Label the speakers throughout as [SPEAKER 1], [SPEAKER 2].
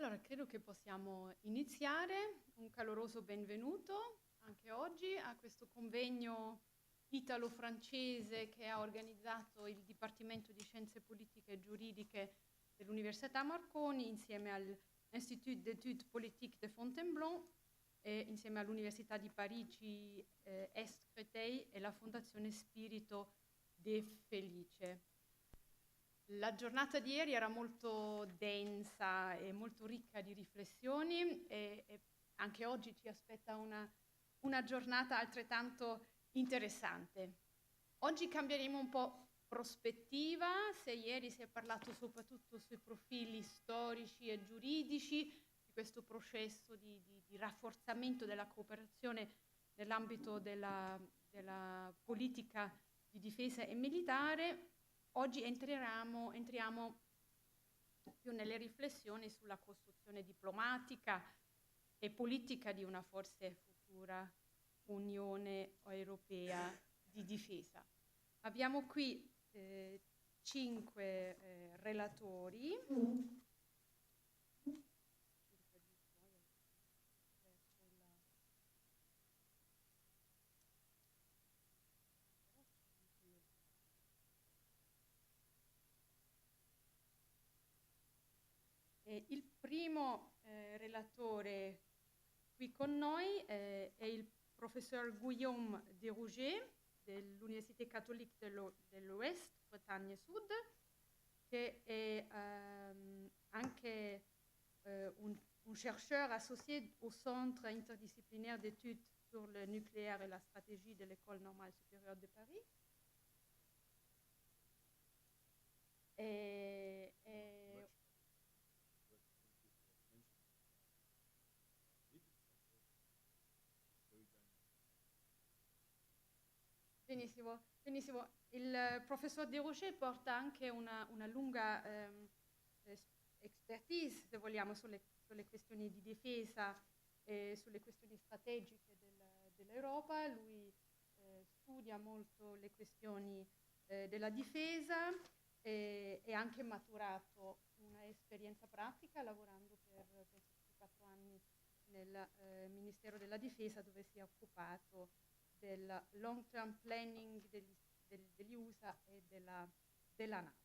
[SPEAKER 1] Allora, credo che possiamo iniziare. Un caloroso benvenuto anche oggi a questo convegno italo-francese che ha organizzato il Dipartimento di Scienze Politiche e Giuridiche dell'Università Marconi insieme all'Institut d'études politiques de Fontainebleau e insieme all'Università di Parigi Est-Créteil e la Fondazione Spirito de Felice. La giornata di ieri era molto densa e molto ricca di riflessioni e anche oggi ci aspetta una giornata altrettanto interessante. Oggi cambieremo un po' prospettiva. Se ieri si è parlato soprattutto sui profili storici e giuridici di questo processo di rafforzamento della cooperazione nell'ambito della politica di difesa e militare, oggi entriamo più nelle riflessioni sulla costruzione diplomatica e politica di una forse futura Unione Europea di difesa. Abbiamo qui 5 relatori. Il primo relatore qui con noi è il professor Guillaume de Rougé dell'Université Catholique de l'Ouest, Bretagne Sud, che è anche un chercheur associé au Centre interdisciplinaire d'études sur le nucléaire et la stratégie de l'École normale supérieure de Paris. Benissimo. Il professor de Rougé porta anche una lunga expertise, se vogliamo, sulle questioni di difesa e sulle questioni strategiche dell'Europa. Lui studia molto le questioni della difesa e ha anche maturato una esperienza pratica lavorando per penso 4 anni nel Ministero della Difesa, dove si è occupato del long term planning degli USA e della NATO.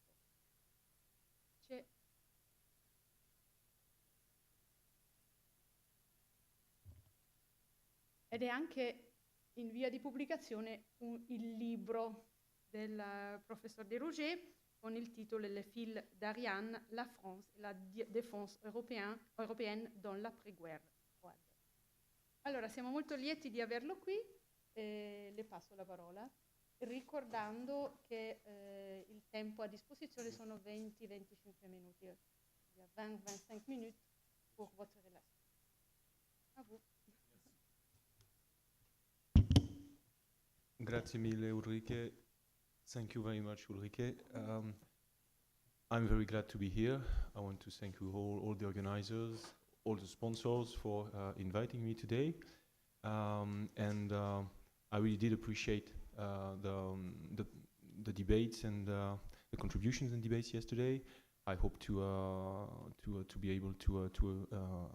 [SPEAKER 1] Ed è anche in via di pubblicazione il libro del professor de Rougé con il titolo Le fil d'Ariane, la France et la défense européenne dans l'après-guerre froide. Allora, siamo molto lieti di averlo qui. Le passo la parola, ricordando che il tempo a disposizione sono 20-25 minuti, 20-25 minuti per votre relation. A voi.
[SPEAKER 2] Grazie mille, Ulrike. Thank you very much, Ulrike. I'm very glad to be here. I want to thank you all the organizers, all the sponsors for inviting me today. I really did appreciate the debates and the contributions and debates yesterday. I hope to be able to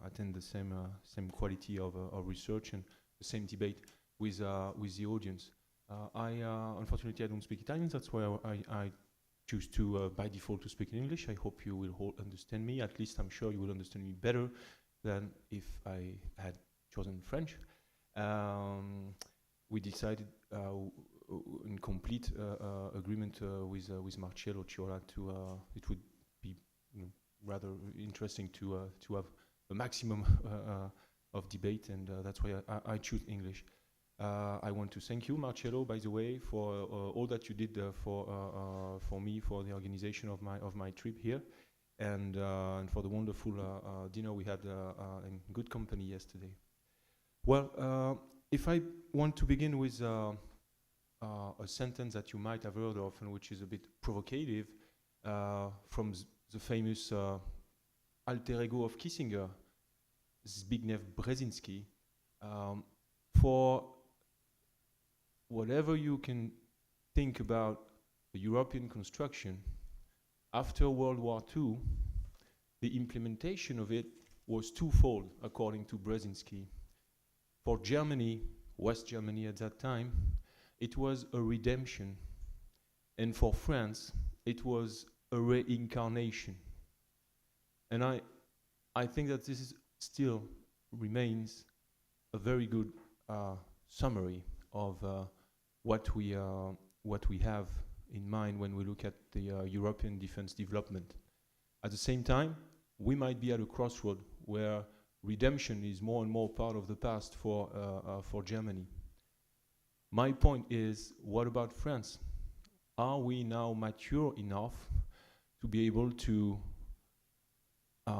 [SPEAKER 2] attend the same quality of research and the same debate with the audience. Unfortunately, I don't speak Italian. That's why I choose to by default to speak in English. I hope you will all understand me. At least I'm sure you will understand me better than if I had chosen French. We decided in complete agreement with Marcello Ciola it would be rather interesting to have a maximum of debate, and that's why I choose English. I want to thank you, Marcello, by the way, for all that you did for me, for the organization of my trip here, and for the wonderful dinner we had in good company yesterday. Well, if I want to begin with a sentence that you might have heard of, and which is a bit provocative, from the famous alter ego of Kissinger, Zbigniew Brzezinski, for whatever you can think about the European construction, after World War II, the implementation of it was twofold, according to Brzezinski. For Germany, West Germany at that time, it was a redemption. And for France, it was a reincarnation. And I think that this is still remains a very good summary of what we have in mind when we look at the European defense development. At the same time, we might be at a crossroad where redemption is more and more part of the past for Germany. My point is, what about France? Are we now mature enough to be able to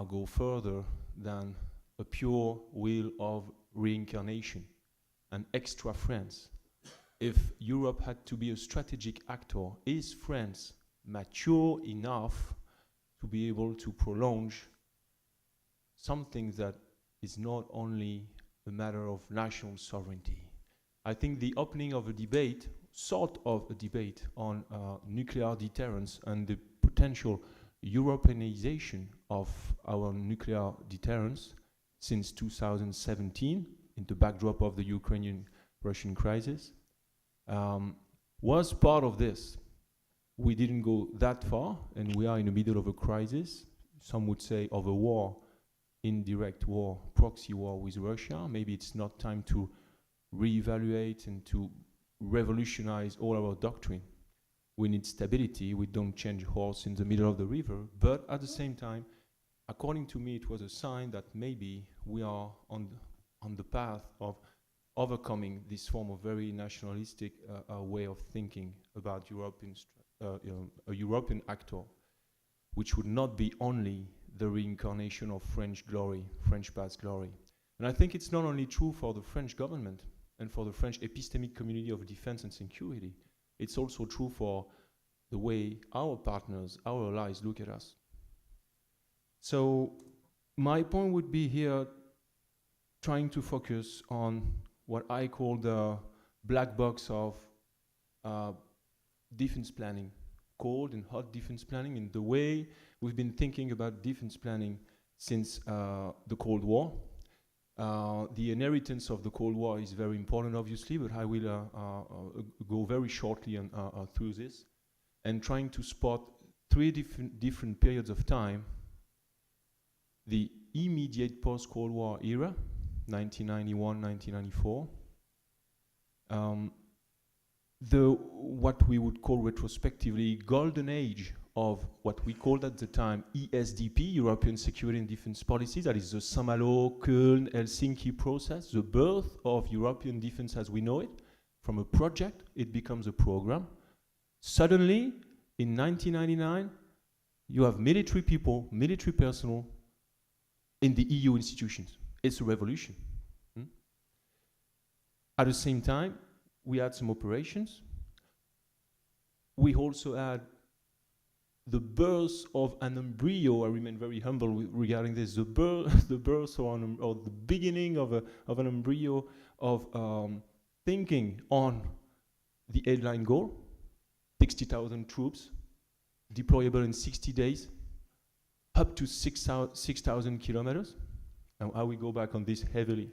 [SPEAKER 2] go further than a pure will of reincarnation, an extra France? If Europe had to be a strategic actor, is France mature enough to be able to prolong something that is not only a matter of national sovereignty? I think the opening of a debate, sort of a debate on nuclear deterrence and the potential Europeanization of our nuclear deterrence since 2017, in the backdrop of the Ukrainian-Russian crisis, was part of this. We didn't go that far, and we are in the middle of a crisis. Some would say of a war, indirect war, proxy war with Russia. Maybe it's not time to reevaluate and to revolutionize all our doctrine. We need stability. We don't change horse in the middle of the river. But at the same time, according to me, it was a sign that maybe we are on the path of overcoming this form of very nationalistic way of thinking about a European actor, which would not be only the reincarnation of French glory, French past glory. And I think it's not only true for the French government and for the French epistemic community of defense and security, it's also true for the way our partners, our allies look at us. So my point would be here trying to focus on what I call the black box of defense planning, cold and hot defense planning, and the way we've been thinking about defense planning since the Cold War. The inheritance of the Cold War is very important, obviously, but I will go very shortly through this, and trying to spot three different periods of time: the immediate post-Cold War era, 1991, 1994, what we would call retrospectively golden age of what we called at the time ESDP, European Security and Defense Policy, that is the Saint-Malo, Köln, Helsinki process, the birth of European defense as we know it. From a project, it becomes a program. Suddenly, in 1999, you have military people, military personnel in the EU institutions. It's a revolution. At the same time, we had some operations. We also had the birth of an embryo. I remain very humble regarding this. The birth or the beginning of an embryo of thinking on the headline goal: 60,000 troops deployable in 60 days, up to 6,000 kilometers. And I will go back on this heavily.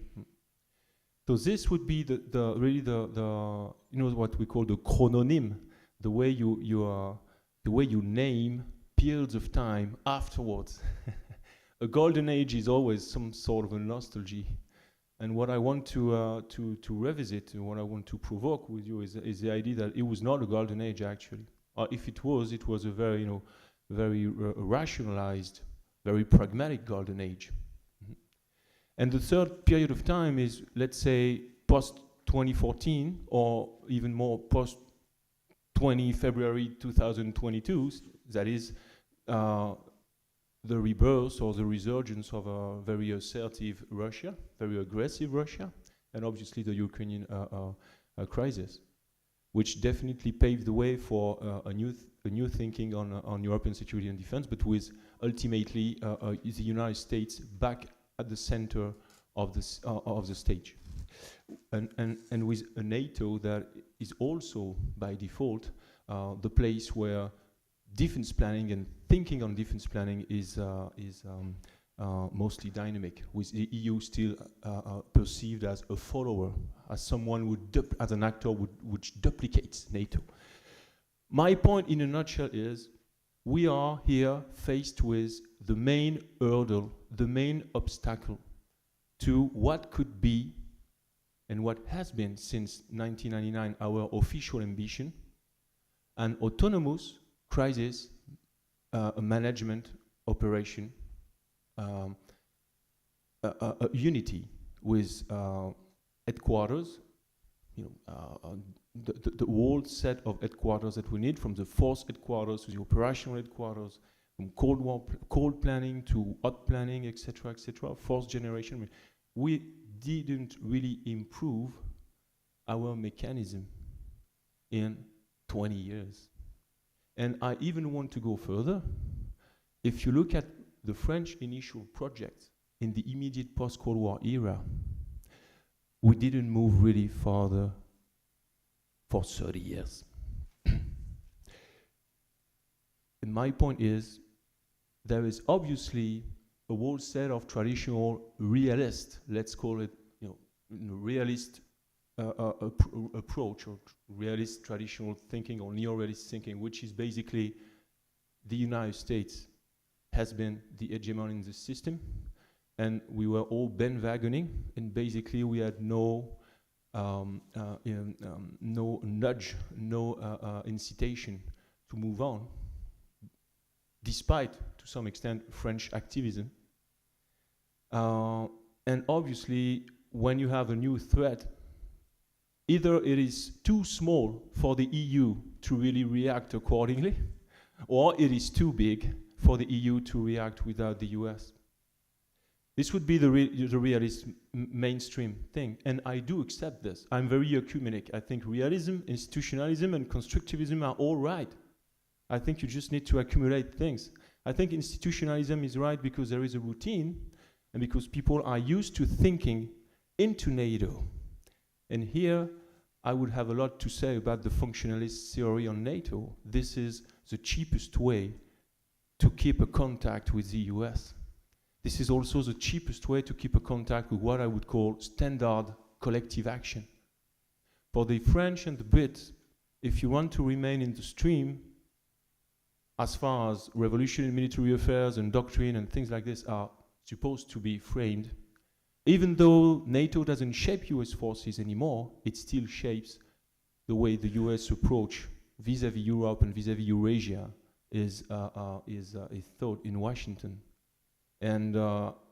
[SPEAKER 2] So this would be really the what we call the chrononym, the way you name periods of time afterwards. A golden age is always some sort of a nostalgia, and what I want to revisit and what I want to provoke with you is the idea that it was not a golden age actually. If it was a very very rationalized, very pragmatic golden age. And the third period of time is, let's say, post-2014, or even more post-20 February 2022, that is the rebirth or the resurgence of a very assertive Russia, very aggressive Russia, and obviously the Ukrainian crisis, which definitely paved the way for a new thinking on European security and defense, but with ultimately the United States back at the center of the stage, and with a NATO that is also by default the place where defense planning and thinking on defense planning is mostly dynamic, with the EU still perceived as a follower, as someone as an actor which duplicates NATO. My point in a nutshell is, we are here faced with the main hurdle, the main obstacle to what could be and what has been since 1999 our official ambition, an autonomous crisis management operation, a unity with headquarters, the whole set of headquarters that we need, from the force headquarters to the operational headquarters, from cold planning to hot planning, etc., force generation. We didn't really improve our mechanism in 20 years. And I even want to go further. If you look at the French initial projects in the immediate post-Cold War era, we didn't move really farther for 30 years. And my point is, there is obviously a whole set of traditional realist, let's call it, realist approach, or realist traditional thinking, or neo-realist thinking, which is basically the United States has been the hegemon in the system, and we were all bandwagoning, and basically we had no nudge, no incitation to move on, despite, to some extent, French activism. And obviously, when you have a new threat, either it is too small for the EU to really react accordingly, or it is too big for the EU to react without the US. This would be the realist mainstream thing, and I do accept this. I'm very ecumenic. I think realism, institutionalism, and constructivism are all right. I think you just need to accumulate things. I think institutionalism is right because there is a routine, and because people are used to thinking into NATO. And here, I would have a lot to say about the functionalist theory on NATO. This is the cheapest way to keep a contact with the US. This is also the cheapest way to keep a contact with what I would call standard collective action. For the French and the Brits, if you want to remain in the stream, as far as revolutionary military affairs and doctrine and things like this are supposed to be framed, even though NATO doesn't shape US forces anymore, it still shapes the way the US approach vis-à-vis Europe and vis-à-vis Eurasia is thought in Washington. And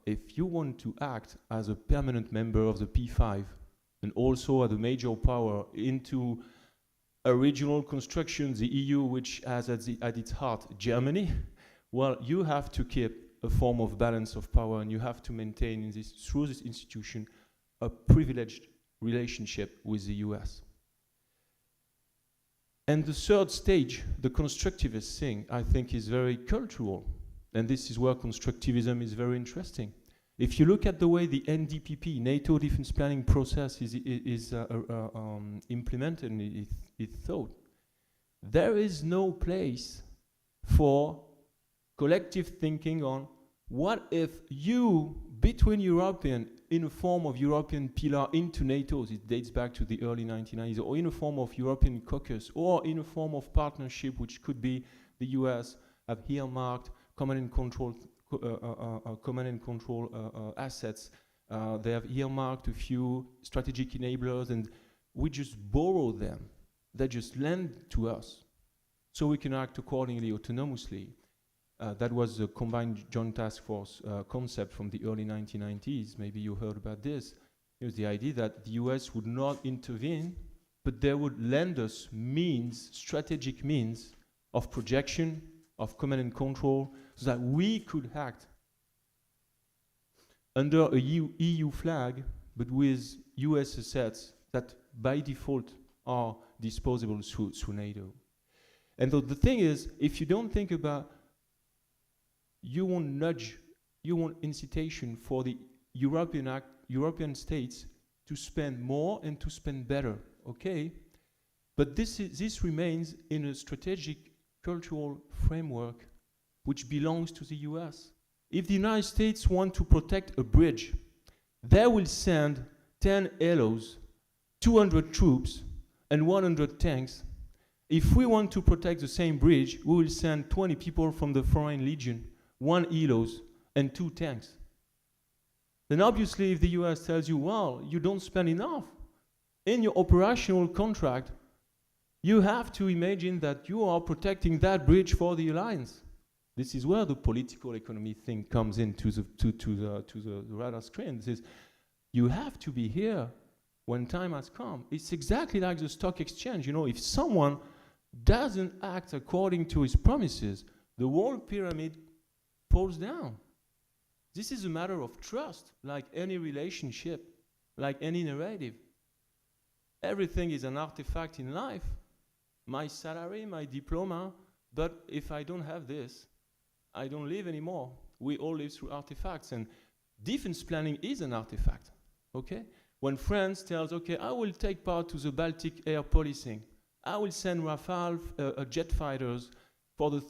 [SPEAKER 2] if you want to act as a permanent member of the P5 and also as a major power into a regional construction, the EU, which has at its heart Germany, well, you have to keep a form of balance of power, and you have to maintain through this institution a privileged relationship with the US. And the third stage, the constructivist thing, I think is very cultural. And this is where constructivism is very interesting. If you look at the way the NDPP, NATO defense planning process, is implemented and is thought, there is no place for collective thinking on what if you, between European, in a form of European pillar into NATO, it dates back to the early 1990s, or in a form of European caucus, or in a form of partnership, which could be the US, have earmarked command and control assets. They have earmarked a few strategic enablers, and we just borrow them. They just lend to us, so we can act accordingly, autonomously. That was the combined joint task force concept from the early 1990s. Maybe you heard about this. It was the idea that the US would not intervene, but they would lend us means, strategic means of projection, of command and control, so that we could act under a EU flag, but with US assets that by default are disposable through NATO. And the thing is, if you don't think about, you want nudge, you want incitation for the European states to spend more and to spend better, okay? But this remains in a strategic cultural framework which belongs to the US. If the United States want to protect a bridge, they will send 10 halos, 200 troops, and 100 tanks. If we want to protect the same bridge, we will send 20 people from the Foreign Legion, 1 halos, and 2 tanks. Then obviously if the US tells you, well, you don't spend enough in your operational contract, you have to imagine that you are protecting that bridge for the alliance. This is where the political economy thing comes into the radar screen. This is, you have to be here when time has come. It's exactly like the stock exchange. You know, if someone doesn't act according to his promises, the whole pyramid falls down. This is a matter of trust, like any relationship, like any narrative. Everything is an artifact in life. My salary, my diploma, but if I don't have this, I don't live anymore. We all live through artifacts, and defense planning is an artifact, okay? When France tells, okay, I will take part to the Baltic air policing, I will send Rafale jet fighters for the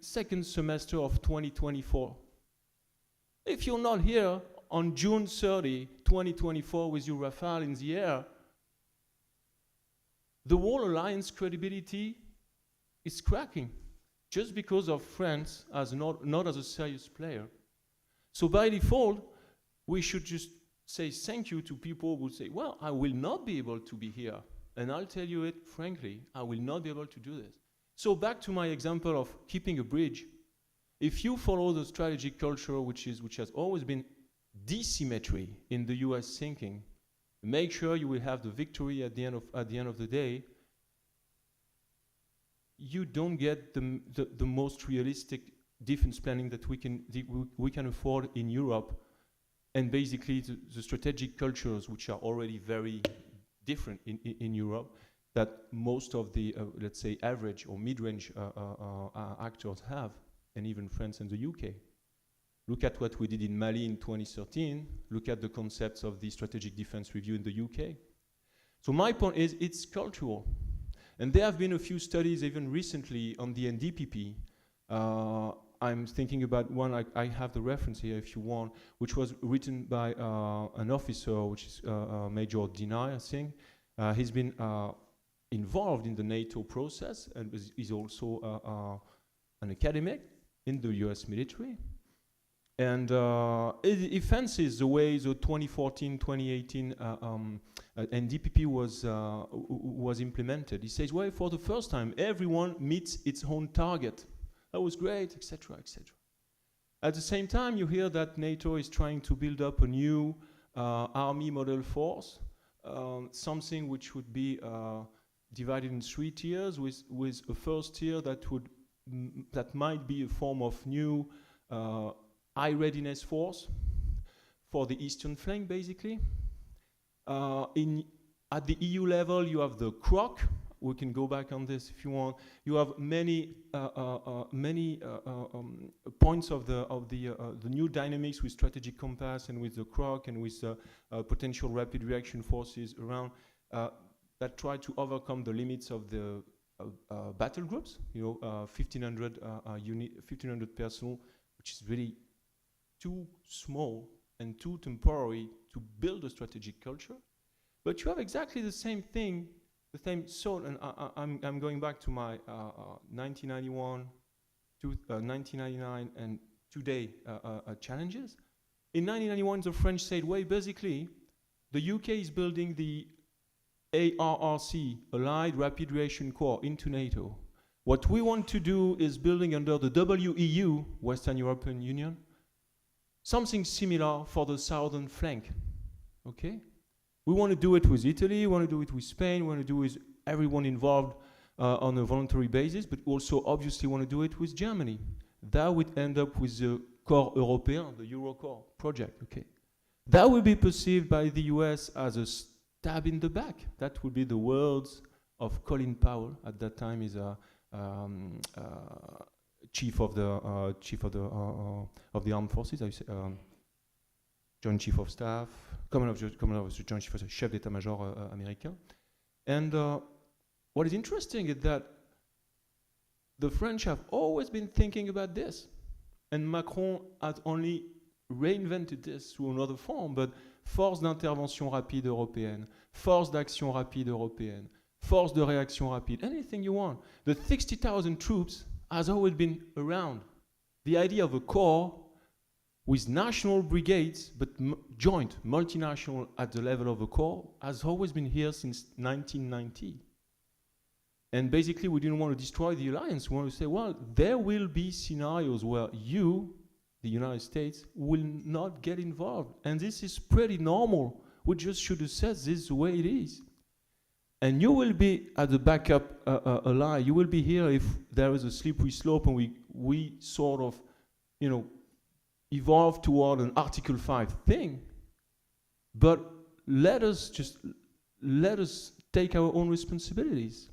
[SPEAKER 2] second semester of 2024. If you're not here on June 30, 2024 with your Rafale in the air, the whole alliance credibility is cracking just because of France as not as a serious player. So by default, we should just say thank you to people who say, well, I will not be able to be here. And I'll tell you it frankly, I will not be able to do this. So back to my example of keeping a bridge. If you follow the strategic culture, which has always been dissymmetry in the US thinking, make sure you will have the victory at the end of the day, you don't get the most realistic defense planning that we can afford in Europe, and basically the strategic cultures which are already very different in Europe that most of the let's say average or mid-range actors have, and even France and the UK. Look at what we did in Mali in 2013. Look at the concepts of the Strategic Defense Review in the UK. So my point is, it's cultural. And there have been a few studies even recently on the NDPP. I'm thinking about one, I have the reference here if you want, which was written by an officer, which is Major Deny, I think. He's been involved in the NATO process and is also an academic in the US military. And it fancies the way the 2014-2018 NDPP was implemented. He says, well, for the first time, everyone meets its own target. That was great, etc., etc. At the same time, you hear that NATO is trying to build up a new army model force, something which would be divided in 3 tiers, with a first tier that might be a form of new high readiness force for the eastern flank, basically. At the EU level, you have the CROC. We can go back on this if you want. You have many points of the new dynamics with strategic compass and with the CROC and with potential rapid reaction forces around that try to overcome the limits of the battle groups. You know, 1,500 personnel, which is really too small and too temporary to build a strategic culture. But you have exactly the same thing, the same sort, and I'm going back to my 1991, to 1999, and today challenges. In 1991, the French said, well, basically, the UK is building the ARRC, Allied Rapid Reaction Corps, into NATO. What we want to do is building under the WEU, Western European Union, something similar for the southern flank, okay? We want to do it with Italy, we want to do it with Spain, we want to do it with everyone involved on a voluntary basis, but also obviously want to do it with Germany. That would end up with the Corps Européen, the Eurocorps project, okay? That will be perceived by the US as a stab in the back. That would be the words of Colin Powell, at that time is a chief of the armed forces, I say, Joint Chief of Staff, Commander of the Joint Chief of Staff, Chef d'État-Major américain. And what is interesting is that the French have always been thinking about this. and Macron had only reinvented this through another form, but force d'intervention rapide européenne, force d'action rapide européenne, force de réaction rapide, anything you want. The 60,000 troops has always been around. The idea of a corps with national brigades, but joint, multinational at the level of a corps, has always been here since 1990. And basically, we didn't want to destroy the alliance. We want to say, well, there will be scenarios where you, the United States, will not get involved. And this is pretty normal. We just should assess this the way it is. And you will be at the backup ally. You will be here if there is a slippery slope and we sort of, you know, evolve toward an Article 5 thing. But let us take our own responsibilities.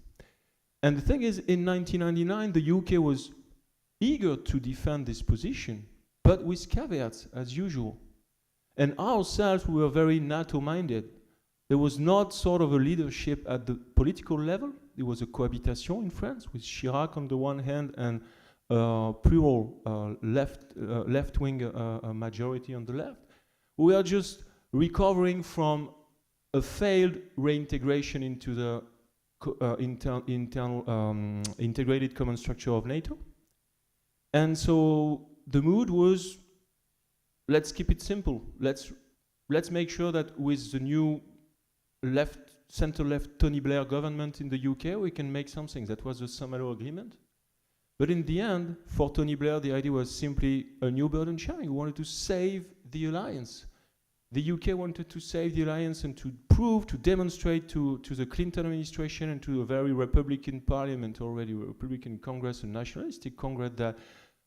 [SPEAKER 2] And the thing is, in 1999, the UK was eager to defend this position, but with caveats, as usual. And ourselves, we were very NATO-minded. There was not sort of a leadership at the political level. There was a cohabitation in France with Chirac on the one hand and plural left-wing majority on the left. We are just recovering from a failed reintegration into the integrated common structure of NATO. And so the mood was, let's keep it simple. Let's make sure that with the new center-left Tony Blair government in the UK, we can make something. That was the Saint-Malo agreement. But in the end, for Tony Blair, the idea was simply a new burden sharing. We wanted to save the alliance. The UK wanted to save the alliance and to prove, to demonstrate to the Clinton administration and to a very Republican parliament already, Republican Congress and nationalistic Congress, that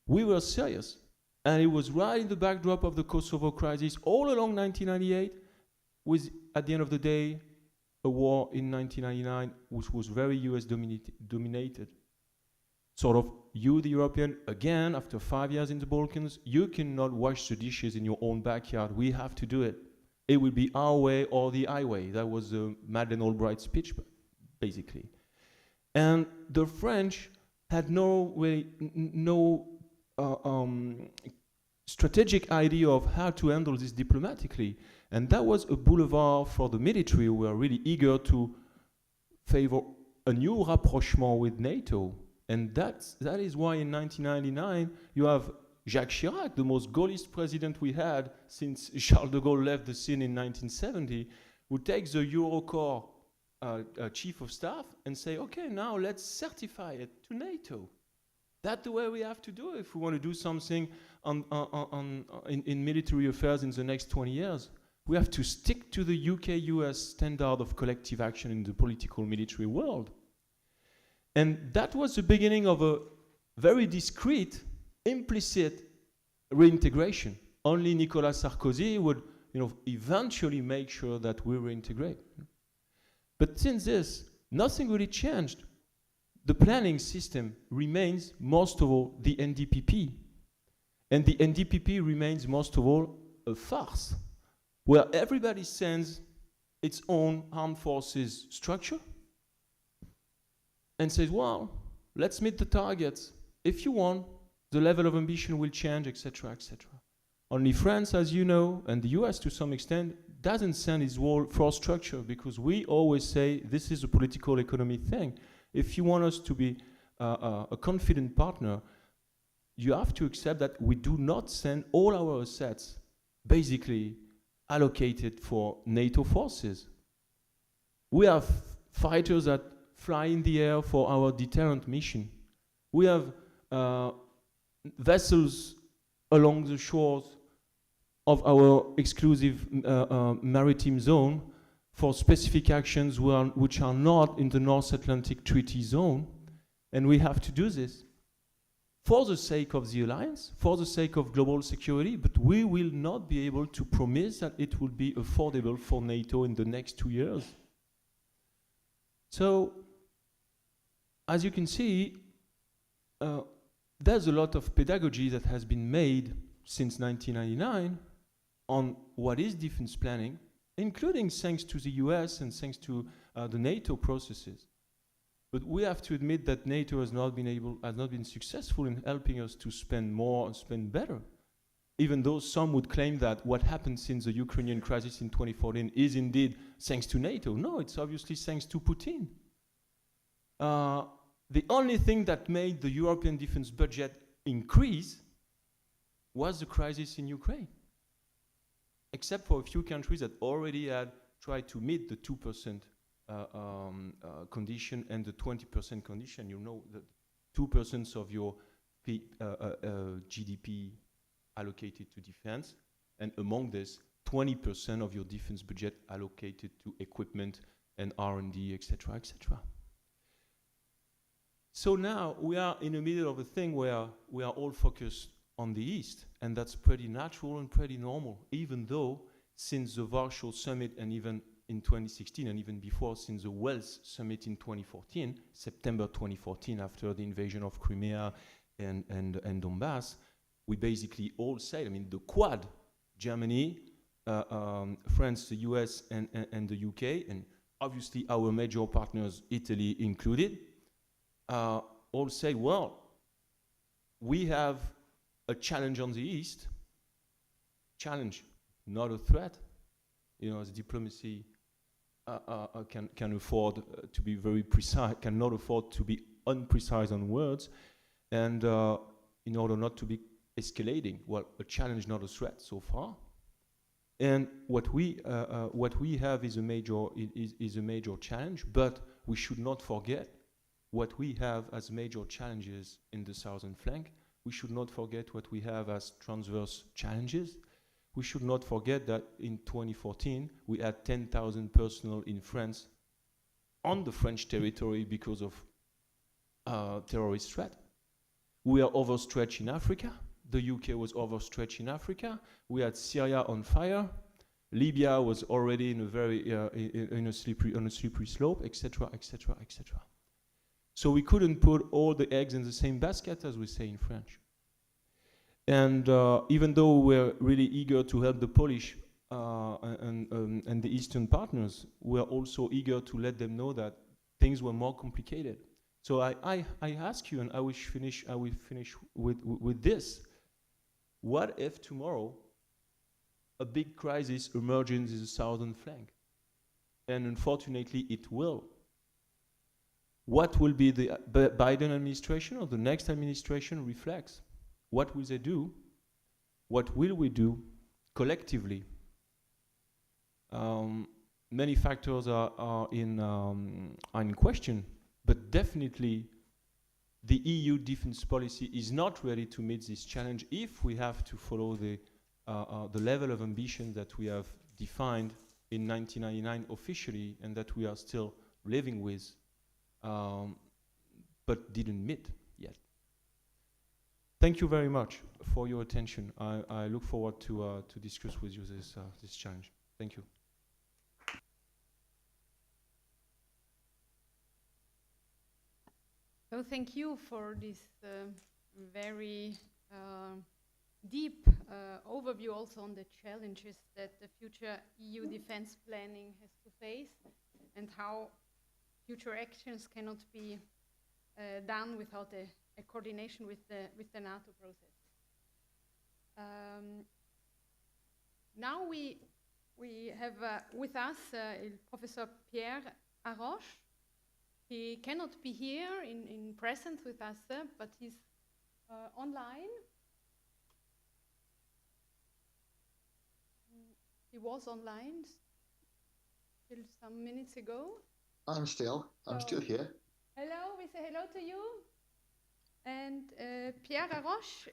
[SPEAKER 2] we were serious. And it was right in the backdrop of the Kosovo crisis all along 1998, with, at the end of the day, a war in 1999, which was very US dominated. Sort of, you, the European, again, after 5 years in the Balkans, you cannot wash the dishes in your own backyard. We have to do it. It will be our way or the highway. That was the Madeleine Albright speech, basically. And the French had no strategic idea of how to handle this diplomatically. And that was a boulevard for the military who were really eager to favor a new rapprochement with NATO. And that is why in 1999 you have Jacques Chirac, the most Gaullist president we had since Charles de Gaulle left the scene in 1970, who takes the Eurocorps chief of staff and say, okay, now let's certify it to NATO. That's the way we have to do it if we want to do something in military affairs in the next 20 years. We have to stick to the UK-US standard of collective action in the political military world. And that was the beginning of a very discreet, implicit reintegration. Only Nicolas Sarkozy would, eventually make sure that we reintegrate. But since this, nothing really changed. The planning system remains, most of all, the NDPP. And the NDPP remains, most of all, a farce, where everybody sends its own armed forces structure and says, well, let's meet the targets. If you want, the level of ambition will change, etc., etc. Only France, as you know, and the US to some extent, doesn't send its whole force structure, because we always say this is a political economy thing. If you want us to be a confident partner, you have to accept that we do not send all our assets basically allocated for NATO forces. We have fighters that fly in the air for our deterrent mission. We have vessels along the shores of our exclusive maritime zone for specific actions which are not in the North Atlantic Treaty Zone. And we have to do this for the sake of the alliance, for the sake of global security, but we will not be able to promise that it will be affordable for NATO in the next 2 years. So, as you can see, there's a lot of pedagogy that has been made since 1999 on what is defense planning, including thanks to the US and thanks to the NATO processes. But we have to admit that NATO has not been successful in helping us to spend more and spend better. Even though some would claim that what happened since the Ukrainian crisis in 2014 is indeed thanks to NATO. No, it's obviously thanks to Putin. The only thing that made the European defense budget increase was the crisis in Ukraine. Except for a few countries that already had tried to meet the 2% condition and the 20% condition. You know that 2% of your GDP allocated to defense, and among this, 20% of your defense budget allocated to equipment and R&D, etc., etc. So now we are in the middle of a thing where we are all focused on the East, and that's pretty natural and pretty normal, even though since the Warsaw Summit and even in 2016 and even before, since the Wales Summit in 2014, September 2014, after the invasion of Crimea and Donbass, we basically all said, I mean, the Quad, Germany, France, the US, and the UK, and obviously our major partners, Italy included, all say, well, we have a challenge on the East, challenge, not a threat. You know, as diplomacy can afford to be very precise, cannot afford to be unprecise on words, and in order not to be escalating, well, a challenge, not a threat so far. And what we have is a major challenge, but we should not forget what we have as major challenges in the southern flank. We should not forget what we have as transverse challenges. We should not forget that in 2014, we had 10,000 personnel in France on the French territory because of terrorist threat. We are overstretched in Africa. The UK was overstretched in Africa. We had Syria on fire. Libya was already in a very on a slippery slope, etc., etc., etc. So we couldn't put all the eggs in the same basket, as we say in French. And even though we're really eager to help the Polish and the Eastern partners, we're also eager to let them know that things were more complicated. So I ask you, and I will finish with this. What if tomorrow a big crisis emerges in the southern flank? And unfortunately, it will. What will be the Biden administration or the next administration reflects? What will they do? What will we do collectively? Many factors are in question, but definitely the EU defense policy is not ready to meet this challenge if we have to follow the level of ambition that we have defined in 1999 officially and that we are still living with, but didn't meet yet. Thank you very much for your attention. I look forward to discuss with you this challenge. Thank you.
[SPEAKER 1] So thank you for this very deep overview also on the challenges that the future EU defense planning has to face and how future actions cannot be done without a coordination with the NATO process. Now we have with us Professor Pierre Haroche. He cannot be here in present with us, but he's online. He was online till some minutes ago.
[SPEAKER 3] I'm still here.
[SPEAKER 1] Hello, we say hello to you. And Pierre Haroche,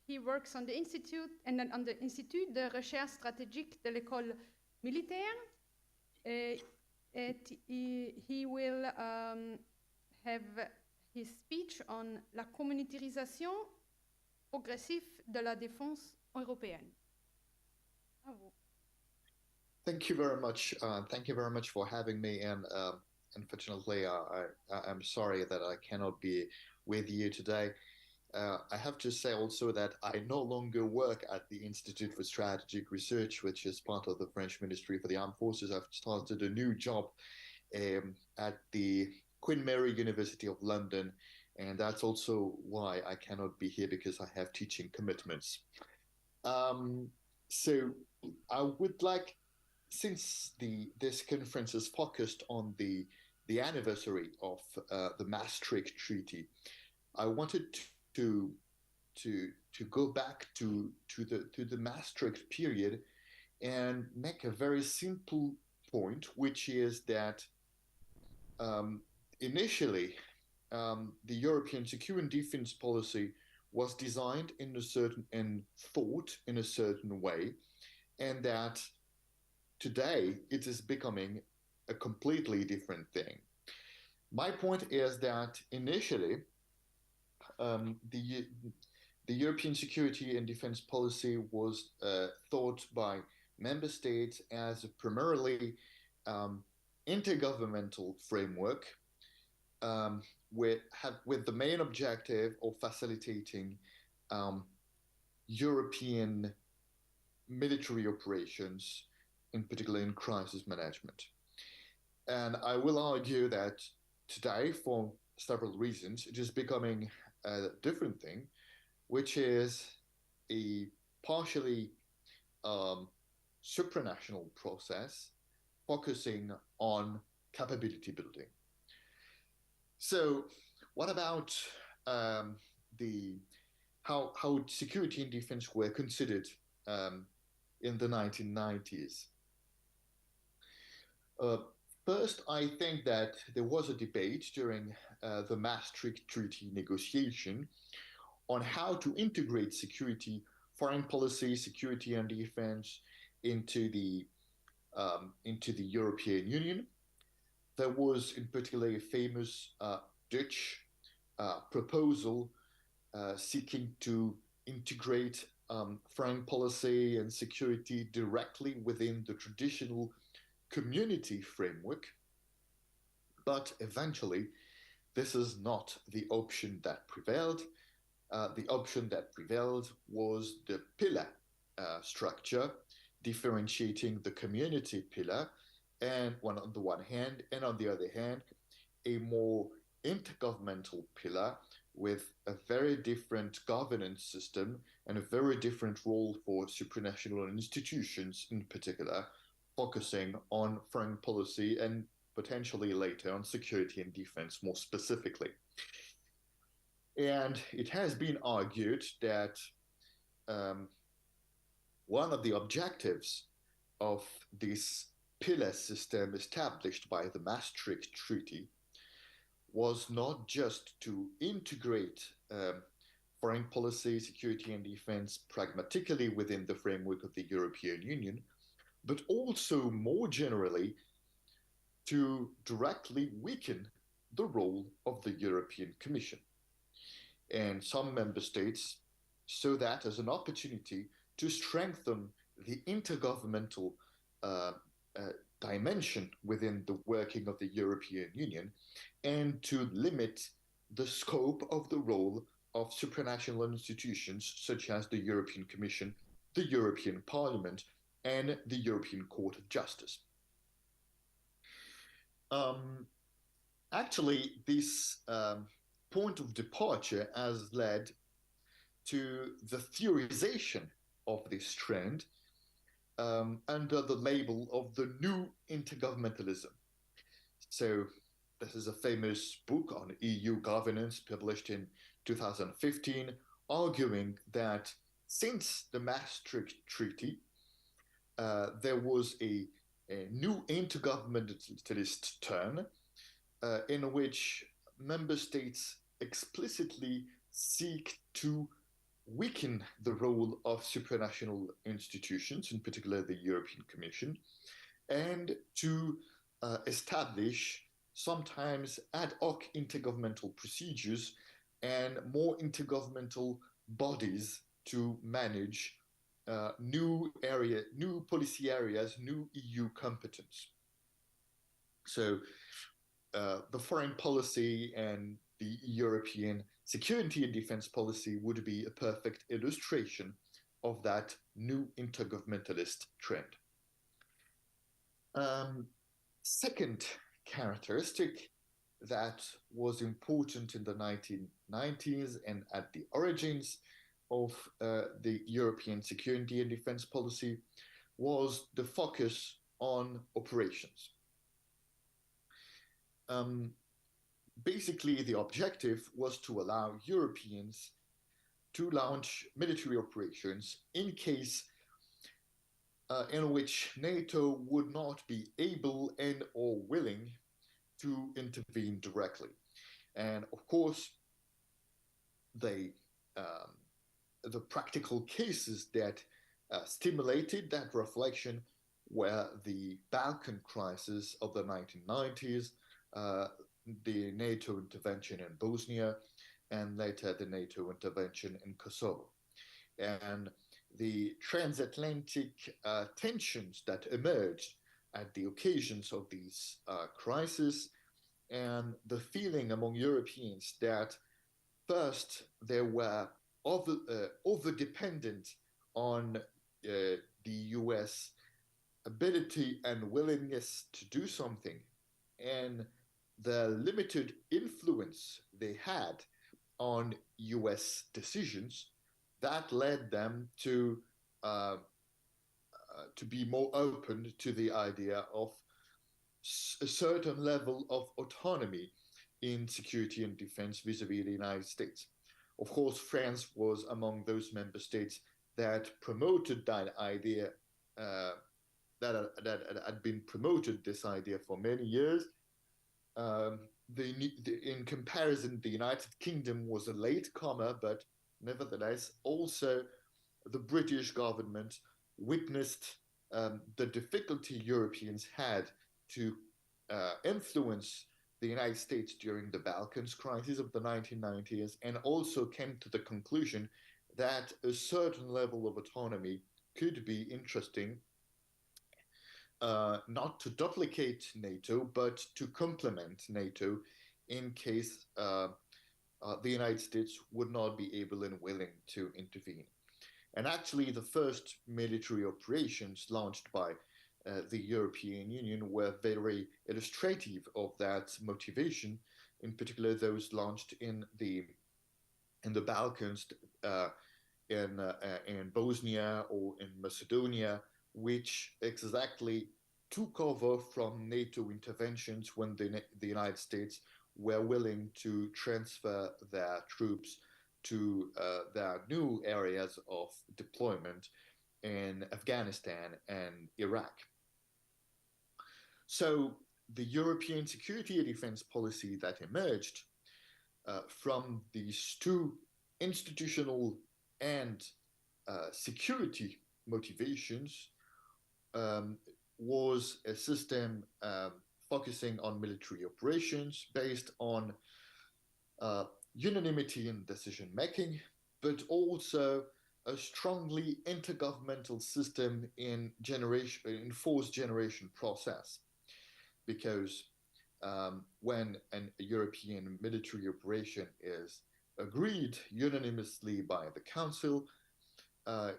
[SPEAKER 1] he works on the Institute and then on the Institut de Recherche Stratégique de l'École Militaire. He will have his speech on la communautarisation progressive de la défense européenne. Bravo.
[SPEAKER 3] Thank you very much. Thank you very much for having me. And unfortunately, I'm sorry that I cannot be with you today. I have to say also that I no longer work at the Institute for Strategic Research, which is part of the French Ministry for the Armed Forces. I've started a new job at the Queen Mary University of London, and that's also why I cannot be here because I have teaching commitments. So I would like, since this conference is focused on the anniversary of the Maastricht Treaty, I wanted to go back to the Maastricht period and make a very simple point, which is that initially the European security and defense policy was designed in a certain and thought in a certain way, and that today it is becoming a completely different thing. My point is that initially the European security and defense policy was thought by member states as a primarily intergovernmental framework with the main objective of facilitating European military operations, in particular in crisis management. And I will argue that today, for several reasons, it is becoming a different thing, which is a partially supranational process focusing on capability building. So what about how security and defense were considered in the 1990s? First, I think that there was a debate during the Maastricht Treaty negotiation on how to integrate security, foreign policy, security and defense into the European Union. There was in particular a famous Dutch proposal seeking to integrate foreign policy and security directly within the traditional community framework. But eventually, this is not the option that prevailed. The option that prevailed was the pillar structure, differentiating the community pillar, and on the one hand, and on the other hand, a more intergovernmental pillar with a very different governance system and a very different role for supranational institutions in particular, focusing on foreign policy and potentially later on security and defense more specifically. And it has been argued that one of the objectives of this pillar system established by the Maastricht Treaty was not just to integrate foreign policy, security and defense pragmatically within the framework of the European Union, but also more generally to directly weaken the role of the European Commission. And some member states saw that as an opportunity to strengthen the intergovernmental dimension within the working of the European Union and to limit the scope of the role of supranational institutions such as the European Commission, the European Parliament, and the European Court of Justice. Actually, this point of departure has led to the theorization of this trend under the label of the new intergovernmentalism. So this is a famous book on EU governance published in 2015, arguing that since the Maastricht Treaty, there was a new intergovernmentalist turn in which member states explicitly seek to weaken the role of supranational institutions, in particular the European Commission, and to establish sometimes ad hoc intergovernmental procedures and more intergovernmental bodies to manage new policy areas, new EU competence. So the foreign policy and the European security and defense policy would be a perfect illustration of that new intergovernmentalist trend. Second characteristic that was important in the 1990s and at the origins of the European security and defense policy was the focus on operations. Basically, the objective was to allow Europeans to launch military operations in case in which NATO would not be able and or willing to intervene directly. And of course, the practical cases that stimulated that reflection were the Balkan crisis of the 1990s, the NATO intervention in Bosnia, and later the NATO intervention in Kosovo. And the transatlantic tensions that emerged at the occasions of these crises, and the feeling among Europeans that first they were over-dependent on the US ability and willingness to do something, and the limited influence they had on US decisions, that led them to be more open to the idea of a certain level of autonomy in security and defense vis-a-vis the United States. Of course, France was among those member states that promoted that idea, that had been promoted this idea for many years. In comparison, the United Kingdom was a latecomer, but nevertheless, also the British government witnessed the difficulty Europeans had to influence the United States during the Balkans crisis of the 1990s, and also came to the conclusion that a certain level of autonomy could be interesting, not to duplicate NATO, but to complement NATO in case the United States would not be able and willing to intervene. And actually, the first military operations launched by the European Union were very illustrative of that motivation, in particular those launched in the Balkans, in Bosnia or in Macedonia, which exactly took over from NATO interventions when the United States were willing to transfer their troops to their new areas of deployment in Afghanistan and Iraq. So the European security and defense policy that emerged from these two institutional and security motivations was a system focusing on military operations based on unanimity in decision making, but also a strongly intergovernmental system in force generation process. Because when a European military operation is agreed unanimously by the Council,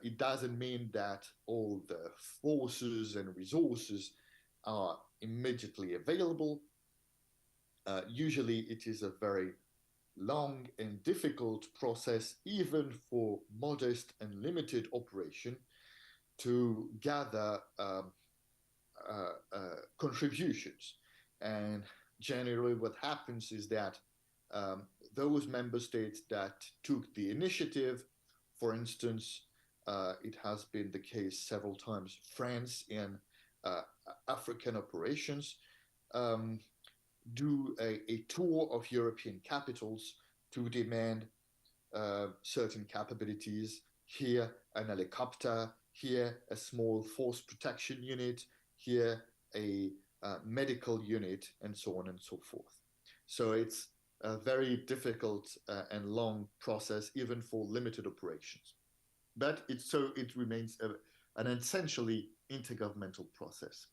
[SPEAKER 3] it doesn't mean that all the forces and resources are immediately available. Usually it is a very long and difficult process, even for modest and limited operation, to gather contributions. And generally what happens is that those member states that took the initiative, for instance, it has been the case several times, France in African operations, do a tour of European capitals to demand certain capabilities. Here, an helicopter, here, a small force protection unit, here, a medical unit, and so on and so forth. So it's a very difficult and long process, even for limited operations. But it remains an essentially intergovernmental process.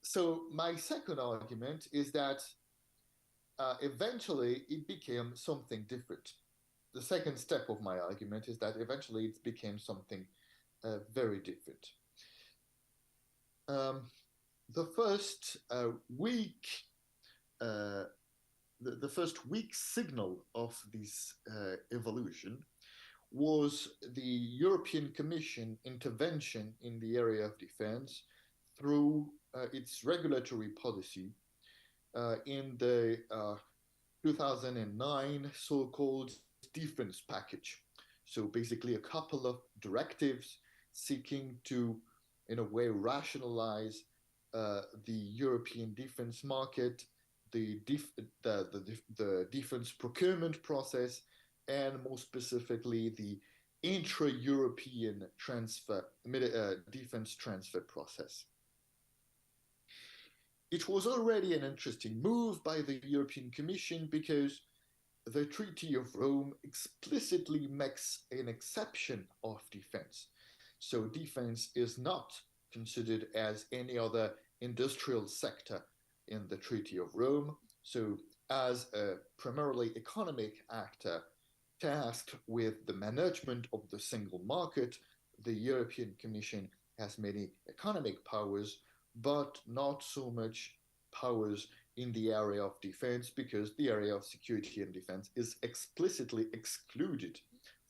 [SPEAKER 3] So my second argument is that eventually it became something different. The second step of my argument is that eventually it became something very different. the first weak the first weak signal of this evolution was the European Commission intervention in the area of defense through its regulatory policy in the 2009 so-called defense package. So basically a couple of directives seeking to, in a way, rationalize the European defense market, the defense procurement process, and more specifically the intra-European defense transfer process. It was already an interesting move by the European Commission because the Treaty of Rome explicitly makes an exception of defense. So defense is not considered as any other industrial sector in the Treaty of Rome. So as a primarily economic actor tasked with the management of the single market, the European Commission has many economic powers, but not so much powers in the area of defense, because the area of security and defense is explicitly excluded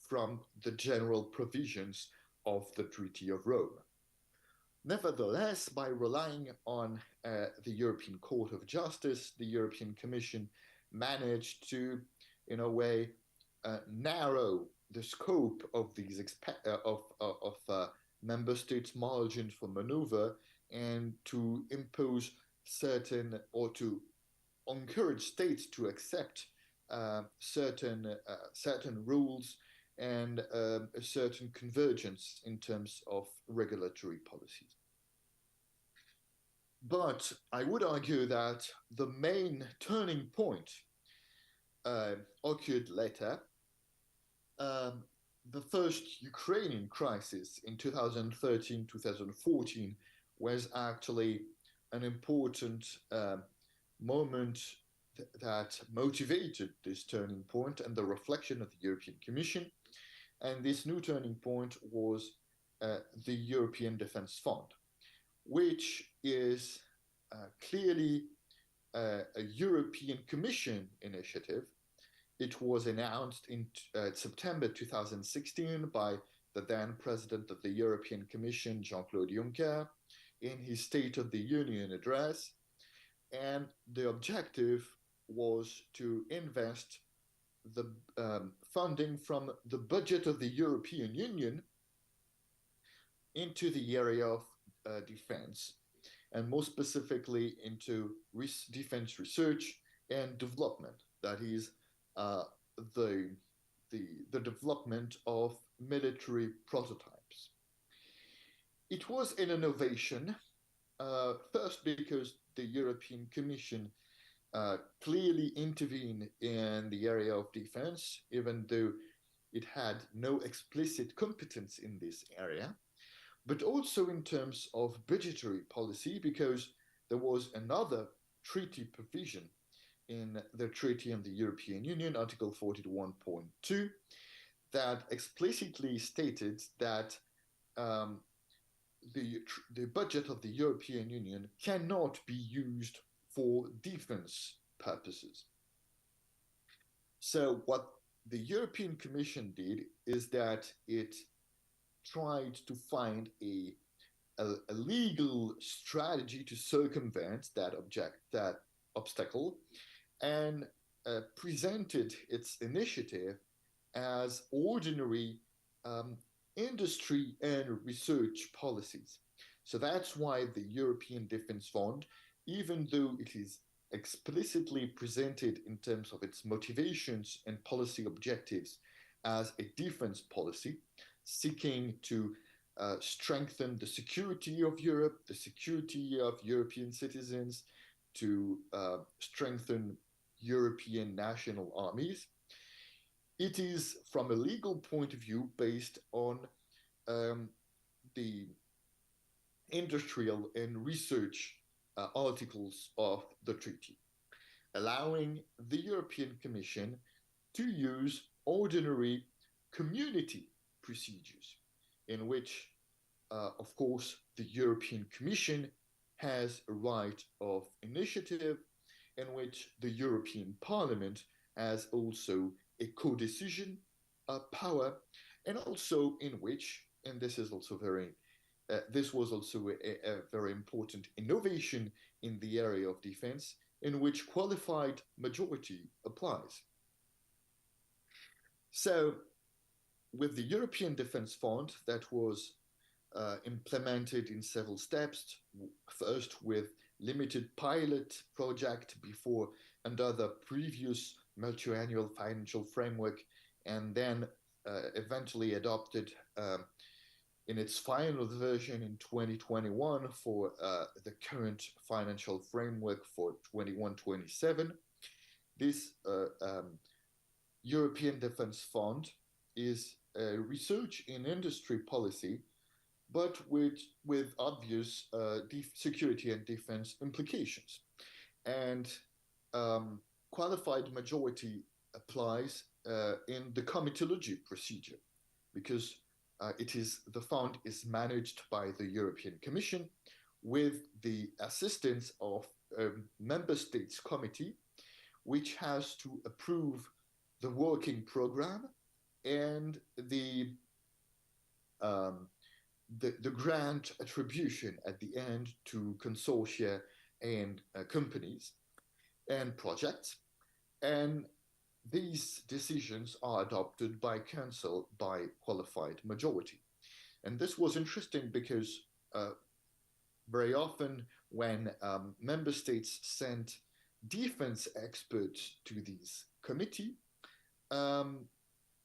[SPEAKER 3] from the general provisions of the Treaty of Rome. Nevertheless, by relying on the European Court of Justice, the European Commission managed to, in a way, narrow the scope of these member states' margin for maneuver, and to impose certain, or to encourage states to accept certain rules and a certain convergence in terms of regulatory policies. But I would argue that the main turning point occurred later. The first Ukrainian crisis in 2013-2014 was actually an important moment that motivated this turning point and the reflection of the European Commission. And this new turning point was the European Defense Fund, which is clearly a European Commission initiative. It was announced in September 2016 by the then President of the European Commission, Jean-Claude Juncker, in his State of the Union address. And the objective was to invest the funding from the budget of the European Union into the area of defense, and more specifically into defense research and development. That is the development of military prototypes. It was an innovation, first because the European Commission clearly intervened in the area of defense, even though it had no explicit competence in this area, but also in terms of budgetary policy, because there was another treaty provision in the Treaty on the European Union, Article 41.2, that explicitly stated that the budget of the European Union cannot be used for defense purposes. So what the European Commission did is that it tried to find a legal strategy to circumvent that obstacle, and presented its initiative as ordinary industry and research policies. So that's why the European Defense Fund, even though it is explicitly presented in terms of its motivations and policy objectives as a defense policy, seeking to strengthen the security of Europe, the security of European citizens, to strengthen European national armies. It is, from a legal point of view, based on the industrial and research articles of the treaty, allowing the European Commission to use ordinary community procedures, in which, of course, the European Commission has a right of initiative, in which the European Parliament has also a co-decision power, and also in which, and this is also this was also a very important innovation in the area of defense, in which qualified majority applies. So, with the European Defence Fund that was implemented in several steps, first with limited pilot project before under the previous multi-annual financial framework, and then eventually adopted in its final version in 2021 for the current financial framework for 21-27. This European Defence Fund is a research in industry policy, but with obvious security and defense implications. And qualified majority applies in the comitology procedure, because the fund is managed by the European Commission with the assistance of a member states committee, which has to approve the working program and the grant attribution at the end to consortia and companies and projects. And these decisions are adopted by Council by qualified majority. And this was interesting because very often when member states sent defense experts to these committee,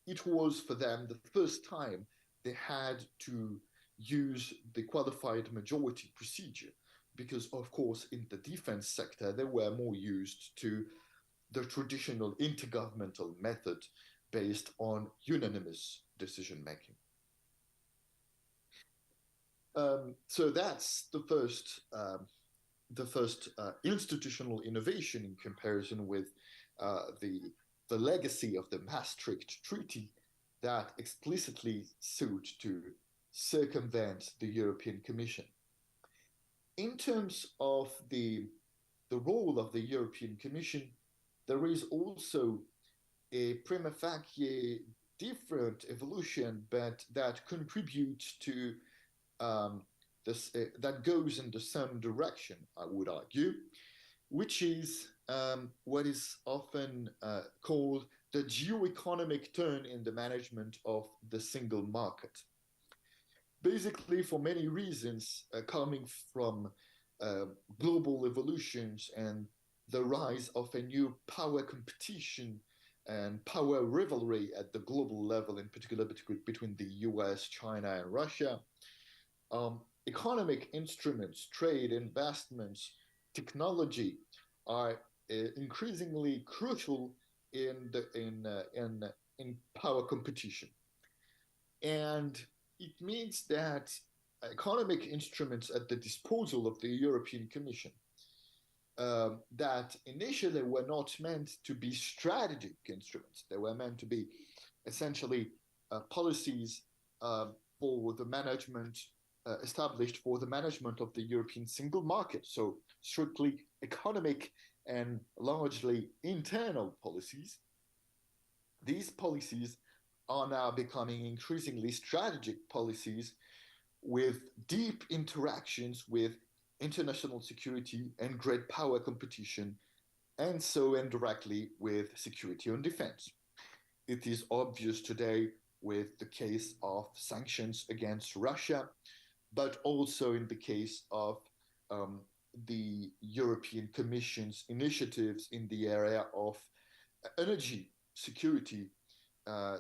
[SPEAKER 3] it was for them the first time they had to use the qualified majority procedure, because of course in the defense sector they were more used to the traditional intergovernmental method based on unanimous decision making. So that's the first institutional innovation in comparison with the legacy of the Maastricht Treaty that explicitly sought to circumvent the European Commission. In terms of the role of the European Commission, there is also a prima facie different evolution, but that contributes to that goes in the same direction, I would argue, which is what is often called the geo-economic turn in the management of the single market. Basically, for many reasons, coming from global evolutions and the rise of a new power competition and power rivalry at the global level, in particular between the US, China, and Russia, economic instruments, trade, investments, technology are increasingly crucial in power competition. And it means that economic instruments at the disposal of the European Commission that initially were not meant to be strategic instruments. They were meant to be essentially policies for the management, established for the management of the European single market. So strictly economic and largely internal policies. These policies are now becoming increasingly strategic policies with deep interactions with international security and great power competition, and so indirectly with security and defense. It is obvious today with the case of sanctions against Russia, but also in the case of the European Commission's initiatives in the area of energy security,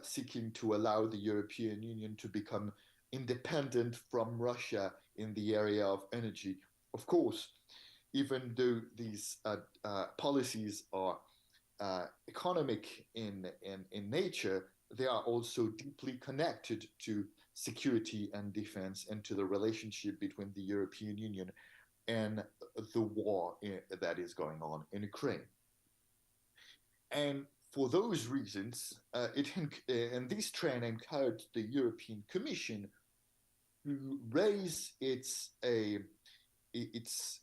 [SPEAKER 3] seeking to allow the European Union to become independent from Russia in the area of energy. Of course, even though these policies are economic in nature, they are also deeply connected to security and defense and to the relationship between the European Union and the war that is going on in Ukraine. And for those reasons, and this trend encouraged the European Commission to raise its its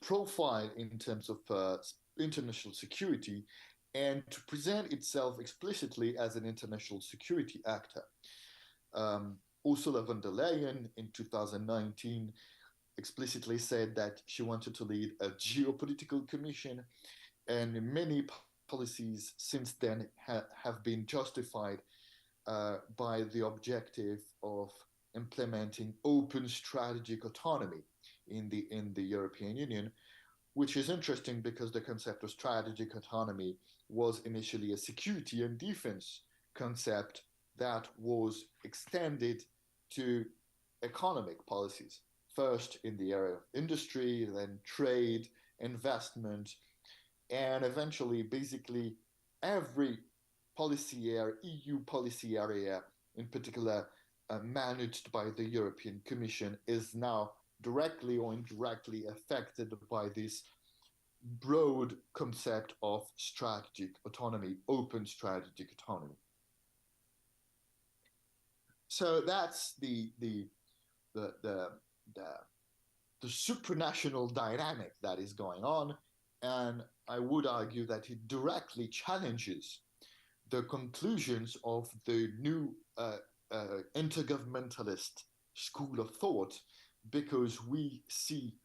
[SPEAKER 3] profile in terms of international security, and to present itself explicitly as an international security actor. Ursula von der Leyen in 2019 explicitly said that she wanted to lead a geopolitical commission, and many policies since then have been justified by the objective of implementing open strategic autonomy in the European Union, which is interesting because the concept of strategic autonomy was initially a security and defense concept that was extended to economic policies, first in the area of industry, then trade, investment, and eventually basically every policy area, EU policy area in particular, managed by the European Commission, is now directly or indirectly affected by this broad concept of strategic autonomy, open strategic autonomy. So that's the supranational dynamic that is going on, and I would argue that it directly challenges the conclusions of the new intergovernmentalist school of thought, because we see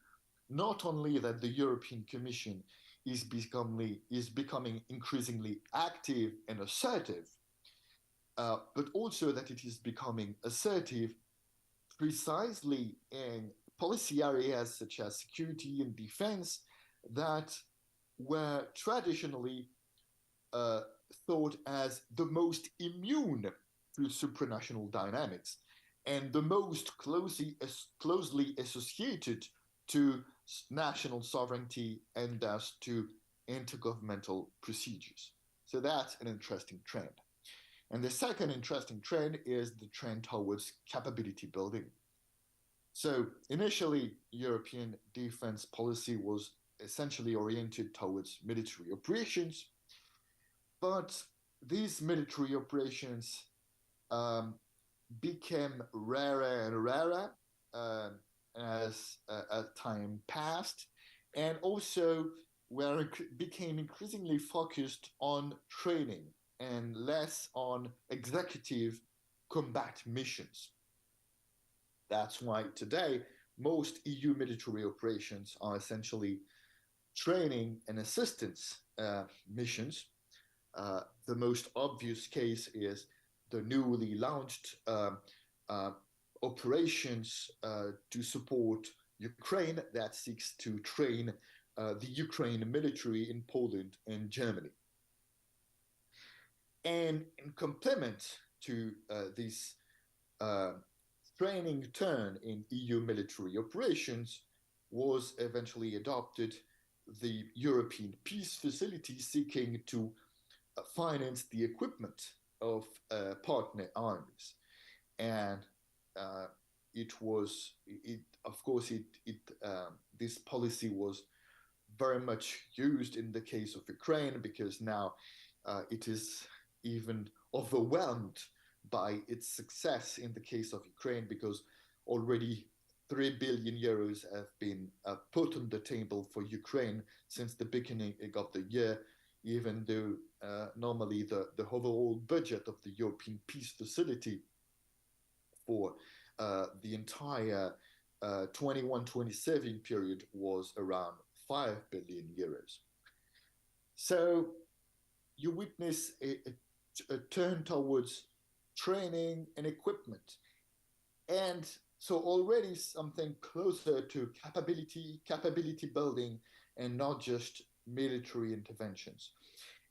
[SPEAKER 3] not only that the European Commission is becoming increasingly active and assertive, but also that it is becoming assertive precisely in policy areas such as security and defense that were traditionally thought as the most immune to supranational dynamics and the most closely associated to national sovereignty and thus to intergovernmental procedures. So that's an interesting trend. And the second interesting trend is the trend towards capability building. So initially, European defense policy was essentially oriented towards military operations, but these military operations became rarer and rarer as time passed, and also became increasingly focused on training and less on executive combat missions. That's why today most EU military operations are essentially training and assistance missions. The most obvious case is the newly launched operations to support Ukraine that seeks to train the Ukraine military in Poland and Germany. And in complement to this training turn in EU military operations was eventually adopted the European Peace Facility, seeking to finance the equipment of partner armies. And this policy was very much used in the case of Ukraine, because now it is even overwhelmed by its success in the case of Ukraine, because already 3 billion euros have been put on the table for Ukraine since the beginning of the year, even though normally the overall budget of the European Peace Facility for the entire 21-27 period was around 5 billion euros. So you witness a turn towards training and equipment, and so already something closer to capability building and not just military interventions.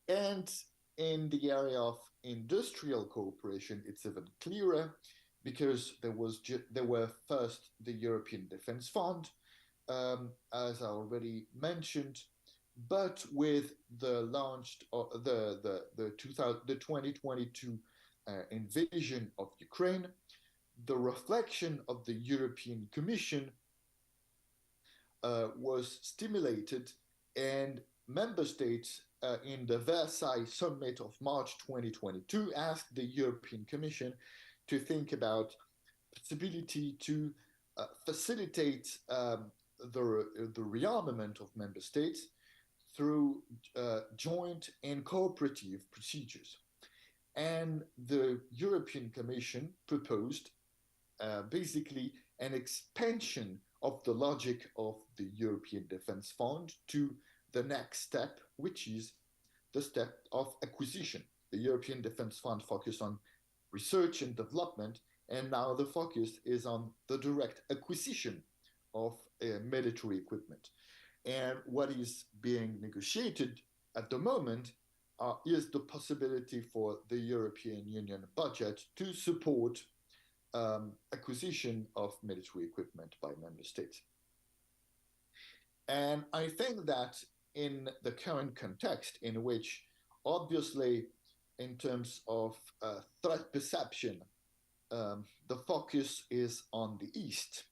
[SPEAKER 3] And in the area of industrial cooperation, it's even clearer, because there were first the European Defense Fund, as I already mentioned, but with the launched the 2022 invasion of Ukraine, the reflection of the European Commission was stimulated, and member states in the Versailles Summit of March 2022 asked the European Commission to think about possibility to facilitate the rearmament of member states through joint and cooperative procedures. And the European Commission proposed basically an expansion of the logic of the European Defense Fund to the next step, which is the step of acquisition. The European Defense Fund focused on research and development, and now the focus is on the direct acquisition of military equipment. And what is being negotiated at the moment is the possibility for the European Union budget to support acquisition of military equipment by member states. And I think that in the current context, in which obviously in terms of threat perception, the focus is on the East,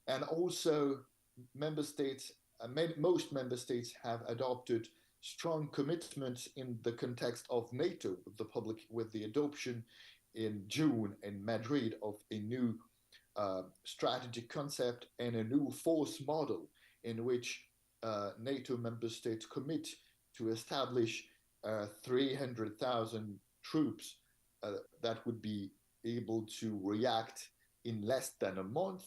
[SPEAKER 3] and also member states, most member states have adopted strong commitments in the context of NATO, with the adoption in June in Madrid of a new strategic concept and a new force model in which NATO member states commit to establish 300,000 troops that would be able to react in less than a month.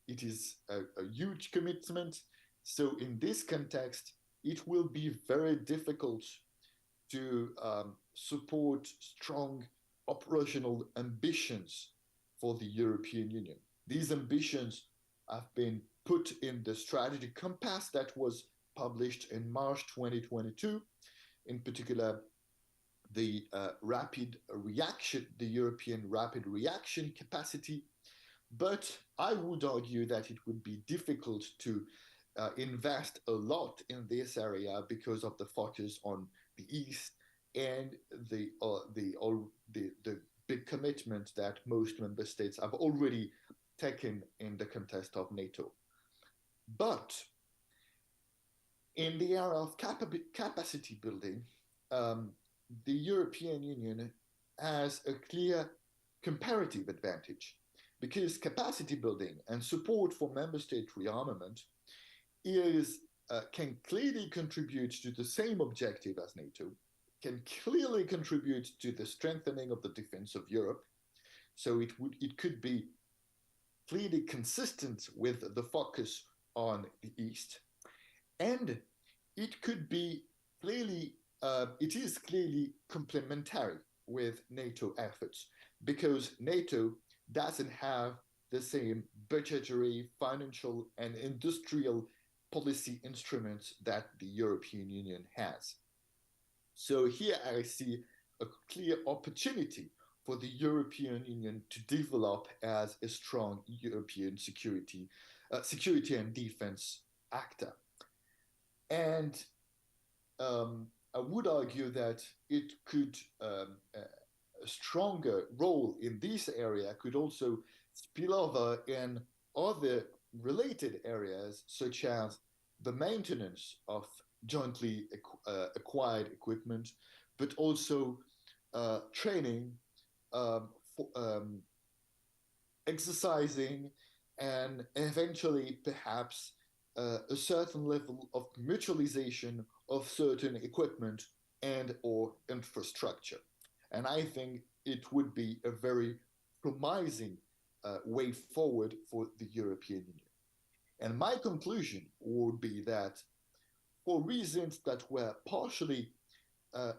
[SPEAKER 3] It is a huge commitment. So in this context, it will be very difficult to support strong operational ambitions for the European Union. These ambitions have been put in the strategic compass that was published in March 2022, in particular the European rapid reaction capacity. But I would argue that it would be difficult to invest a lot in this area because of the focus on the East and the big commitment that most member states have already taken in the context of NATO. But in the area of capacity building, the European Union has a clear comparative advantage, because capacity building and support for member state rearmament can clearly contribute to the same objective as NATO, can clearly contribute to the strengthening of the defense of Europe. So it could be clearly consistent with the focus on the East, and it could be clearly, it is clearly complementary with NATO efforts, because NATO doesn't have the same budgetary, financial, and industrial policy instruments that the European Union has. So here I see a clear opportunity for the European Union to develop as a strong European security and defense actor. And I would argue that it could, a stronger role in this area could also spill over in other related areas, such as the maintenance of jointly acquired equipment, but also training, exercising, and eventually perhaps a certain level of mutualization of certain equipment and or infrastructure. And I think it would be a very promising way forward for the European Union. And my conclusion would be that for reasons that were partially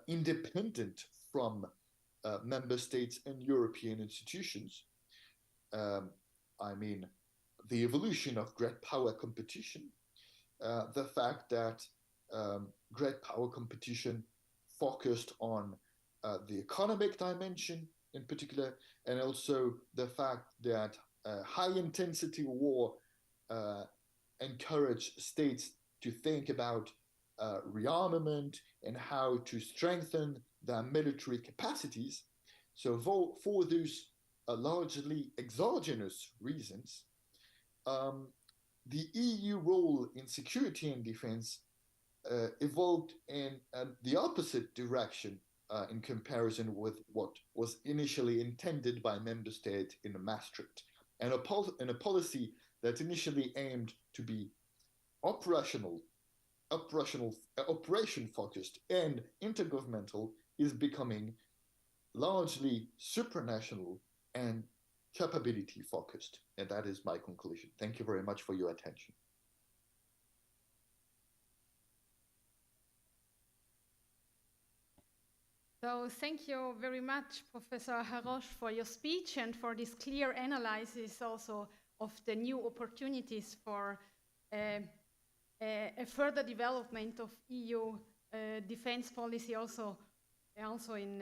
[SPEAKER 3] independent from member states and European institutions, I mean, the evolution of great power competition, the fact that great power competition focused on the economic dimension in particular, and also the fact that high-intensity war encouraged states to think about rearmament and how to strengthen their military capacities. So for those largely exogenous reasons, the EU role in security and defense evolved in the opposite direction in comparison with what was initially intended by member states in Maastricht. and a policy that initially aimed to be operation focused and intergovernmental is becoming largely supranational and capability focused. And that is my conclusion. Thank you very much for your attention.
[SPEAKER 1] So thank you very much, Professor Haroche, for your speech and for this clear analysis also of the new opportunities for a further development of EU defense policy also in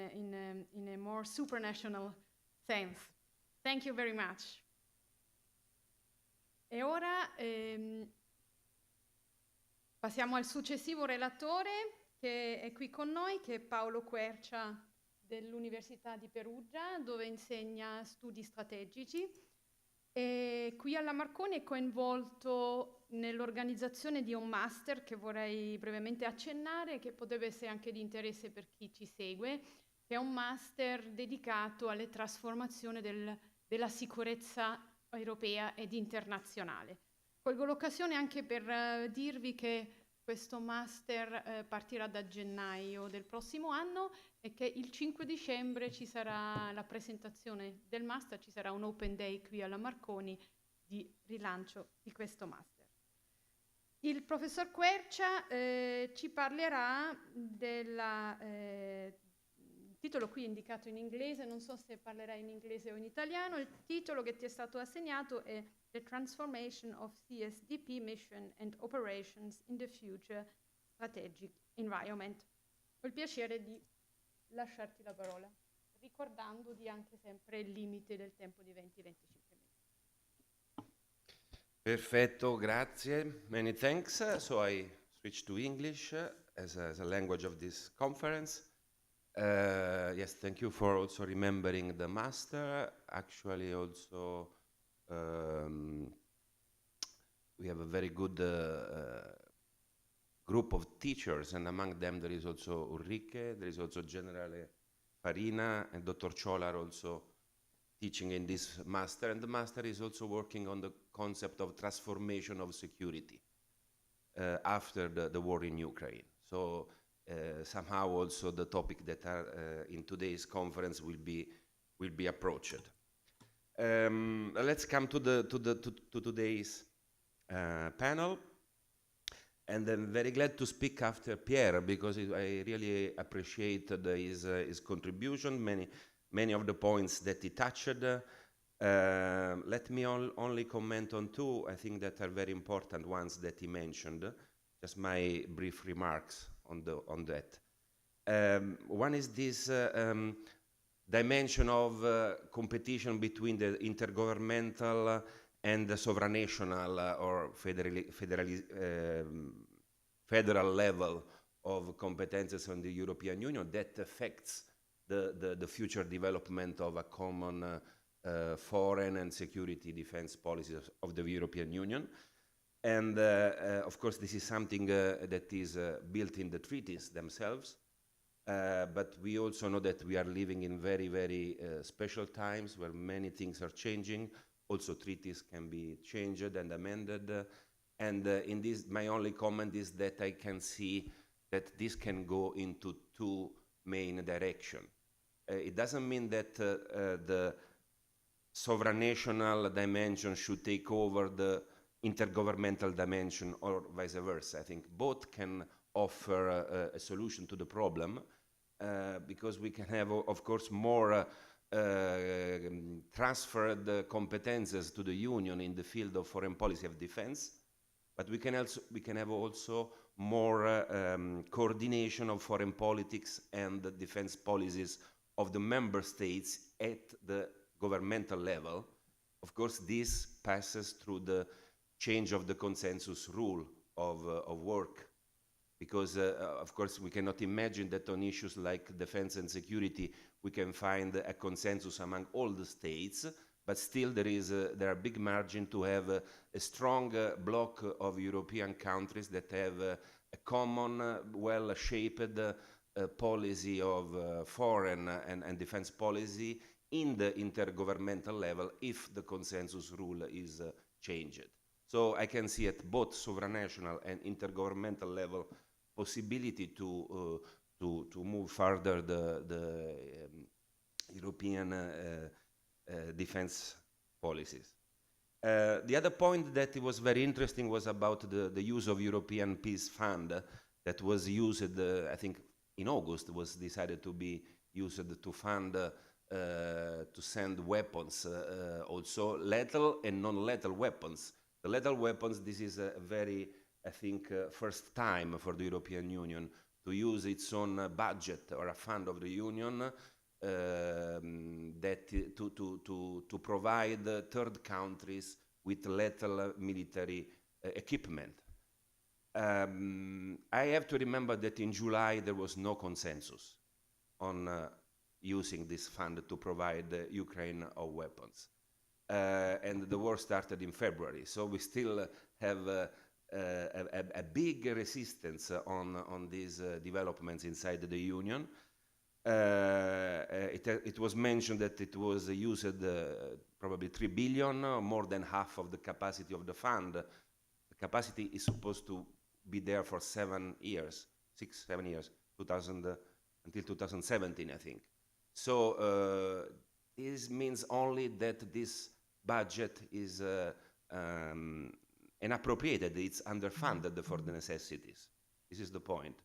[SPEAKER 1] a more supranational sense. Thank you very much. E ora passiamo al successivo relatore che è qui con noi, che è Haider-Quercia dell'Università di Perugia, dove insegna studi strategici. E qui alla Marconi è coinvolto nell'organizzazione di un master che vorrei brevemente accennare, che potrebbe essere anche di interesse per chi ci segue, che è un master dedicato alle trasformazioni della sicurezza europea ed internazionale. Colgo l'occasione anche per dirvi che questo master partirà da gennaio del prossimo anno e che il 5 dicembre ci sarà la presentazione del master, ci sarà un open day qui alla Marconi di rilancio di questo master. Il professor Quercia ci parlerà del titolo qui indicato in inglese, non so se parlerà in inglese o in italiano, il titolo che ti è stato assegnato è The Transformation of CSDP Mission and Operations in the Future Strategic Environment. Ho il piacere di lasciarti la parola, ricordando di anche sempre il limite del tempo di 20-25 minuti.
[SPEAKER 4] Perfetto, grazie. Many thanks. So I switch to English as a language of this conference. Yes, thank you for also remembering the master. Actually, also we have a very good group of teachers, and among them there is also Ulrike, there is also Generale Farina, and Dr. Ciola are also teaching in this master, and the master is also working on the concept of transformation of security after the war in Ukraine. So somehow also the topic that are in today's conference will be approached. Let's come to today's panel, and I'm very glad to speak after Pierre because I really appreciate his contribution. Many of the points that he touched. Let me only comment on two. I think that are very important ones that he mentioned. Just my brief remarks on that. One is this dimension of competition between the intergovernmental and the supranational or federal level of competences on the European Union that affects the future development of a common foreign and security defense policies of the European Union. And of course, this is something that is built in the treaties themselves. But we also know that we are living in very, very special times where many things are changing. Also, treaties can be changed and amended. And in this, my only comment is that I can see that this can go into two main directions. It doesn't mean that the supranational dimension should take over the intergovernmental dimension or vice versa. I think both can offer a solution to the problem because we can have, of course, more transferred competences to the Union in the field of foreign policy of defense, but we can have also more coordination of foreign politics and the defense policies of the member states at the governmental level. Of course, this passes through the change of the consensus rule of work, because of course we cannot imagine that on issues like defense and security we can find a consensus among all the states, but still there are big margin to have a strong bloc of European countries that have a common, well-shaped policy of foreign and defense policy in the intergovernmental level if the consensus rule is changed. So I can see at both supranational and intergovernmental level possibility to move further the European defense policies. The other point that was very interesting was about the use of European Peace Fund that was used, I think in August, was decided to be used to fund, to send weapons, also lethal and non-lethal weapons. The lethal weapons, this is a very, I think, first time for the European Union to use its own budget or a fund of the Union that to provide third countries with lethal military equipment. I have to remember that in July there was no consensus on using this fund to provide Ukraine of weapons. And the war started in February, so we still have a big resistance on these developments inside the Union. It was mentioned that it was used probably 3 billion, more than half of the capacity of the fund. The capacity is supposed to be there for 7 years, 6-7 years, until 2017, I think. So this means only that this budget is inappropriated, it's underfunded for the necessities. This is the point.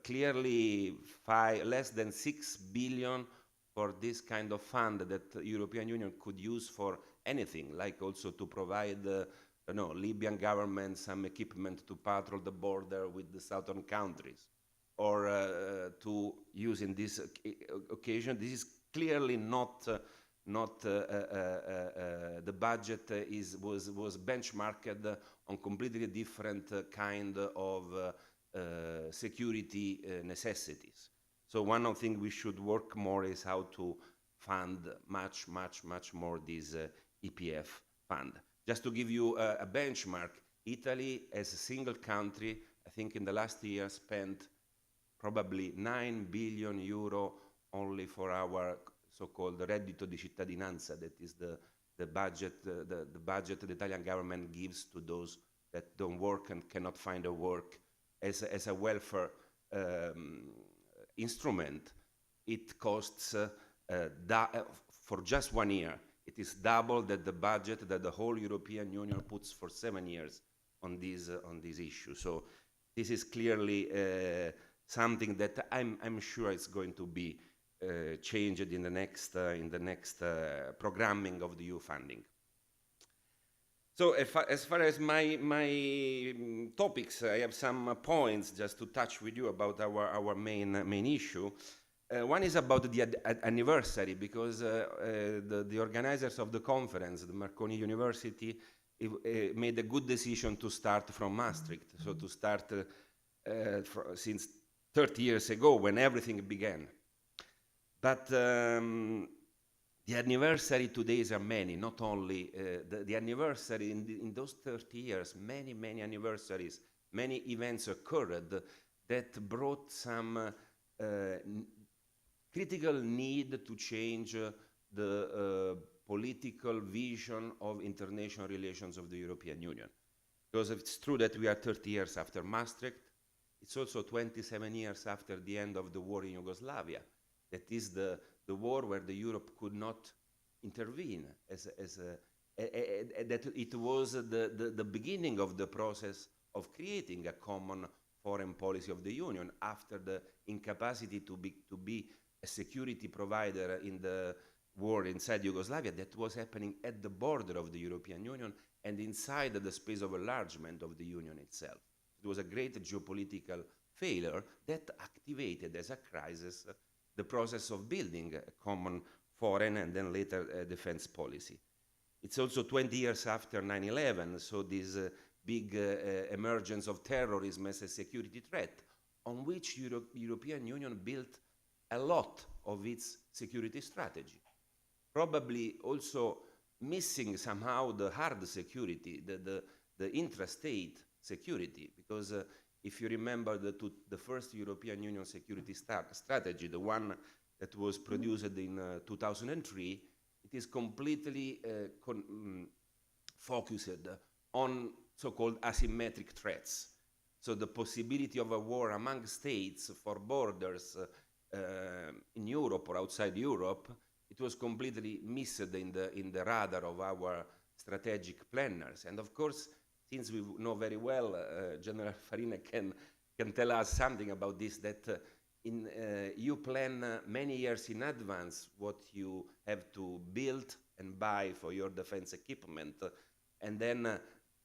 [SPEAKER 4] Clearly less than 6 billion for this kind of fund that the European Union could use for anything, like also to provide Libyan government some equipment to patrol the border with the southern countries, or to use in this occasion. This is clearly not the budget was benchmarked on completely different kind of security necessities. So one of the things we should work more is how to fund much more this EPF fund. Just to give you a benchmark, Italy as a single country, I think in the last year spent probably 9 billion euro only for our so-called reddito di cittadinanza, that is the budget the Italian government gives to those that don't work and cannot find a work as a welfare instrument. It costs, for just 1 year, it is double that the budget that the whole European Union puts for 7 years on this issue. So this is clearly something that I'm sure it's going to be changed in the next programming of the EU funding. So as far as my topics, I have some points just to touch with you about our main issue. One is about the anniversary, because the organizers of the conference, the Marconi University, made a good decision to start from Maastricht, so to start since 30 years ago when everything began. But the anniversary today are many, not only the anniversary in those 30 years, many anniversaries, many events occurred that brought some critical need to change the political vision of international relations of the European Union. Because it's true that we are 30 years after Maastricht, it's also 27 years after the end of the war in Yugoslavia. That is the war where the Europe could not intervene, that it was the beginning of the process of creating a common foreign policy of the Union after the incapacity to be a security provider in the war inside Yugoslavia that was happening at the border of the European Union and inside the space of enlargement of the Union itself. It was a great geopolitical failure that activated as a crisis the process of building a common foreign and then later defense policy. It's also 20 years after 9/11, so this big emergence of terrorism as a security threat, on which European Union built a lot of its security strategy. Probably also missing somehow the hard security, the intrastate security, because if you remember the first European Union security strategy, the one that was produced in 2003, it is completely focused on so-called asymmetric threats. So the possibility of a war among states for borders in Europe or outside Europe, it was completely missed in the radar of our strategic planners. And of course, since we know very well, General Farina can tell us something about this, that you plan many years in advance what you have to build and buy for your defense equipment, and then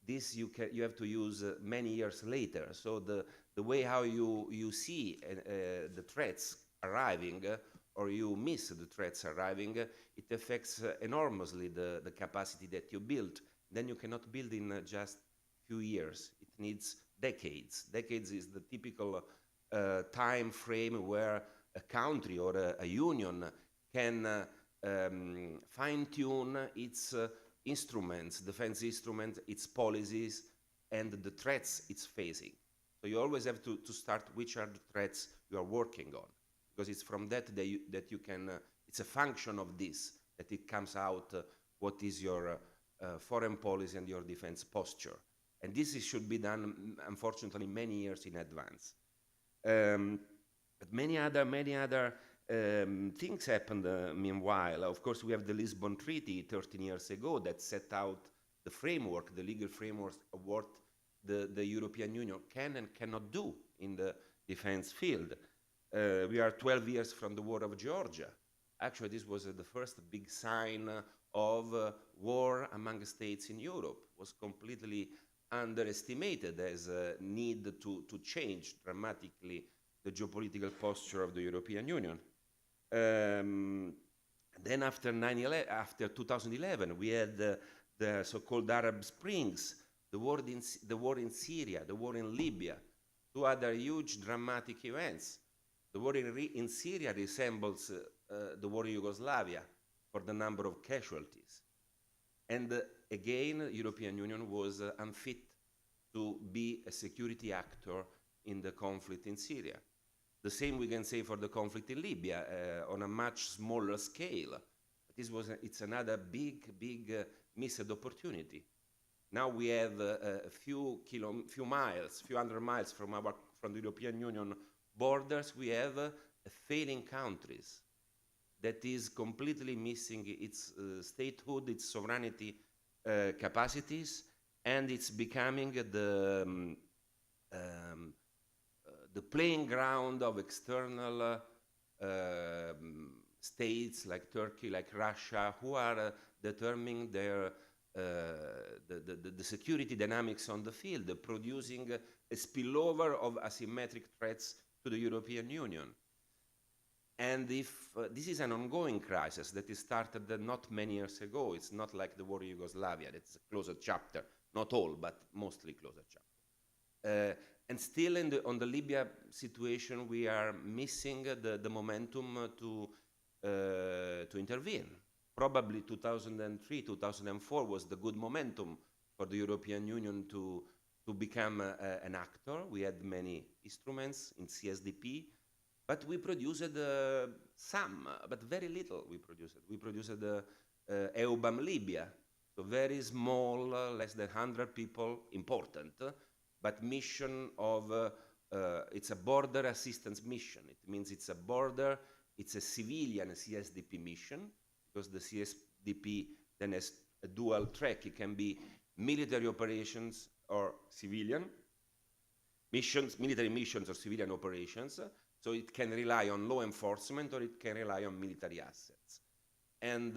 [SPEAKER 4] this you have to use many years later. So the way how you see the threats arriving, or you miss the threats arriving, it affects enormously the capacity that you build. Then you cannot build in just few years. It needs decades. Decades is the typical time frame where a country or a union can fine-tune its instruments, defense instruments, its policies, and the threats it's facing. So you always have to start which are the threats you are working on, because it's from that you can, it's a function of this, that it comes out what is your foreign policy and your defense posture. And this should be done, unfortunately, many years in advance. But many other things happened meanwhile. Of course, we have the Lisbon Treaty 13 years ago that set out the framework, the legal framework of what the European Union can and cannot do in the defense field. We are 12 years from the War of Georgia. Actually, this was the first big sign of war among states in Europe. It was completely underestimated as a need to change dramatically the geopolitical posture of the European Union. Then after 2011, we had the so-called Arab Springs, the war in Syria, the war in Libya, two other huge dramatic events. The war in Syria resembles the war in Yugoslavia for the number of casualties. And again, the European Union was unfit to be a security actor in the conflict in Syria. The same we can say for the conflict in Libya on a much smaller scale. It's another big missed opportunity. Now we have a few hundred miles from the European Union borders, we have failing countries that is completely missing its statehood, its sovereignty capacities, and it's becoming the playing ground of external states like Turkey, like Russia, who are determining their the security dynamics on the field, producing a spillover of asymmetric threats to the European Union. And if this is an ongoing crisis that is started not many years ago, it's not like the war in Yugoslavia, that's a closed chapter, not all, but mostly closed chapter. And still on the Libya situation, we are missing the momentum to intervene. Probably 2003, 2004 was the good momentum for the European Union to become an actor. We had many instruments in CSDP, but we produced some, but very little we produced. We produced EUBAM Libya, so very small, less than 100 people, important, but mission of, it's a border assistance mission. It means it's a civilian CSDP mission, because the CSDP then has a dual track. It can be military operations or civilian missions, military missions or civilian operations. So it can rely on law enforcement or it can rely on military assets. And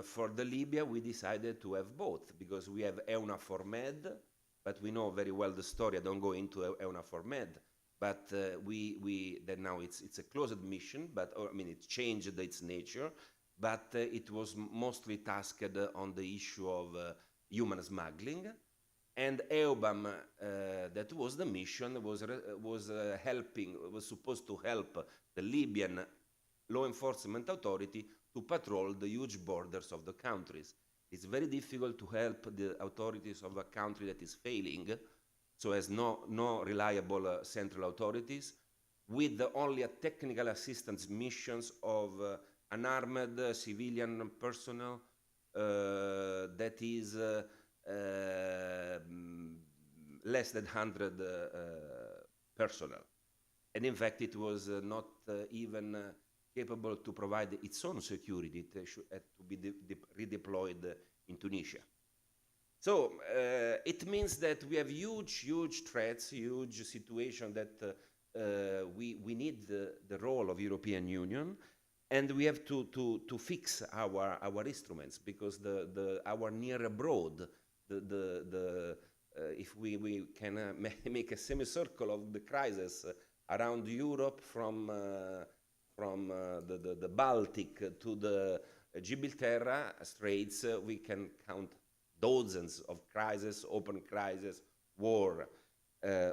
[SPEAKER 4] for the Libya, we decided to have both, because we have EUNAVFOR Med, but we know very well the story. I don't go into EUNAVFOR Med, but then now it's a closed mission, it changed its nature, but it was mostly tasked on the issue of human smuggling. And EUBAM, that was the mission, was supposed to help the Libyan law enforcement authority to patrol the huge borders of the countries. It's very difficult to help the authorities of a country that is failing, so has no reliable central authorities, with only a technical assistance missions of unarmed civilian personnel that is less than 100 personnel. And in fact, it was not even capable to provide its own security. It had to be redeployed in Tunisia. So it means that we have huge threats, huge situation that we need the role of European Union, and we have to fix our instruments, because our near abroad, if we can make a semicircle of the crisis around Europe from the Baltic to the Gibraltar Straits, we can count dozens of crises, open crises, war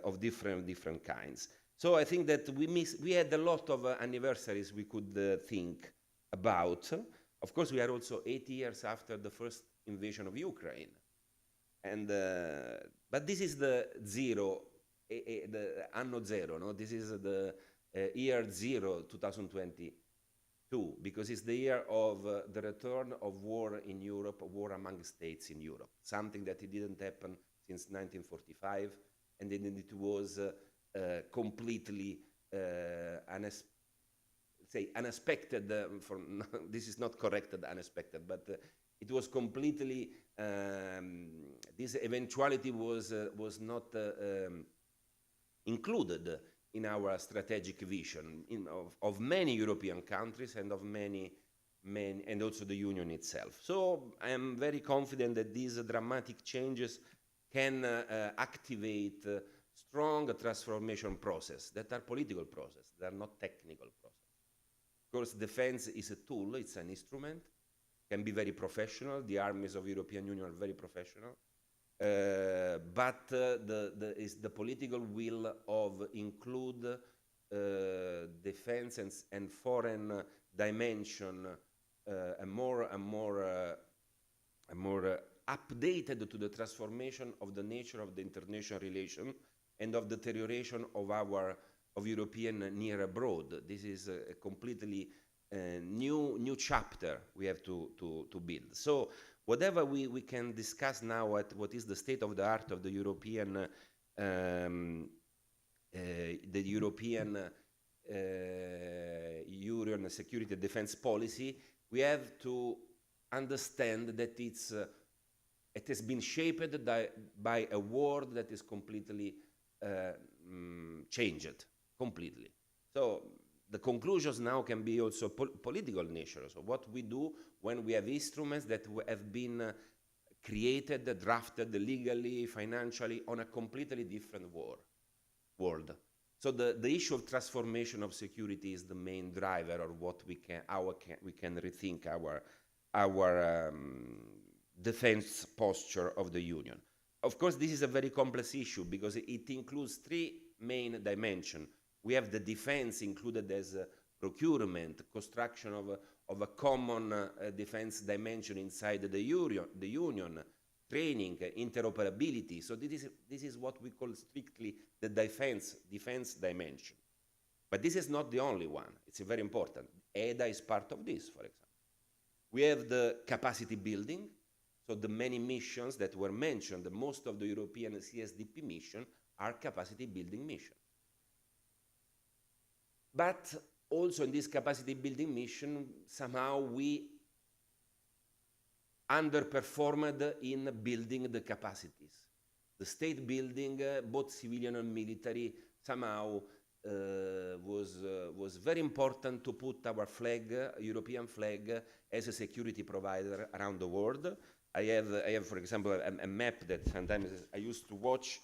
[SPEAKER 4] of different kinds. So I think that we had a lot of anniversaries we could think about. Of course, we are also 8 years after the first invasion of Ukraine. And but this is the zero, the anno zero, no? This is the year 2022, because it's the year of the return of war in Europe, war among states in Europe, something that it didn't happen since 1945, and then it was completely unexpected. This is not corrected, unexpected, but it was completely. This eventuality was not included in our strategic vision of many European countries and of many, and also the Union itself. So I am very confident that these dramatic changes can activate strong transformation process that are political process, they are not technical process. Of course, defense is a tool, it's an instrument, can be very professional. The armies of European Union are very professional. But is the political will of include defense and foreign dimension, a more updated to the transformation of the nature of the international relation and of deterioration of European near abroad. This is a completely new chapter we have to build. So whatever we can discuss now at what is the state of the art of the European Union security and defense policy, we have to understand that it has been shaped by a world that is completely changed, completely. So the conclusions now can be also political nature. So what we do when we have instruments that have been created, drafted legally, financially, on a completely different world. So the issue of transformation of security is the main driver of what we can rethink our defense posture of the Union. Of course, this is a very complex issue because it includes three main dimensions. We have the defense included as procurement, construction of a common defense dimension inside the Union, training, interoperability. So this is what we call strictly the defense dimension. But this is not the only one. It's very important. EDA is part of this, for example. We have the capacity building. So the many missions that were mentioned, most of the European CSDP missions are capacity building missions. But also in this capacity building mission, somehow we underperformed in building the capacities. The state building, both civilian and military, somehow was very important to put our flag, European flag, as a security provider around the world. I have, for example, a map that sometimes I used to watch.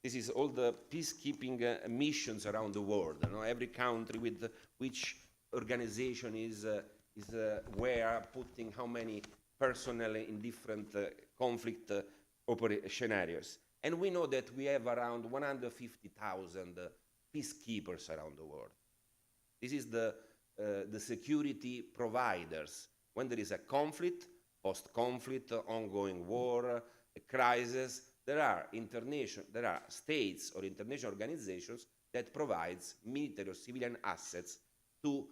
[SPEAKER 4] This is all the peacekeeping missions around the world. You know, every country with which organization is where, putting how many personnel in different conflict scenarios. And we know that we have around 150,000 peacekeepers around the world. This is the security providers. When there is a conflict, post-conflict, ongoing war, a crisis, there are states or international organizations that provides military or civilian assets to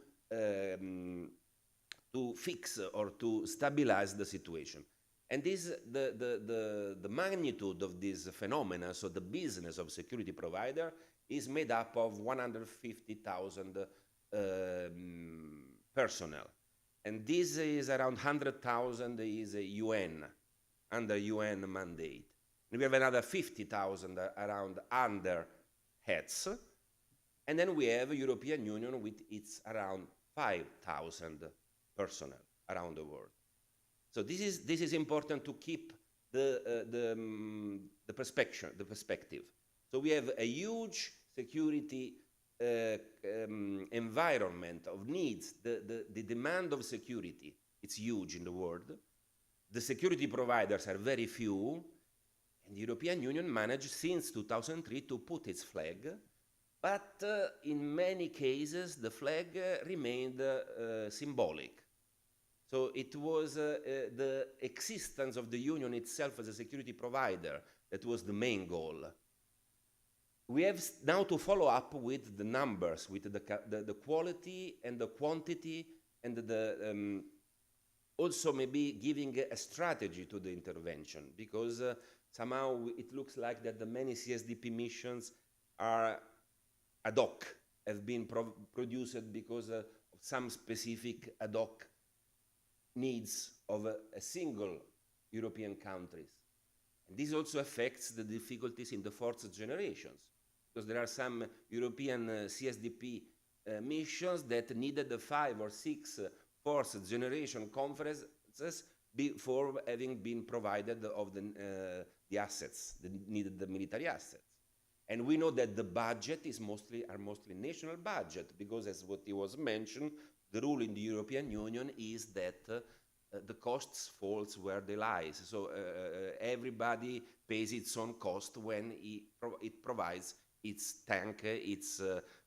[SPEAKER 4] fix or to stabilize the situation. And this, the magnitude of this phenomena, so the business of security provider, is made up of 150,000 personnel. And this is around 100,000 is a UN, under UN mandate. And we have another 50,000 around under heads. And then we have a European Union with its around 5,000 personnel around the world. So this is important to keep the perspective. So we have a huge security environment of needs. The demand of security, it's huge in the world. The security providers are very few, and the European Union managed since 2003 to put its flag, but in many cases the flag remained symbolic. So it was the existence of the Union itself as a security provider that was the main goal. We have now to follow up with the numbers, with the quality and the quantity, and also maybe giving a strategy to the intervention, because somehow it looks like that the many CSDP missions are ad hoc, have been produced because of some specific ad hoc needs of a single European countries. And this also affects the difficulties in the fourth generations, because there are some European CSDP missions that needed the 5 or 6 fourth generation conferences before having been provided of the assets, the needed the military assets. And we know that the budget are mostly national budget, because as what it was mentioned, the rule in the European Union is that the costs falls where they lie. So everybody pays its own cost when it provides its tank, its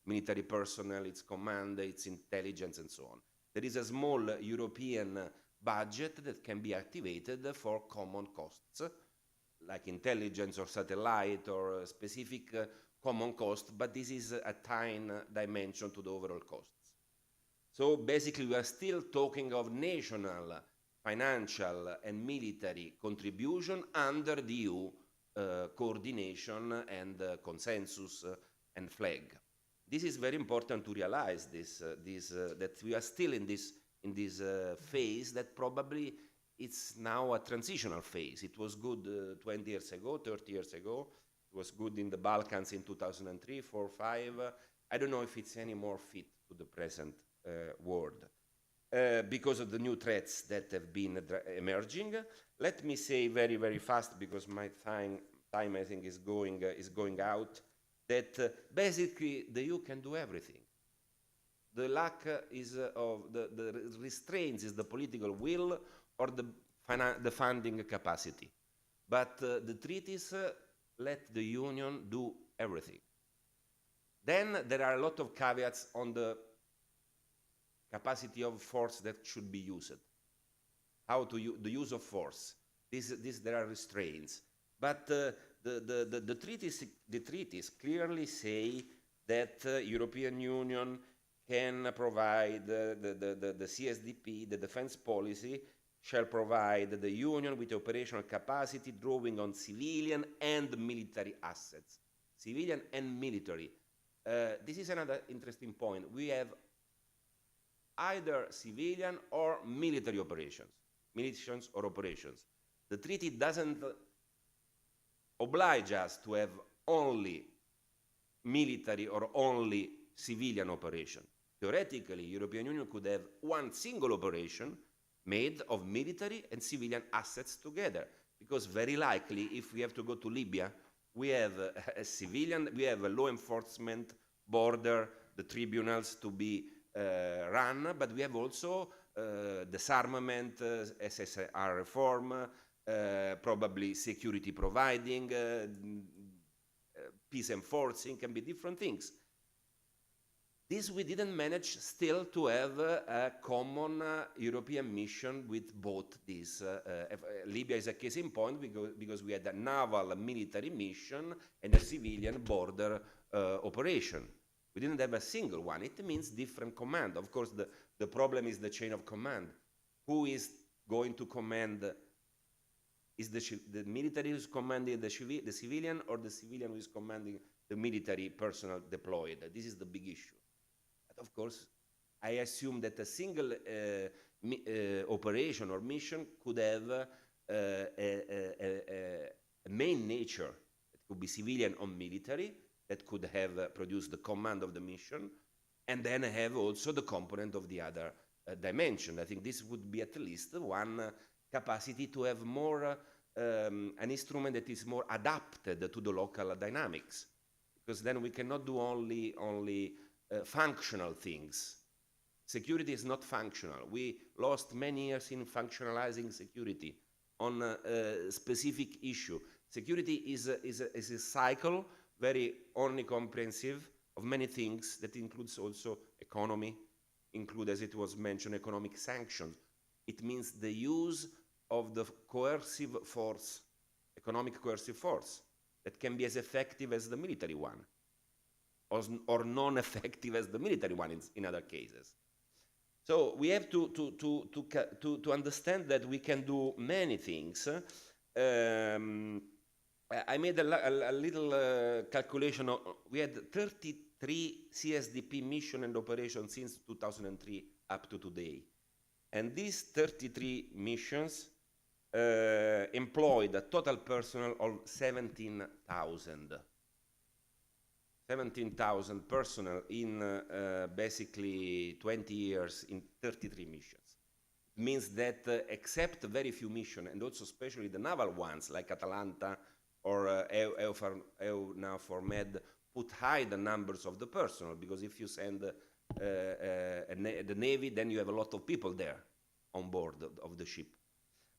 [SPEAKER 4] military personnel, its command, its intelligence, and so on. There is a small European budget that can be activated for common costs, like intelligence or satellite or specific common cost, but this is a tiny dimension to the overall costs. So basically we are still talking of national, financial and military contribution under the EU coordination and consensus and flag. This is very important to realize that we are still in this phase that probably it's now a transitional phase. It was good 20 years ago, 30 years ago. It was good in the Balkans in 2003, 4, 5. I don't know if it's any more fit to the present world because of the new threats that have been emerging. Let me say very, very fast, because my time I think is going out, that basically the EU can do everything. The lack is of the restraints is the political will or the funding capacity. But the treaties let the Union do everything. Then there are a lot of caveats on the capacity of force that should be used. How to use the use of force. There are restraints. But the treaties clearly say that European Union can provide the CSDP, the defense policy, shall provide the Union with operational capacity drawing on civilian and military assets. Civilian and military. This is another interesting point. We have either civilian or military operations, missions or operations. The treaty doesn't oblige us to have only military or only civilian operation. Theoretically, European Union could have one single operation made of military and civilian assets together, because very likely, if we have to go to Libya, we have a civilian, we have a law enforcement, border, the tribunals to be run, but we have also disarmament, SSR reform, probably security providing, peace enforcing, can be different things. This we didn't manage still to have a common European mission with both these. Libya is a case in point because we had a naval military mission and a civilian border operation. We didn't have a single one. It means different command. Of course, the problem is the chain of command. Who is going to command? Is the military who is commanding the civilian, or the civilian who is commanding the military personnel deployed? This is the big issue. But of course, I assume that a single operation or mission could have a main nature. It could be civilian or military, that could have produced the command of the mission, and then have also the component of the other dimension. I think this would be at least one capacity to have more an instrument that is more adapted to the local dynamics, because then we cannot do only functional things. Security is not functional. We lost many years in functionalizing security on a specific issue. Security is a cycle, very omnicomprehensive, of many things that includes also economy, include, as it was mentioned, economic sanctions. It means the use of the coercive force, economic coercive force, that can be as effective as the military one, or non-effective as the military one in other cases. So we have to understand that we can do many things. I made a little calculation. We had 33 CSDP mission and operations since 2003 up to today. And these 33 missions employed a total personnel of 17,000. 17,000 personnel in basically 20 years in 33 missions. It means that except very few missions, and also especially the naval ones like Atalanta or EUNAVFOR Med, put high the numbers of the personnel, because if you send the Navy, then you have a lot of people there on board of the ship.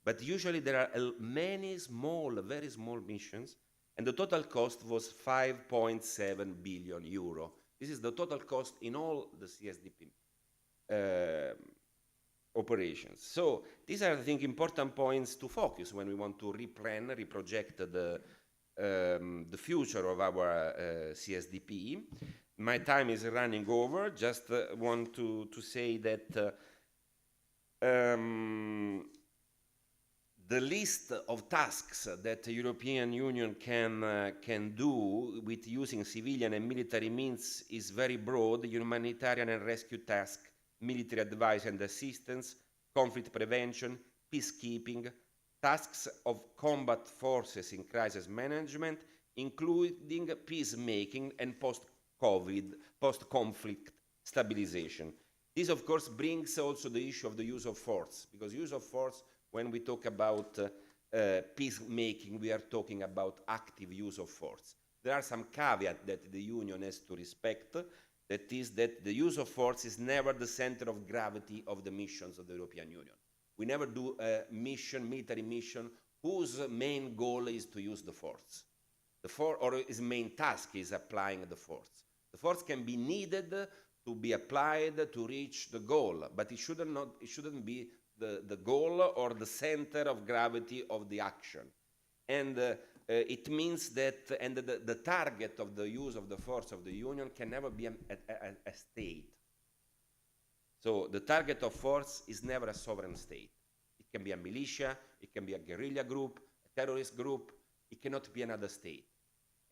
[SPEAKER 4] But usually there are many small, very small missions, and the total cost was 5.7 billion euro. This is the total cost in all the CSDP operations. So these are, I think, important points to focus when we want to replan, reproject the future of our CSDP. My time is running over. Just want to say that the list of tasks that the European Union can do with using civilian and military means is very broad: humanitarian and rescue tasks, military advice and assistance, conflict prevention, peacekeeping, tasks of combat forces in crisis management, including peacemaking and post-conflict stabilization. This, of course, brings also the issue of the use of force, because use of force, when we talk about peacemaking, we are talking about active use of force. There are some caveats that the Union has to respect. That is that the use of force is never the center of gravity of the missions of the European Union. We never do a mission, military mission, whose main goal is to use the force. Or his main task is applying the force. The force can be needed to be applied to reach the goal, but it shouldn't be the goal or the center of gravity of the action. And it means that, and the target of the use of the force of the Union can never be a state. So the target of force is never a sovereign state. It can be a militia, it can be a guerrilla group, a terrorist group, it cannot be another state.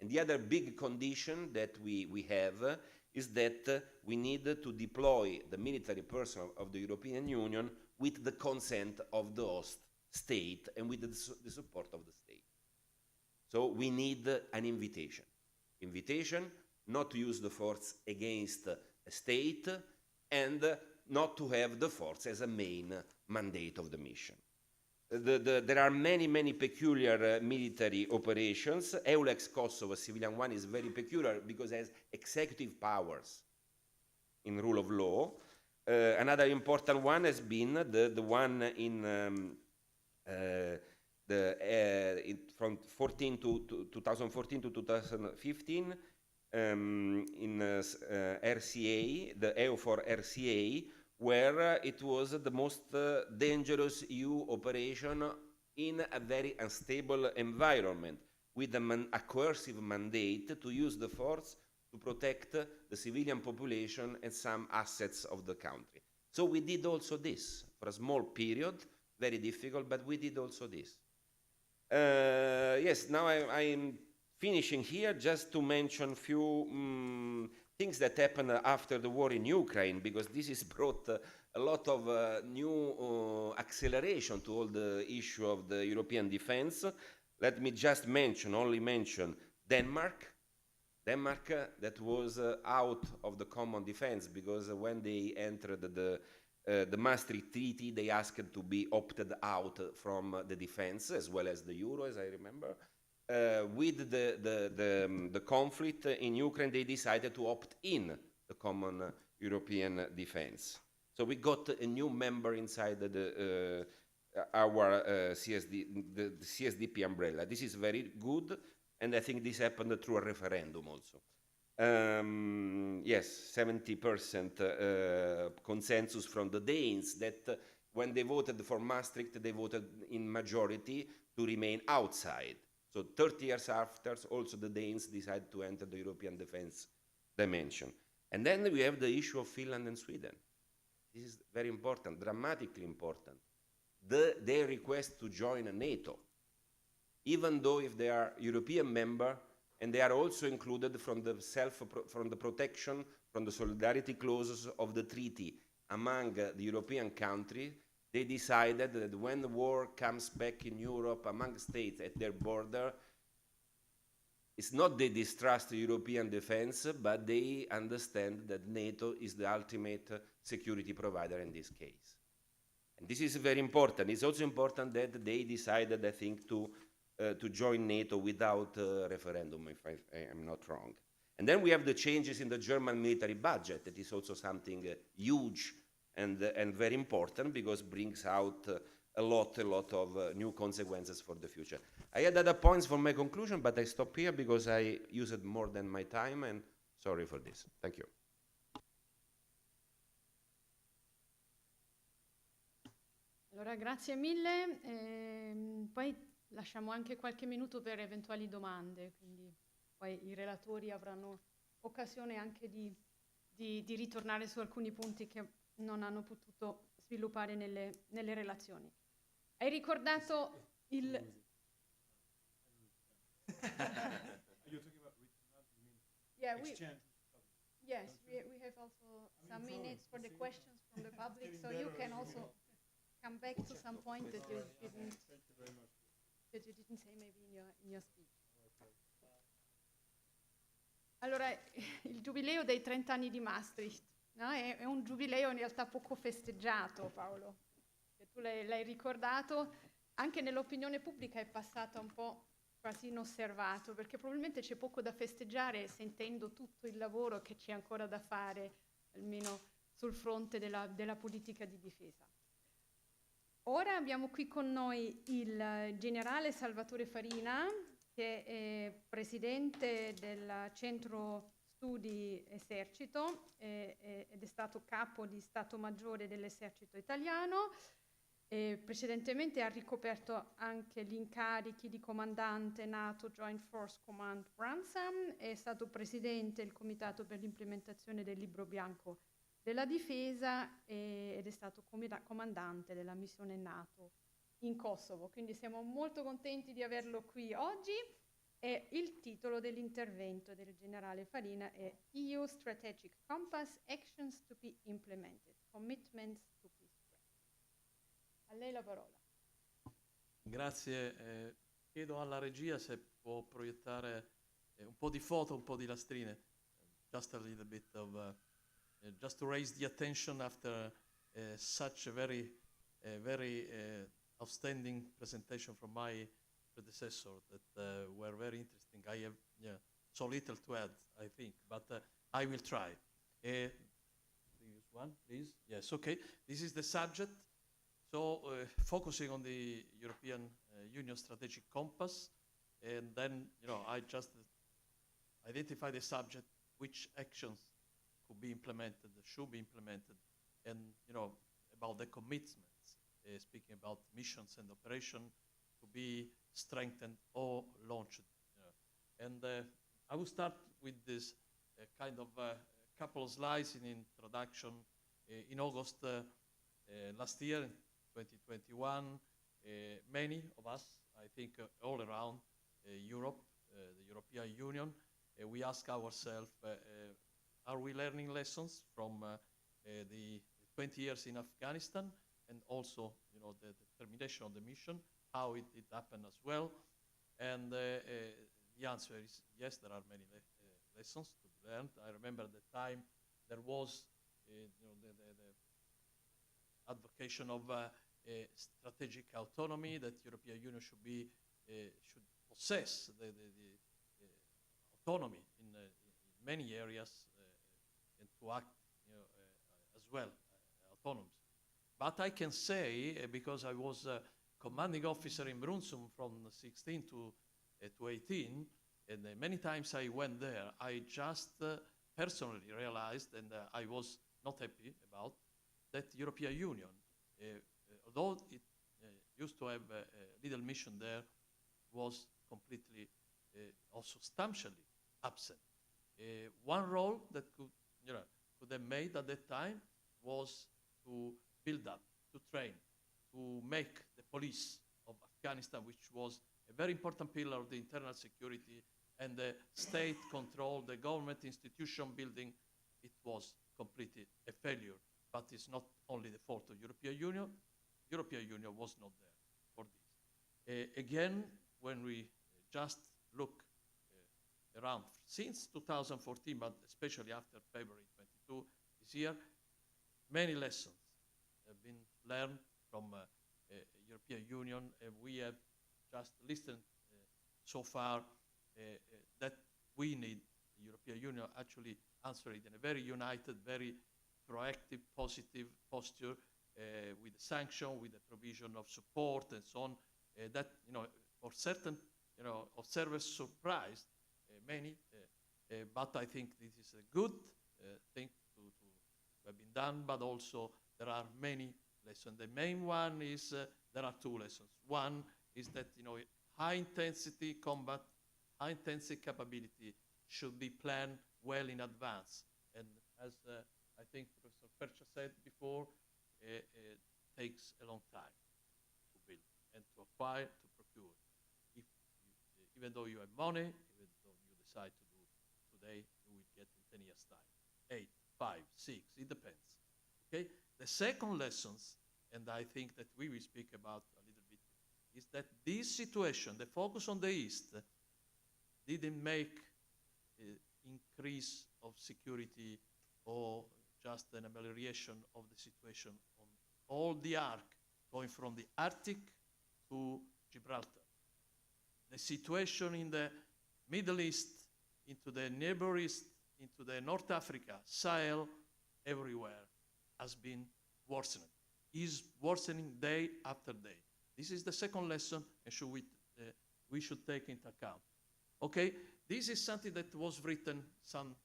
[SPEAKER 4] And the other big condition that we have is that we need to deploy the military personnel of the European Union with the consent of the host state and with the support of the state. So we need an invitation. Invitation not to use the force against a state and not to have the force as a main mandate of the mission. There are many peculiar military operations. EULEX Kosovo, a civilian one, is very peculiar because it has executive powers in rule of law. Another important one has been the one in from 2014 to 2015 in RCA, the EUFOR RCA, where it was the most dangerous EU operation in a very unstable environment, with a coercive mandate to use the force to protect the civilian population and some assets of the country. So we did also this for a small period, very difficult, but we did also this. Yes, now I'm finishing here just to mention a few things that happened after the war in Ukraine, because this has brought a lot of new acceleration to all the issue of the European defense. Let me just only mention Denmark. Denmark that was out of the common defense, because when they entered the Maastricht Treaty, they asked to be opted out from the defense, as well as the euro, as I remember. With the conflict in Ukraine, they decided to opt in the common European defense. So we got a new member inside our the CSDP umbrella. This is very good, and I think this happened through a referendum also. Yes, 70% consensus from the Danes that when they voted for Maastricht, they voted in majority to remain outside. So 30 years after, also the Danes decided to enter the European defense dimension. And then we have the issue of Finland and Sweden. This is very important, dramatically important. Their request to join NATO, even though if they are European member, and they are also included from the protection, from the solidarity clauses of the treaty among the European countries, they decided that when the war comes back in Europe among states at their border, it's not they distrust the European defense, but they understand that NATO is the ultimate security provider in this case. And this is very important. It's also important that they decided, I think, to join NATO without a referendum, if I am not wrong. And then we have the changes in the German military budget. That is also something huge and very important, because it brings out a lot of new consequences for the future. I had other points for my conclusion, but I stop here because I used more than my time, and sorry for this. Thank you.
[SPEAKER 1] Allora, grazie mille. Poi lasciamo anche qualche minuto per eventuali domande, quindi poi i relatori avranno occasione anche di ritornare su alcuni punti che non hanno potuto sviluppare nelle relazioni. Hai ricordato il... Yeah, yes, we have also some minutes for the questions from the public, so you can also come back to some point that you didn't say maybe in your speech. Allora, il giubileo dei 30 anni di Maastricht, no? È un giubileo in realtà poco festeggiato, Paolo. Che tu l'hai ricordato, anche nell'opinione pubblica è passata un po' quasi inosservato, perché probabilmente c'è poco da festeggiare sentendo tutto il lavoro che c'è ancora da fare, almeno sul fronte della politica di difesa. Ora abbiamo qui con noi il generale Salvatore Farina, che è presidente del Centro Studi Esercito ed è stato capo di Stato Maggiore dell'Esercito italiano. Precedentemente ha ricoperto anche gli incarichi di comandante NATO Joint Force Command Ransom, è stato presidente del Comitato per l'implementazione del Libro Bianco della Difesa ed è stato comandante della missione NATO in Kosovo. Quindi siamo molto contenti di averlo qui oggi. E il titolo dell'intervento del generale Farina è EU Strategic Compass, Actions to be Implemented, Commitments to Peace. A lei la parola.
[SPEAKER 5] Grazie. Chiedo alla regia se può proiettare un po' di foto, un po' di lastrine. Just a little bit of... just to raise the attention after such a very outstanding presentation from my predecessor that were very interesting. I have so little to add, I think, but I will try. Previous one, please. Yes, okay. This is the subject. So focusing on the European Union Strategic Compass, and then I just identify the subject, which actions could be implemented, should be implemented, and about the commitments, speaking about missions and operations to be strengthened or launched. And I will start with this a kind of couple of slides in introduction. In August last year, in 2021, many of us, I think all around Europe, the European Union, we ask ourselves, are we learning lessons from the 20 years in Afghanistan, and also, you know, the termination of the mission, how it happened as well? And the answer is yes, there are many lessons to be learned. I remember at the time there was you know, the advocation of strategic autonomy, that European Union should be should possess the autonomy in many areas and to act, you know, as well autonomous. But I can say, because I was commanding officer in Brunsum from 16 to 18, and many times I went there, I just personally realized, and I was not happy about, that the European Union, although it used to have a little mission there, was completely or substantially absent. One role that could have made at that time was to build up, to train, to make the police of Afghanistan, which was a very important pillar of the internal security and the state control, the government institution building, it was completely a failure. But it's not only the fault of European Union. European Union was not there for this. Again, when we just look around since 2014, but especially after February 22 this year, many lessons have been learned from European Union, and we have just listened so far that we need the European Union actually answer it in a very united, very proactive, positive posture with the sanction, with the provision of support and so on. That, you know, for certain, you know, observers surprised many, but I think this is a good thing to have been done, but also there are many lessons. The main one is there are two lessons. One is that, you know, high intensity combat, high intensity capability should be planned well in advance. And as I think Professor Quercia said before, it takes a long time to build and to acquire, to procure. Even though you have money, even though you decide to do today, you will get in 10 years' time. 8, 5, 6, it depends. Okay? The second lessons, and I think that we will speak about a little bit, is that this situation, the focus on the East, didn't make increase of security or just an amelioration of the situation on all the arc, going from the Arctic to Gibraltar. The situation in the Middle East, into the Neighbor East, into the North Africa, Sahel, everywhere, has been worsening. Is worsening day after day. This is the second lesson, and we should take into account. Okay, this is something that was written some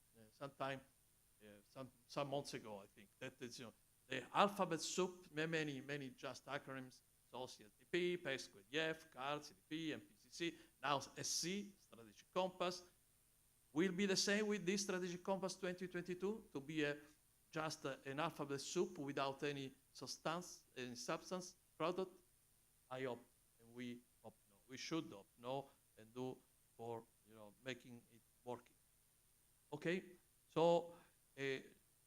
[SPEAKER 5] months ago, I think. That is, you know, the alphabet soup, many just acronyms, so CSDP, PSDC, CAR, CDP, and PCC. Now SC, Strategic Compass, will be the same with this Strategic Compass 2022 to be just an alphabet soup without any substance product. I hope, and we hope no. We should hope no, and do for, you know, making it working. Okay, so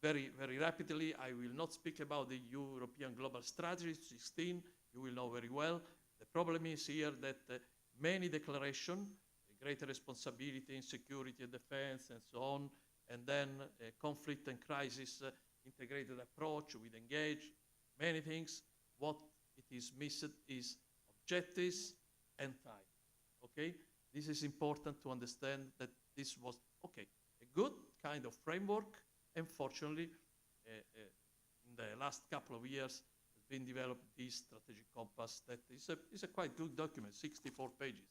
[SPEAKER 5] very rapidly, I will not speak about the European Global Strategy 16. You will know very well. The problem is here that many declarations, greater responsibility in security and defense and so on, and then conflict and crisis integrated approach with engage, many things. What it is missed is objectives and time. Okay, this is important to understand that this was a good kind of framework. Unfortunately, in the last couple of years, has been developed this strategic compass that is a quite good document, 64 pages.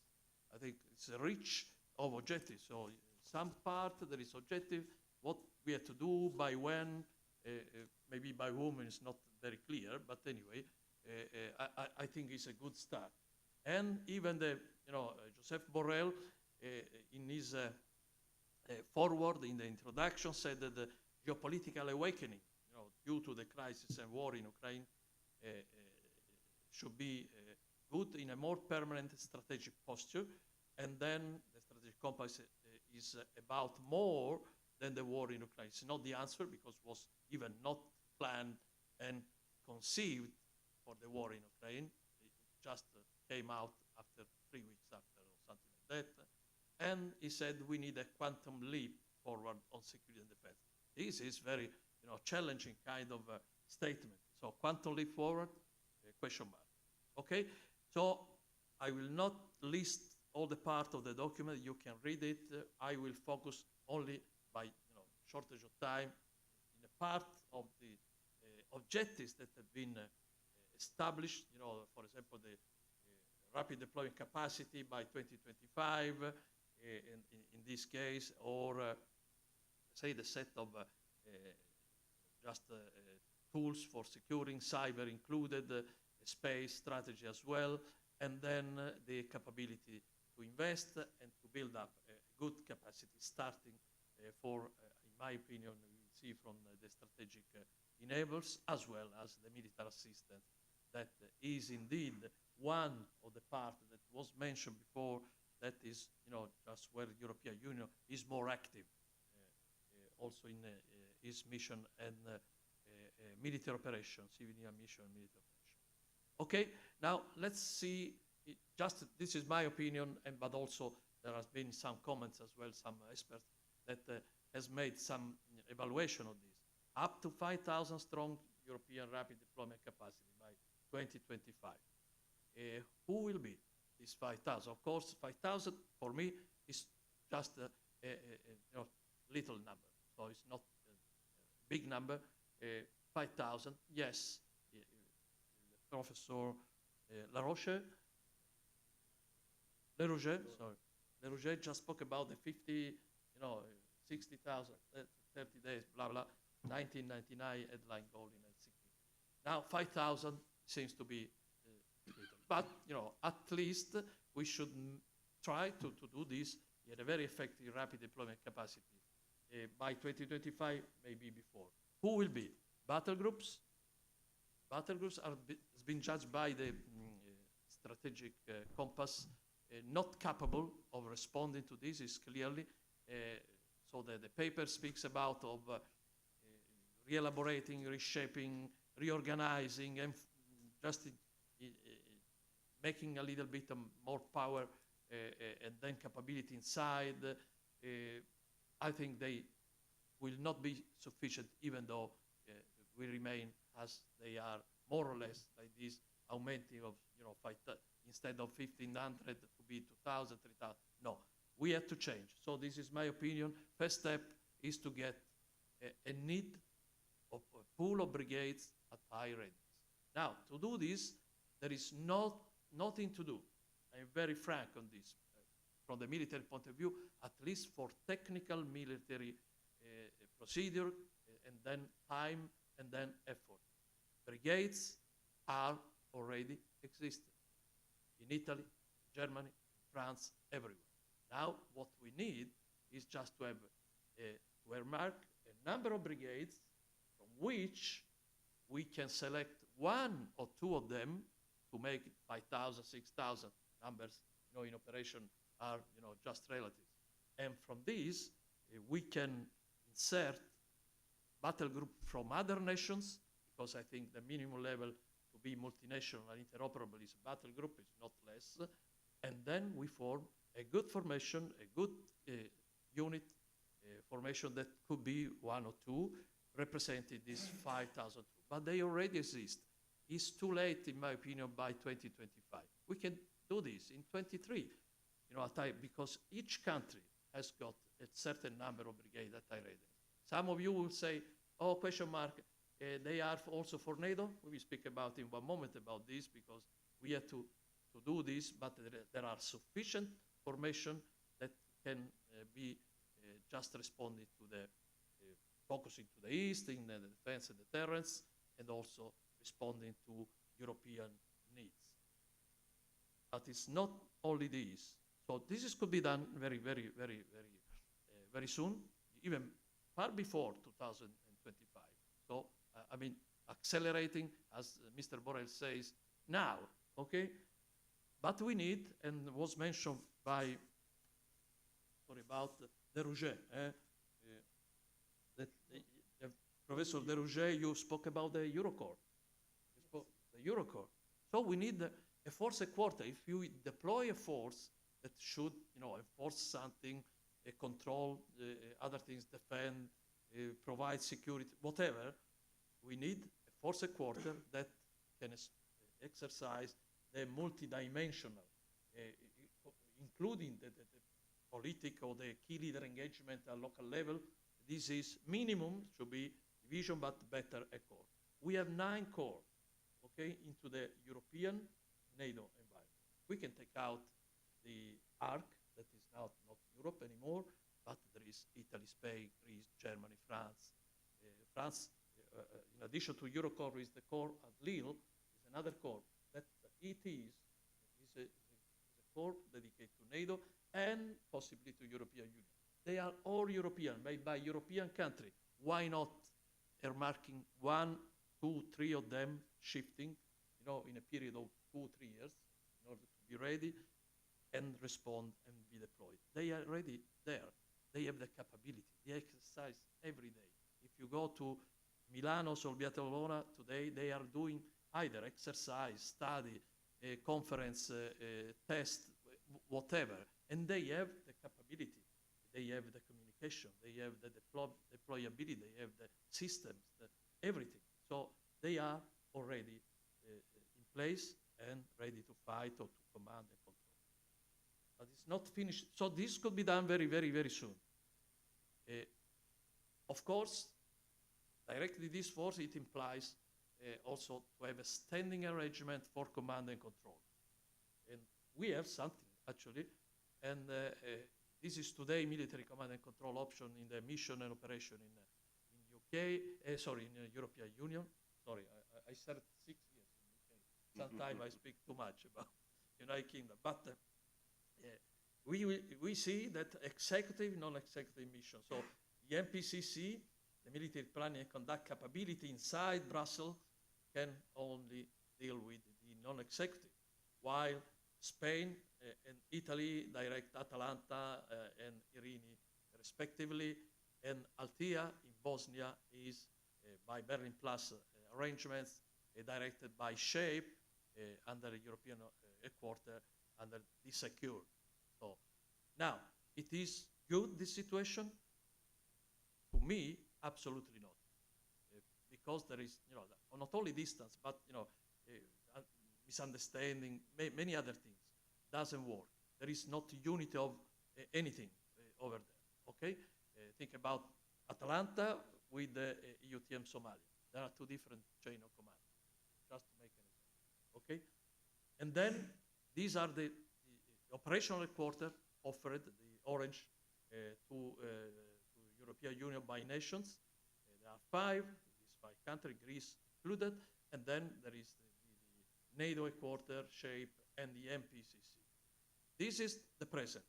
[SPEAKER 5] I think it's rich of objectives. So some part there is objective, what we have to do, by when, maybe by whom is not very clear, but anyway, I think it's a good start. And even the, Joseph Borrell, in his forward in the introduction said that the geopolitical awakening, due to the crisis and war in Ukraine, should be good in a more permanent strategic posture, and then the strategic compass is about more than the war in Ukraine. It's not the answer, because it was even not planned and conceived for the war in Ukraine. It just came out after 3 weeks after, or something like that. And he said we need a quantum leap forward on security and defense. This is very challenging kind of statement. So quantum leap forward, question mark. Okay, so I will not list all the part of the document. You can read it. I will focus only by shortage of time in a part of the objectives that have been established. For example, the rapid deployment capacity by 2025 in this case, or say the set of tools for securing, cyber included, space strategy as well, and then the capability to invest and to build up a good capacity, starting for, in my opinion, we will see from the strategic enablers as well as the military assistance. That is indeed one of the parts that was mentioned before. That is, just where the European Union is more active, also in its mission and military operations, civilian mission, military operations. Okay, now let's see. This is my opinion, but also there has been some comments as well, some experts that has made some evaluation of this. Up to 5,000 strong European rapid deployment capacity by 2025. Who will be this 5,000? Of course, 5,000 for me is just a little number, so it's not a big number. 5,000, yes. Professor Rougé just spoke about the 50, 60,000, 30 days, blah, blah, 1999 headline goal in Helsinki. Now 5,000 seems to be little. But, at least we should try to do this in a very effective rapid deployment capacity by 2025, maybe before. Who will be? Battle groups? Battle groups has been judged by the strategic compass not capable of responding to this, is clearly, so that the paper speaks about of re-elaborating, reshaping, reorganizing, and just making a little bit more power and then capability inside. I think they will not be sufficient, even though we remain as they are, more or less like this, augmenting of instead of 1,500 to be 2,000, 3,000. No, we have to change. So this is my opinion. First step is to get a need of a pool of brigades at high readiness. Now, to do this, there is nothing to do. I'm very frank on this. From the military point of view, at least for technical military procedure, and then time, and then effort. Brigades are already existing in Italy, Germany, France, everywhere. Now, what we need is just to have to earmark a number of brigades from which we can select one or two of them to make it 5,000, 6,000 numbers, in operation are, just relatives. And from these, we can insert battle group from other nations, because I think the minimum level to be multinational and interoperable is a battle group, is not less. And then we form a good formation, a good unit formation that could be one or two, representing this 5,000. But they already exist. It's too late, in my opinion, by 2025. We can do this in 23, because each country has got a certain number of brigades at high readiness. Some of you will say, oh, question mark, they are also for NATO. We will speak about in one moment about this, because we have to do this, but there are sufficient formation that can be just responding to the focusing to the east in the defense and deterrence, and also responding to European needs. But it's not only this. So this could be done very, very, very, very, very soon, even far before 2025. So, I mean, accelerating, as Mr. Borrell says, now, okay? But we need, and was mentioned by, about the Rougé, Professor de Rougé, you spoke about the Eurocorps. The Eurocorps. So we need a force a quarter. If you deploy a force that should, enforce something, control other things, defend, provide security, whatever, we need a force a quarter that can exercise the multidimensional, including the politic or the key leader engagement at local level. This is minimum, should be division, but better a corps. We have 9 corps, okay, into the European NATO environment. We can take out the ARC, that is now not Europe anymore, but there is Italy, Spain, Greece, Germany, France. France, in addition to Eurocorps, is the corps at Lille, is another corps. That it is a corps dedicated to NATO and possibly to European Union. They are all European, made by European country. Why not earmarking 1, 2, 3 of them shifting, in a period of 2 or 3 years in order to be ready and respond and be deployed. They are already there. They have the capability. They exercise every day. If you go to Milano, Solbiatellona today, they are doing either exercise, study, conference, test, whatever, and they have the capability. They have the communication, they have the deployability, they have the systems, everything. So they are already in place and ready to fight or to command and control. But it's not finished. So this could be done very, very, very soon. Of course, directly this force, it implies also to have a standing arrangement for command and control. And we have something, actually, and this is today military command and control option in the mission and operation in UK, in the European Union. Sorry, I served 6 years in UK. Sometimes I speak too much about United Kingdom. But we see that executive, non-executive mission. So the MPCC, the military planning and conduct capability inside Brussels, can only deal with the non-executive, while Spain and Italy direct Atalanta and Irini respectively, and Althea in Bosnia is by Berlin Plus arrangements directed by SHAPE under the European headquarter under the secure. So now, it is good, this situation? To me, absolutely not. Because there is, not only distance, but, misunderstanding, many other things. Doesn't work. There is not unity of anything over there, okay? Think about Atalanta with the EUTM Somalia. There are 2 different chain of command, just to make an example, okay? And then these are the operational headquarters offered, the orange, to European Union by nations. There are 5, these 5 countries, Greece included, and then there is the NATO headquarters, SHAPE, and the MPCC. This is the present.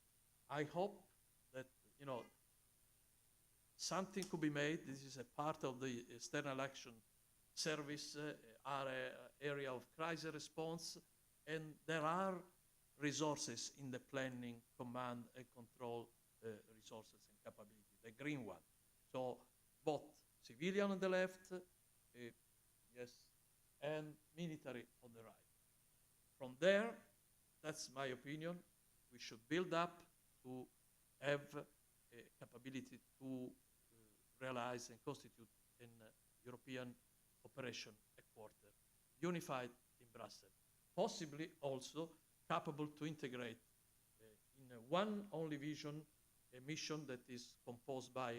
[SPEAKER 5] I hope that, something could be made. This is a part of the external action service area of crisis response, and there are resources in the planning, command, and control resources and capability, the green one. So both civilian on the left, yes, and military on the right. From there, that's my opinion, we should build up to have a capability to realize and constitute an European operation headquarters, unified in Brussels, possibly also capable to integrate in one only vision a mission that is composed by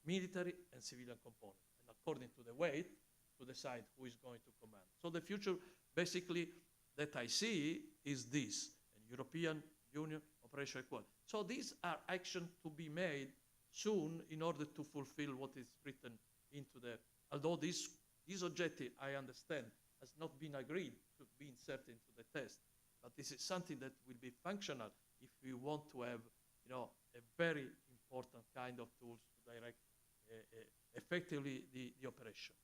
[SPEAKER 5] military and civilian components, and according to the weight, to decide who is going to command. So the future, basically, that I see is this, an European Union operation headquarters. So these are actions to be made soon in order to fulfill what is written into the, although this objective, I understand, has not been agreed to be inserted into the test, but this is something that will be functional if we want to have, a very important kind of tools to direct effectively the operation.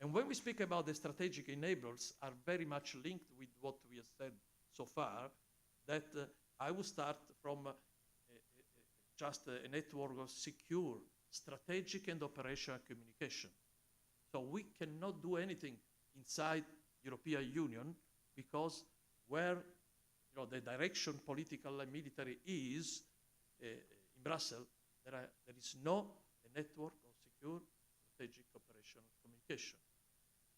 [SPEAKER 5] And when we speak about the strategic enablers are very much linked with what we have said so far, that I will start from just a network of secure strategic and operational communication. So we cannot do anything inside European Union because where the direction political and military is in Brussels, there is no network of secure strategic operational communication.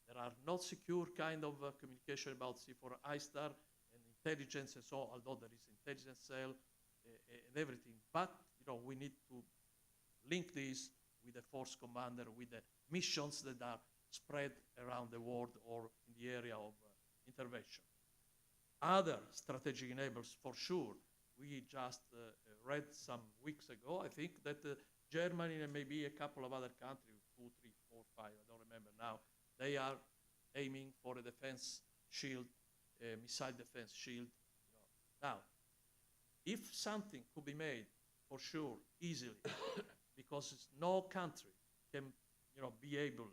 [SPEAKER 5] There are not secure kind of communication about C4 ISTAR and intelligence and so on, although there is intelligence cell and everything. But we need to link this with the force commander, with the missions that are spread around the world or in the area of intervention. Other strategic enablers, for sure, we just read some weeks ago, I think, that Germany and maybe a couple of other countries, 2, 3, 4, 5, I don't remember now, they are aiming for a defense shield, a missile defense shield. Now, if something could be made, for sure, easily, because no country can be able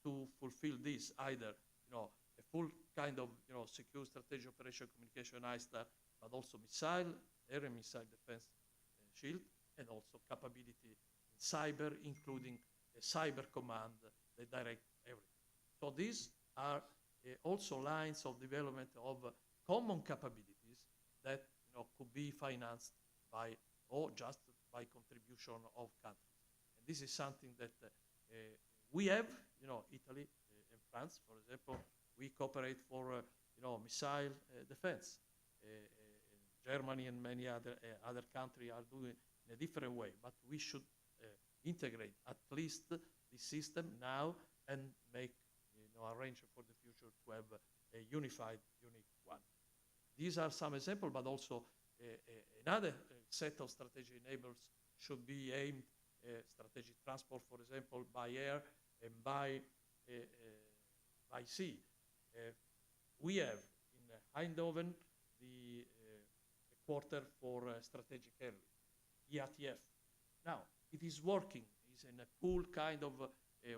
[SPEAKER 5] to fulfill this, either a full kind of secure strategic operation communication ISTAR, but also missile, air and missile defense shield, and also capability in cyber, including a cyber command that direct everything. So these are also lines of development of common capabilities that could be financed by or just by contribution of countries. And this is something that we have, Italy and France, for example, we cooperate for missile defense. Germany and many other countries are doing in a different way, but we should integrate at least the system now and make arrangement for the future to have a unified, unique one. These are some examples, but also another set of strategic enablers should be aimed strategic transport, for example, by air and by sea. We have in Eindhoven the quarter for strategic airlift, EATF. Now, it is working. It's in a pool kind of,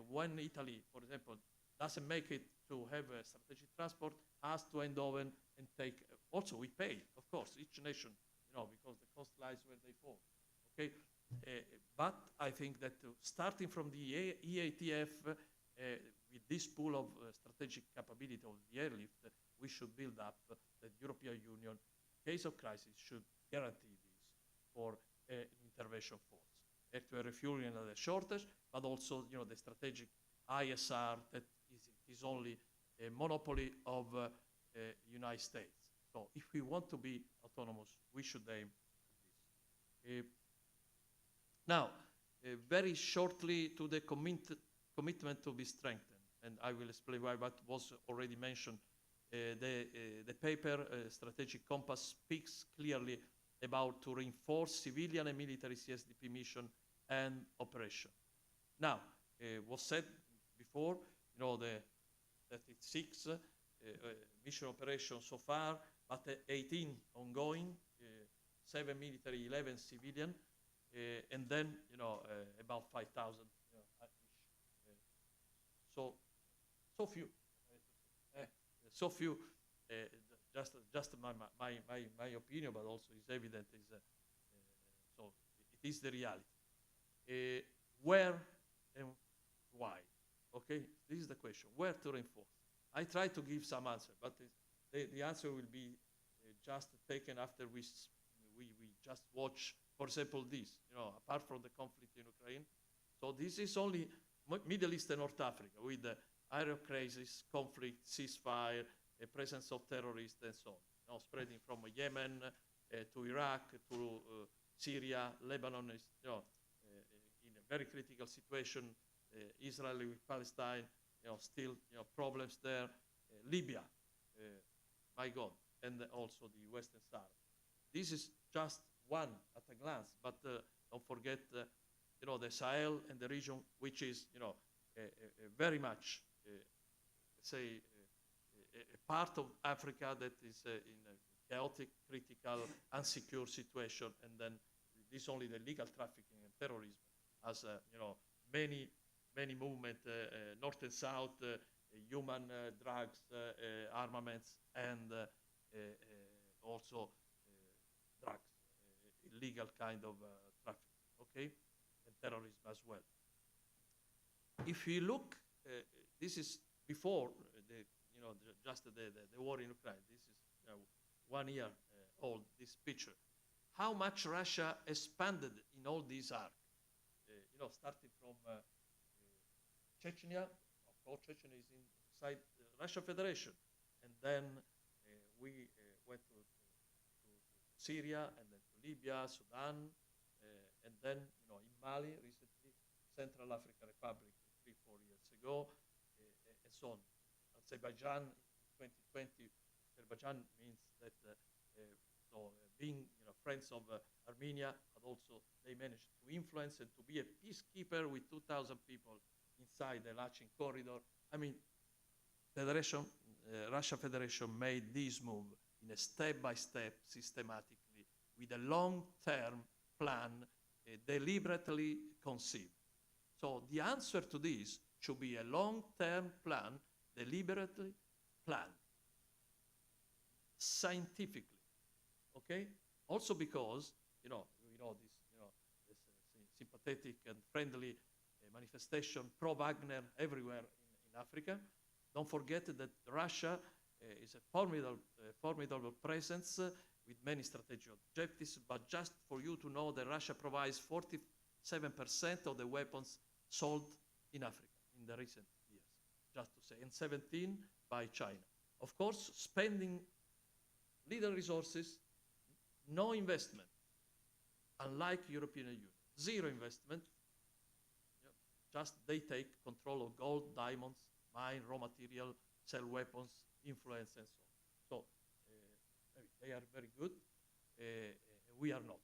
[SPEAKER 5] when Italy, for example, doesn't make it to have a strategic transport, has to Eindhoven and take, also we pay, of course, each nation, because the cost lies where they fall, okay? But I think that starting from the EATF, with this pool of strategic capability of the airlift, we should build up the European Union, in case of crisis, should guarantee this for an intervention force. Air-to-air refueling and the shortage, but also the strategic ISR that is only a monopoly of United States. So if we want to be autonomous, we should aim at this. Now, very shortly to the commitment to be strengthened, and I will explain why, but was already mentioned. The paper, Strategic Compass, speaks clearly about to reinforce civilian and military CSDP mission and operation. Now, was said before, that it's 6 mission operations so far, but 18 ongoing, 7 military, 11 civilian, and then about 5,000 so few, so few. Just my opinion, but also is evident so it is the reality. Where and why? Okay, this is the question. Where to reinforce? I try to give some answer, but the answer will be just taken after we just watch, for example, this. Apart from the conflict in Ukraine, so this is only Middle East and North Africa with the Iraq crisis, conflict, ceasefire, a presence of terrorists, and so on. Spreading from Yemen to Iraq to Syria, Lebanon is in a very critical situation. Israel with Palestine, still problems there. Libya, my God, and also the Western Sahara. This is just one at a glance, but don't forget, the Sahel and the region, which is, very much, say, a part of Africa that is in a chaotic, critical, unsecure situation, and then this only the legal trafficking and terrorism, as many movements, north and south, human drugs, armaments, and also drugs, illegal kind of traffic, okay, and terrorism as well. If you look, this is before just the war in Ukraine. This is 1 year old, this picture. How much Russia expanded in all these arcs, starting from Chechnya. Of course, Chechnya is inside the Russian Federation, and then we went to Syria, and then to Libya, Sudan, and then in Mali recently, Central African Republic 3-4 years ago, and so on. Azerbaijan in 2020. Azerbaijan means that being friends of Armenia, but also they managed to influence and to be a peacekeeper with 2,000 people inside the Lachin corridor. I mean, Russia Federation made this move in a step-by-step, systematically, with a long-term plan, deliberately conceived. So the answer to this should be a long-term plan, deliberately planned, scientifically, okay? Also because, we know this sympathetic and friendly manifestation pro-Wagner everywhere in Africa. Don't forget that Russia is a formidable presence with many strategic objectives, but just for you to know that Russia provides 47% of the weapons sold in Africa in the recent years, just to say, and 17 by China. Of course, spending little resources, no investment, unlike European Union, zero investment, just they take control of gold, diamonds, mine, raw material, sell weapons, influence, and so on. So they are very good, we are not.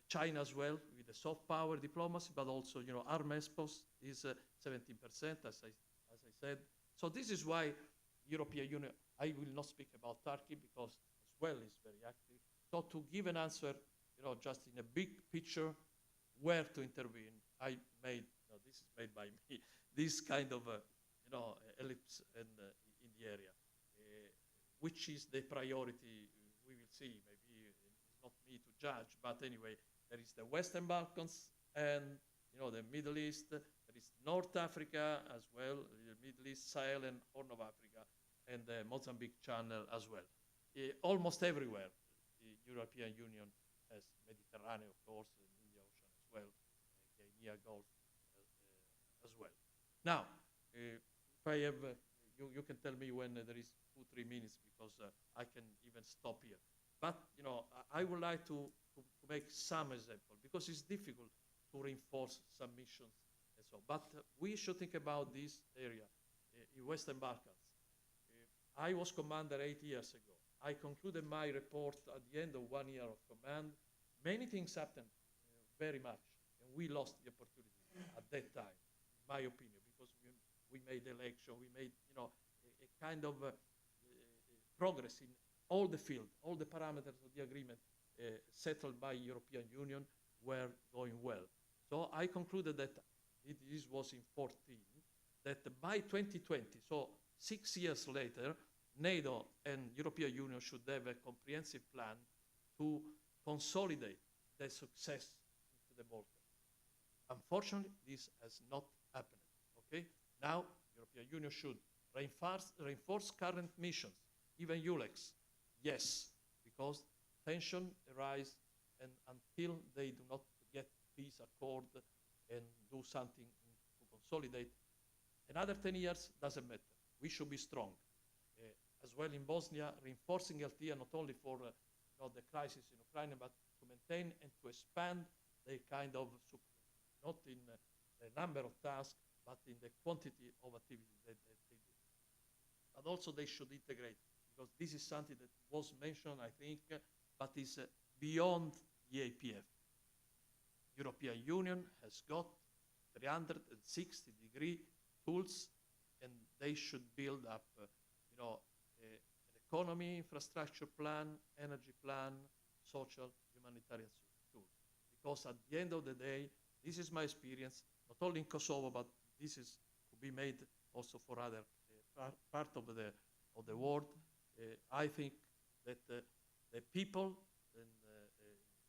[SPEAKER 5] China as well, with the soft power diplomacy, but also, arm exports is 17%, as I said. So this is why European Union, I will not speak about Turkey because as well is very active. So to give an answer, just in a big picture, where to intervene, I made, this is made by me, this kind of, ellipse in the area, which is the priority, we will see, maybe it's not me to judge, but anyway, there is the Western Balkans and, the Middle East, there is North Africa as well, the Middle East, Sahel and Horn of Africa, and the Mozambique Channel as well. Almost everywhere, the European Union has Mediterranean, of course, and Indian Ocean as well, Guinea Gulf as well. Now, if I have, you can tell me when there is 2-3 minutes because I can even stop here. But, I would like to make some example because it's difficult to reinforce some missions and so on. But we should think about this area in Western Balkans. I was commander 8 years ago. I concluded my report at the end of 1 year of command. Many things happened very much, and we lost the opportunity at that time, in my opinion, because we made election, we made, a kind of progress in all the field, all the parameters of the agreement settled by European Union were going well. So I concluded that this was in 14, that by 2020, so 6 years later, NATO and European Union should have a comprehensive plan to consolidate the success into the Balkans. Unfortunately, this has not happened, okay? Now, European Union should reinforce current missions, even ULEX, yes, because tension arise, and until they do not get peace accord and do something to consolidate, another 10 years doesn't matter. We should be strong. As well in Bosnia, reinforcing LTA not only for the crisis in Ukraine, but to maintain and to expand the kind of support, not in the number of tasks, but in the quantity of activities that they do. But also they should integrate, because this is something that was mentioned, I think, but is beyond the APF. European Union has got 360-degree tools, and they should build up, an economy, infrastructure plan, energy plan, social, humanitarian tools. because at the end of the day, this is my experience, not only in Kosovo, but this is to be made also for other part of the world. I think that the people,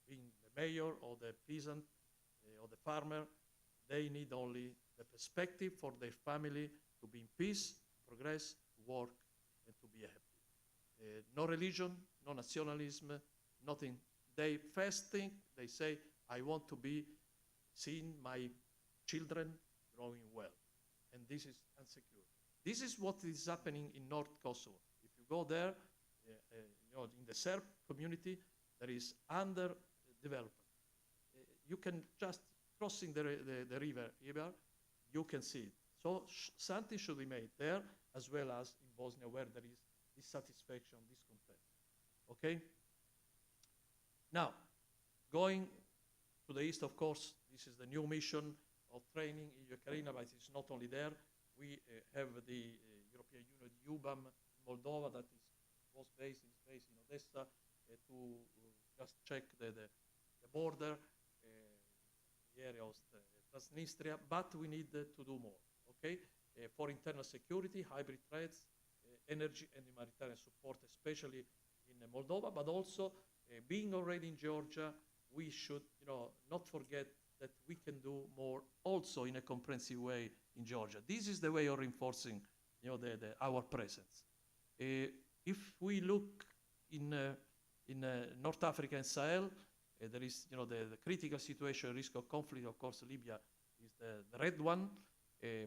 [SPEAKER 5] being the mayor or the peasant or the farmer, they need only the perspective for their family to be in peace, progress, to work, and to be happy. No religion, no nationalism, nothing. They first think, they say, I want to be seeing my children growing well. And this is unsecure. This is what is happening in North Kosovo. If you go there, in the Serb community, there is underdevelopment. You can just crossing the river here, you can see it. So something should be made there, as well as in Bosnia, where there is dissatisfaction, discontent. Okay? Now, going to the east, of course, this is the new mission of training in Ukraine, but it's not only there. We have the European Union, UBAM, in Moldova, that was based in Odessa, to just check the border, the area of Transnistria, but we need to do more, okay? For internal security, hybrid threats, energy and humanitarian support, especially in Moldova, but also being already in Georgia, we should not forget that we can do more also in a comprehensive way in Georgia. This is the way of reinforcing our presence. If we look in North Africa and Sahel, there is the critical situation, risk of conflict. Of course, Libya is the red one,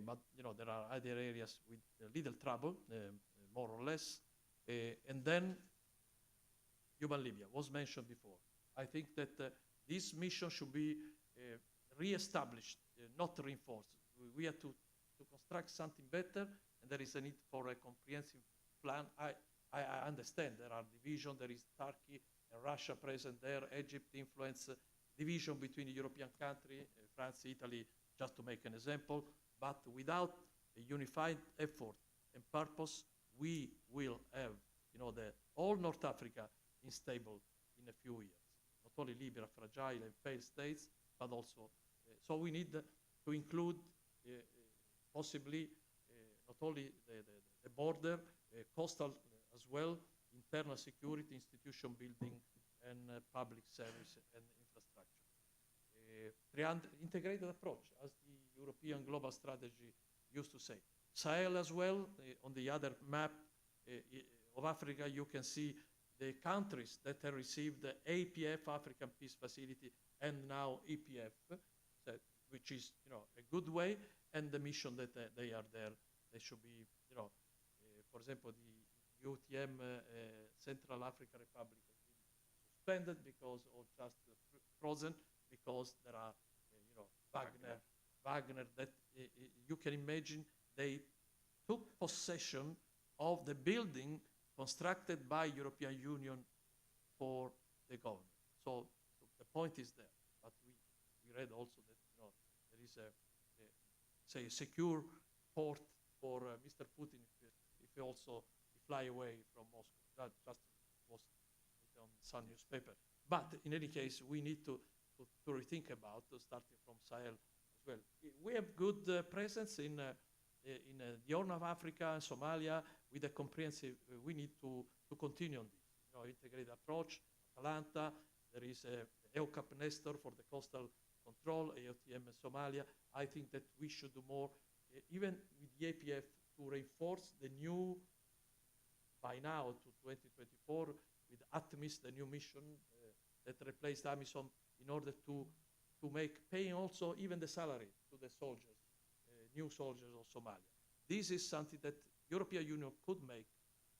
[SPEAKER 5] but there are other areas with little trouble, more or less. And then Cuban Libya was mentioned before. I think that this mission should be re-established, not reinforced. We have to construct something better, and there is a need for a comprehensive plan. I understand there are divisions, there is Turkey and Russia present there, Egypt influence, division between the European countries, France, Italy, just to make an example. But without a unified effort and purpose, we will have, the all North Africa unstable in a few years. Not only Libya, fragile and failed states, but also, so we need to include possibly not only the border, coastal as well, internal security, institution building, and public service and infrastructure. Integrated approach, as the European global strategy used to say. Sahel as well, on the other map of Africa, you can see the countries that have received the APF, African Peace Facility, and now EPF, which is a good way, and the mission that they are there, they should be, for example, the UTM Central African Republic has been suspended because, or just frozen because there are, Wagner that you can imagine they took possession of the building constructed by European Union for the government. So the point is there, but we read also that there is a secure port for Mr. Putin if he also fly away from Moscow. That just was on some newspaper. But in any case, we need to rethink about starting from Sahel as well. We have good presence in the Horn of Africa and Somalia with a comprehensive. We need to continue on this. Integrated approach. Atalanta. There is EUCAP Nestor for the coastal control. AOTM in Somalia. I think that we should do more, even with the APF, to reinforce the new. By now to 2024, with ATMIS, the new mission that replaced AMISOM, in order to make paying also even the salary to the soldiers, new soldiers of Somalia. This is something that European Union could make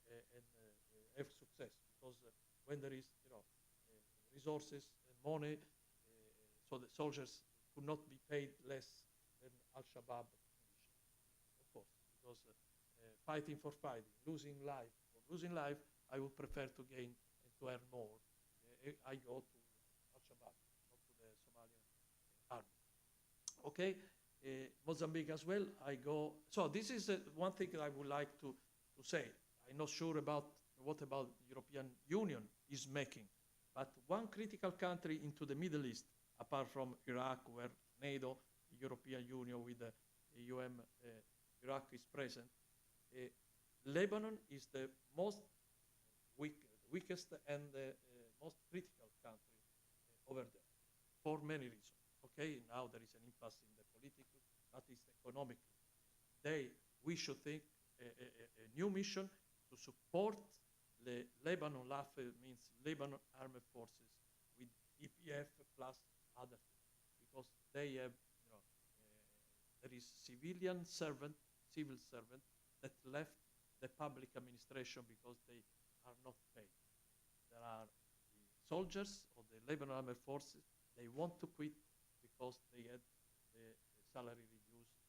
[SPEAKER 5] and have success, because when there is resources and money, so the soldiers could not be paid less than Al-Shabaab condition, of course, because fighting for fighting, losing life, I would prefer to gain and to earn more. I go to Al-Shabaab, not to the Somalian army. Okay, Mozambique as well, I go. So this is one thing that I would like to say. I'm not sure about what the European Union is making, but one critical country into the Middle East, apart from Iraq, where NATO, the European Union with the Iraq is present. Lebanon is the weakest and the most critical country over there, for many reasons. Okay, now there is an impasse in the political, but it's economically. We should think a new mission to support the Lebanon LAF, means Lebanon Armed Forces, with EPF plus other things, because they have, there is civil servant that left the public administration because they are not paid. There are the soldiers of the Lebanon Armed Forces, they want to quit because they had the salary reduced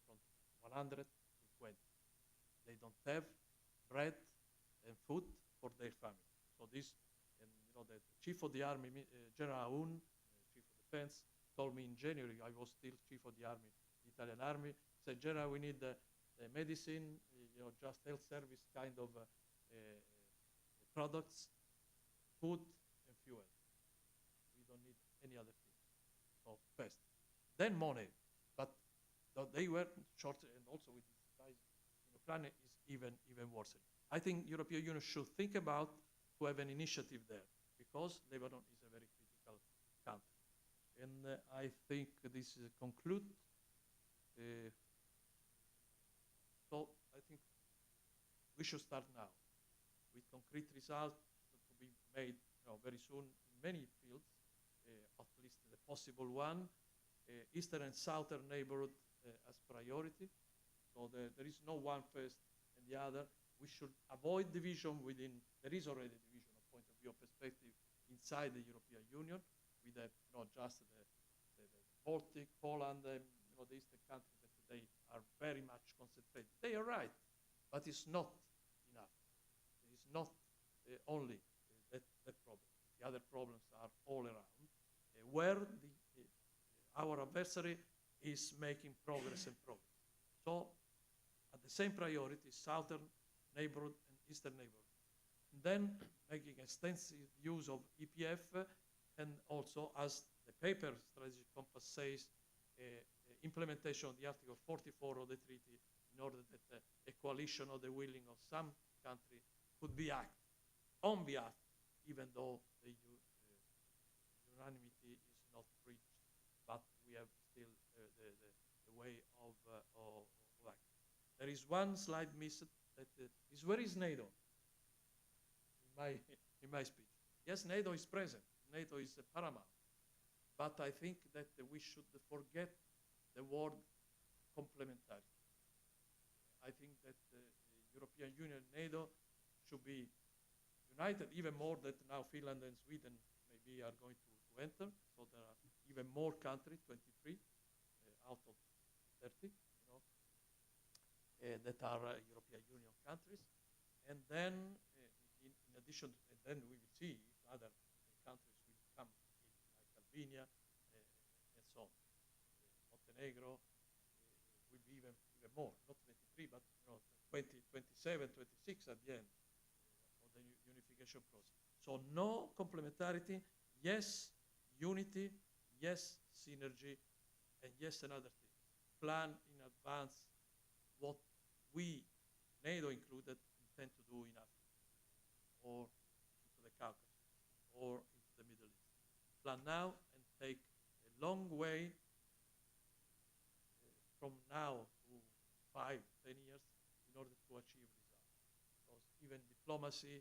[SPEAKER 5] from 100 to 20. They don't have bread and food for their family. So this, and the chief of the army, General Aoun, chief of defense, told me in January, I was still chief of the army, the Italian army, said, General, we need the medicine, just health service kind of products, food and fuel. We don't need any other thing. So first, then money, but they were short, and also with this crisis in Ukraine is even worse. I think European Union should think about to have an initiative there, because Lebanon is a very critical country. And I think this conclude. So I think we should start now with concrete results to be made very soon in many fields, at least the possible one, Eastern and Southern neighborhood as priority. So there is no one first and the other. We should avoid division within, there is already division of point of view of perspective inside the European Union with just the Baltic, Poland, the Eastern countries that today are very much concentrated. They are right, but it's not enough. It is not only that problem. The other problems are all around, where our adversary is making progress and progress. So, at the same priority, Southern neighborhood and Eastern neighborhood. And then making extensive use of EPF, and also, as the paper strategy compass says, implementation of the Article 44 of the treaty, in order that a coalition of the willing of some country could be acted on behalf, even though the unanimity is not reached, but we have still the way of acting. There is one slide missed, that is where is NATO in my speech. Yes, NATO is present. NATO is paramount. But I think that we should forget the word complementary. I think that the European Union and NATO should be united even more, that now Finland and Sweden maybe are going to enter. So there are even more countries, 23 out of 30, that are European Union countries. And then, in addition, and then we will see if other countries will come in, like Albania and so on. Montenegro will be even more, not 23, but 20, 27, 26 at the end of the unification process. So no complementarity, yes unity, yes synergy, and yes another thing. Plan in advance what we, NATO included, intend to do in Africa, or into the Caucasus, or into the Middle East. Plan now and take a long way from now to 5, 10 years in order to achieve results. Because even diplomacy,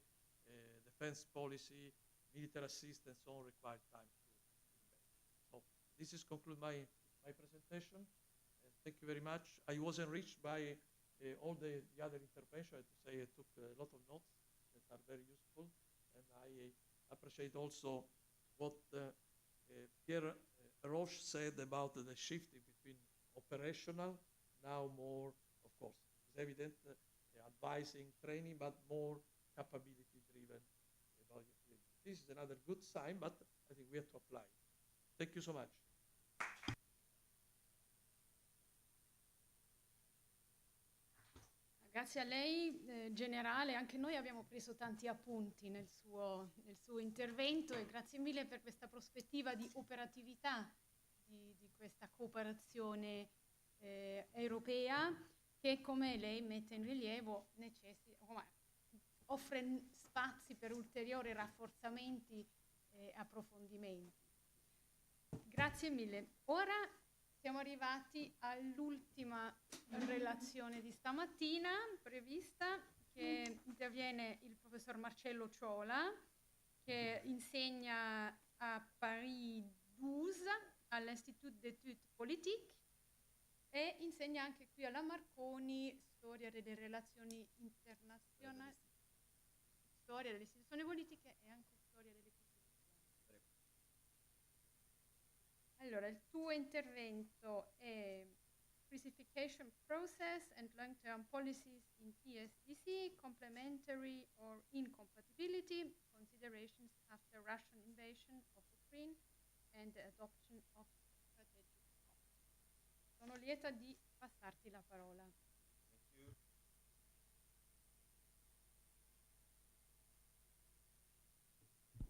[SPEAKER 5] defense policy, military assistance, so on require time to invest. So this is conclude my presentation. Thank you very much. I was enriched by all the other interventions. I have to say I took a lot of notes that are very useful, and I appreciate also what Pierre Roche said about the shifting between operational, now more, of course, it's evident, advising, training, but more capability-driven evaluation. This is another good sign, but I think we have to apply. Thank you so much.
[SPEAKER 1] Grazie a lei, generale. Anche noi abbiamo preso tanti appunti nel suo intervento e grazie mille per questa prospettiva di operatività di questa cooperazione europea che, come lei mette in rilievo, offre spazi per ulteriori rafforzamenti e approfondimenti. Grazie mille. Ora siamo arrivati all'ultima relazione di stamattina prevista, che interviene il professor Marcello Ciola, che insegna a Paris 12 all'Institut d'études politiques e insegna anche qui alla Marconi storia delle relazioni internazionali, storia delle istituzioni politiche e anche storia delle costituzioni. Allora, il tuo intervento è Presentification Process and Long-Term Policies in PSDC, Complementary or Incompatibility, Considerations after Russian Invasion of Ukraine and the Adoption of Strategic Compass. Sono lieta di passarti la parola.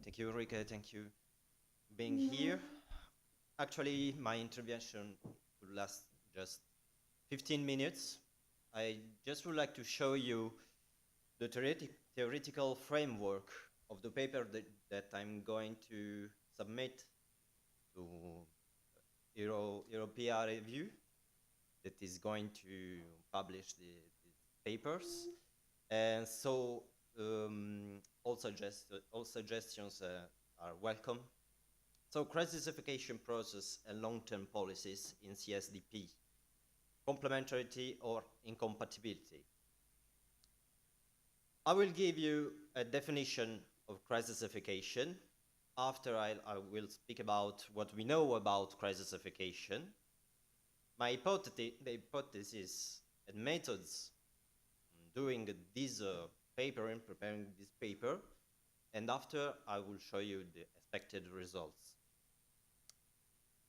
[SPEAKER 6] Thank you, Ulrike. Thank you for being here. Actually, my intervention will last just 15 minutes. I just would like to show you the theoretical framework of the paper that I'm going to submit to Europea review that is going to publish the papers. And so all suggestions are welcome. So crisis-ification process and long-term policies in CSDP, complementarity or incompatibility. I will give you a definition of crisis-ification. After I will speak about what we know about crisis-ification, my hypothesis and methods doing this paper and preparing this paper, and after I will show you the expected results.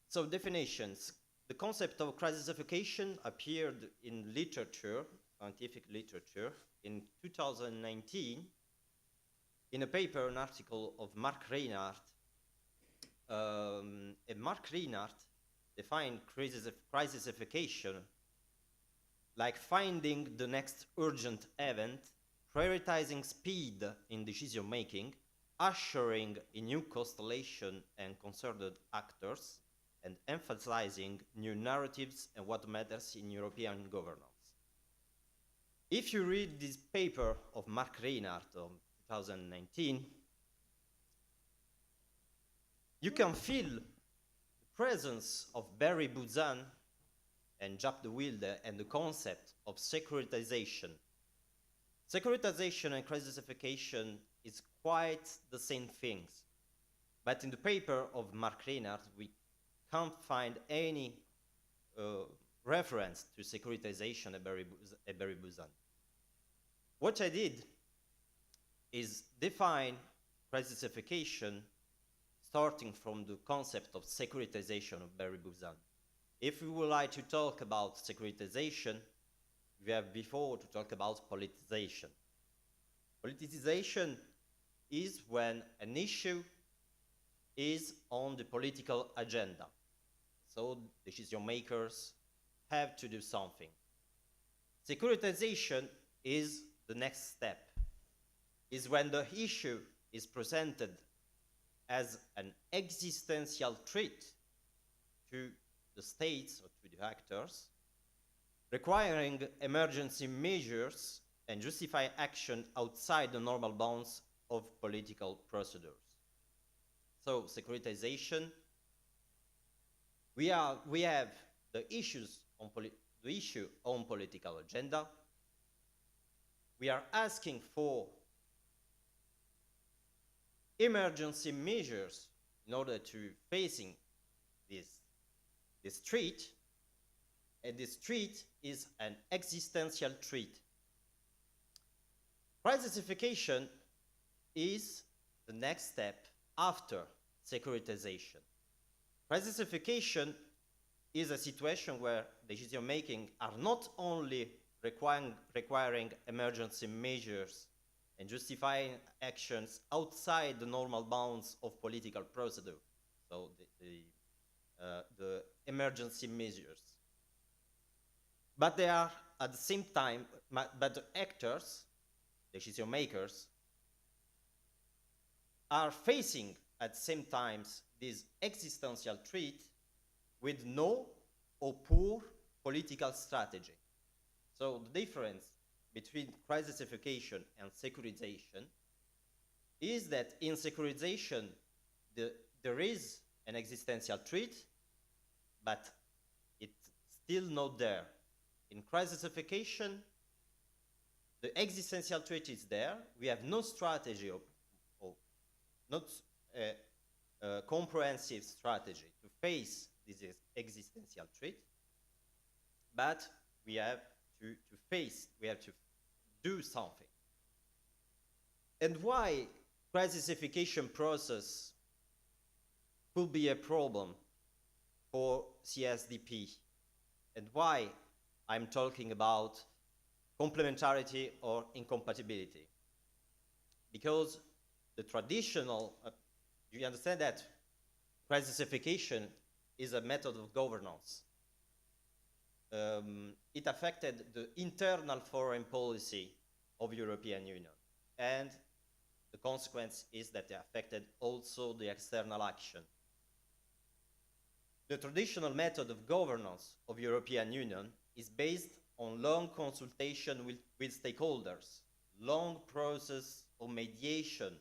[SPEAKER 6] So definitions. The concept of crisis-ification appeared in literature, scientific literature, in 2019 in a paper, an article of Mark Reinhardt. And Mark Reinhardt defined crisis-ification like finding the next urgent event, prioritizing speed in decision-making, ushering a new constellation and concerted actors, and emphasizing new narratives and what matters in European governance. If you read this paper of Mark Reinhardt of 2019, you can feel the presence of Barry Buzan and Jaap de Wilde and the concept of securitization. Securitization and crisis-ification is quite the same things, but in the paper of Mark Reinhardt, we can't find any reference to securitization at Barry Buzan. What I did is define crisis-ification starting from the concept of securitization of Barry Buzan. If we would like to talk about securitization, we have before to talk about politicization. Politicization is when an issue is on the political agenda. So decision makers have to do something. Securitization is the next step, is when the issue is presented as an existential threat to the states or to the actors, requiring emergency measures and justify action outside the normal bounds of political procedures. So securitization, we have the issue on political agenda. We are asking for emergency measures in order to facing this threat, and this threat is an existential threat. Crisis-ification is the next step after securitization. Crisis-ification is a situation where decision-making are not only requiring emergency measures and justifying actions outside the normal bounds of political procedure. So the emergency measures. But they are at the same time, but the actors, decision makers, are facing at the same time this existential threat with no or poor political strategy. So the difference between crisification and securitization is that in securitization there is an existential threat, but it's still not there. In crisification, the existential threat is there. We have no strategy or not a comprehensive strategy to face this existential threat, but we have to do something. And why crisification process could be a problem for CSDP, and why I'm talking about complementarity or incompatibility. Because the traditional, you understand that crisification is a method of governance. It affected the internal foreign policy of European Union, and the consequence is that it affected also the external action. The traditional method of governance of European Union is based on long consultation with stakeholders, long process of mediation.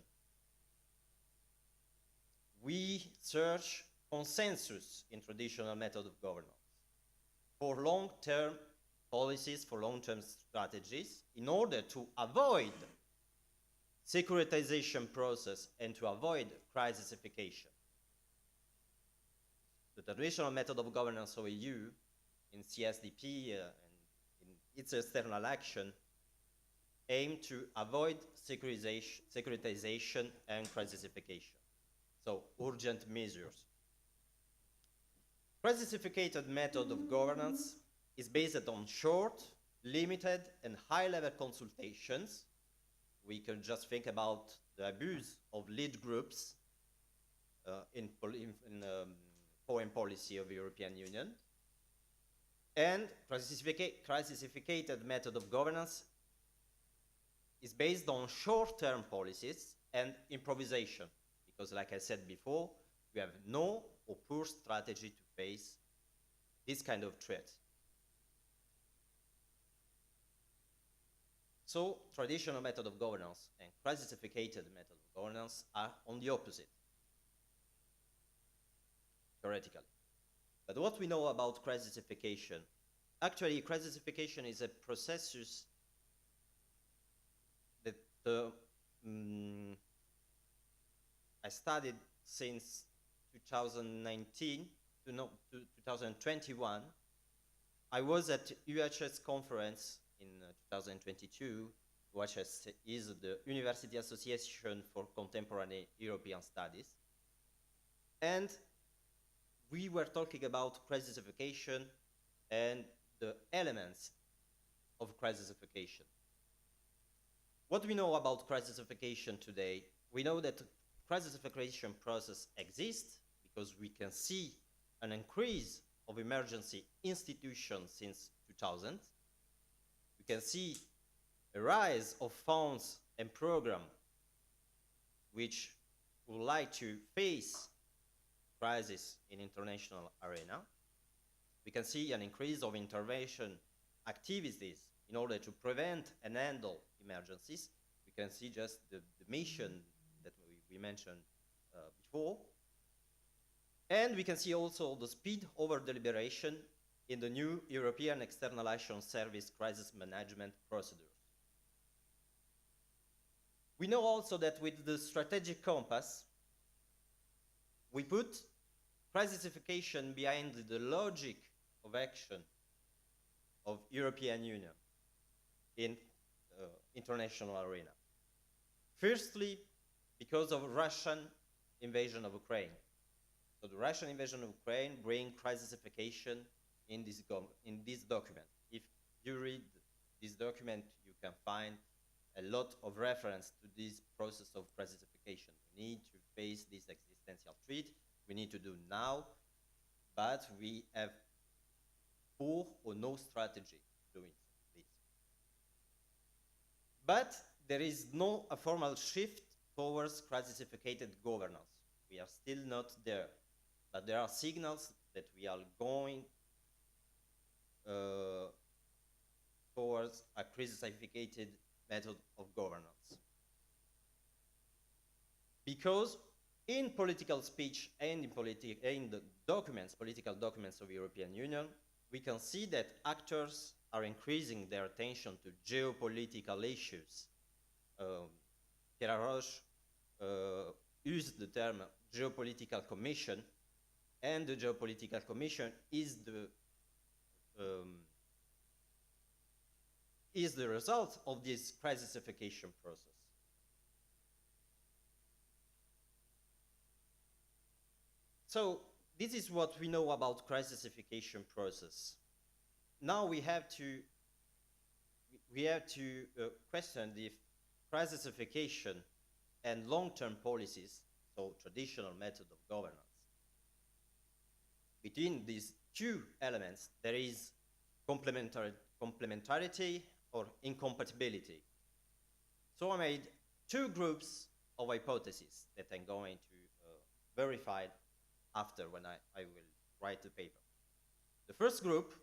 [SPEAKER 6] We search consensus in traditional method of governance for long-term policies, for long-term strategies, in order to avoid securitization process and to avoid crisification. The traditional method of governance of EU in CSDP and in its external action aim to avoid securitization and crisification. So urgent measures. Crisified method of governance is based on short, limited, and high-level consultations. We can just think about the abuse of lead groups in foreign policy of the European Union. And crisified method of governance is based on short-term policies and improvisation, because like I said before, we have no or poor strategy to face this kind of threat. So traditional method of governance and crisified method of governance are on the opposite, theoretically. But what we know about crisification? Actually, crisification is a processus that I studied since 2019 to 2021. I was at UHS conference in 2022. UHS is the University Association for Contemporary European Studies. And we were talking about crisification and the elements of crisification. What we know about crisification today? We know that the crisification process exists because we can see an increase of emergency institutions since 2000. We can see a rise of funds and programs which would like to face crisis in international arena. We can see an increase of intervention activities in order to prevent and handle emergencies. We can see just the mission that we mentioned before. And we can see also the speed over deliberation in the new European External Action Service crisis management procedures. We know also that with the strategic compass, we put crisification behind the logic of action of European Union in international arena. Firstly, because of Russian invasion of Ukraine. So the Russian invasion of Ukraine brings crisification in this document. If you read this document, you can find a lot of reference to this process of crisis-ification. We need to face this existential threat. We need to do now, but we have poor or no strategy doing this. But there is no a formal shift towards crisis-ificated governance. We are still not there, but there are signals that we are going towards a crisis-ificated method of governance. Because in political speech and in the documents, political documents of the European Union, we can see that actors are increasing their attention to geopolitical issues. Rougé used the term geopolitical commission, and the geopolitical commission is the result of this crisis-ification process. So this is what we know about crisis-ification process. Now we have to question if crisis-ification and long-term policies, so traditional method of governance, between these two elements there is complementarity or incompatibility. So I made two groups of hypotheses that I'm going to verify after when I will write the paper. The first group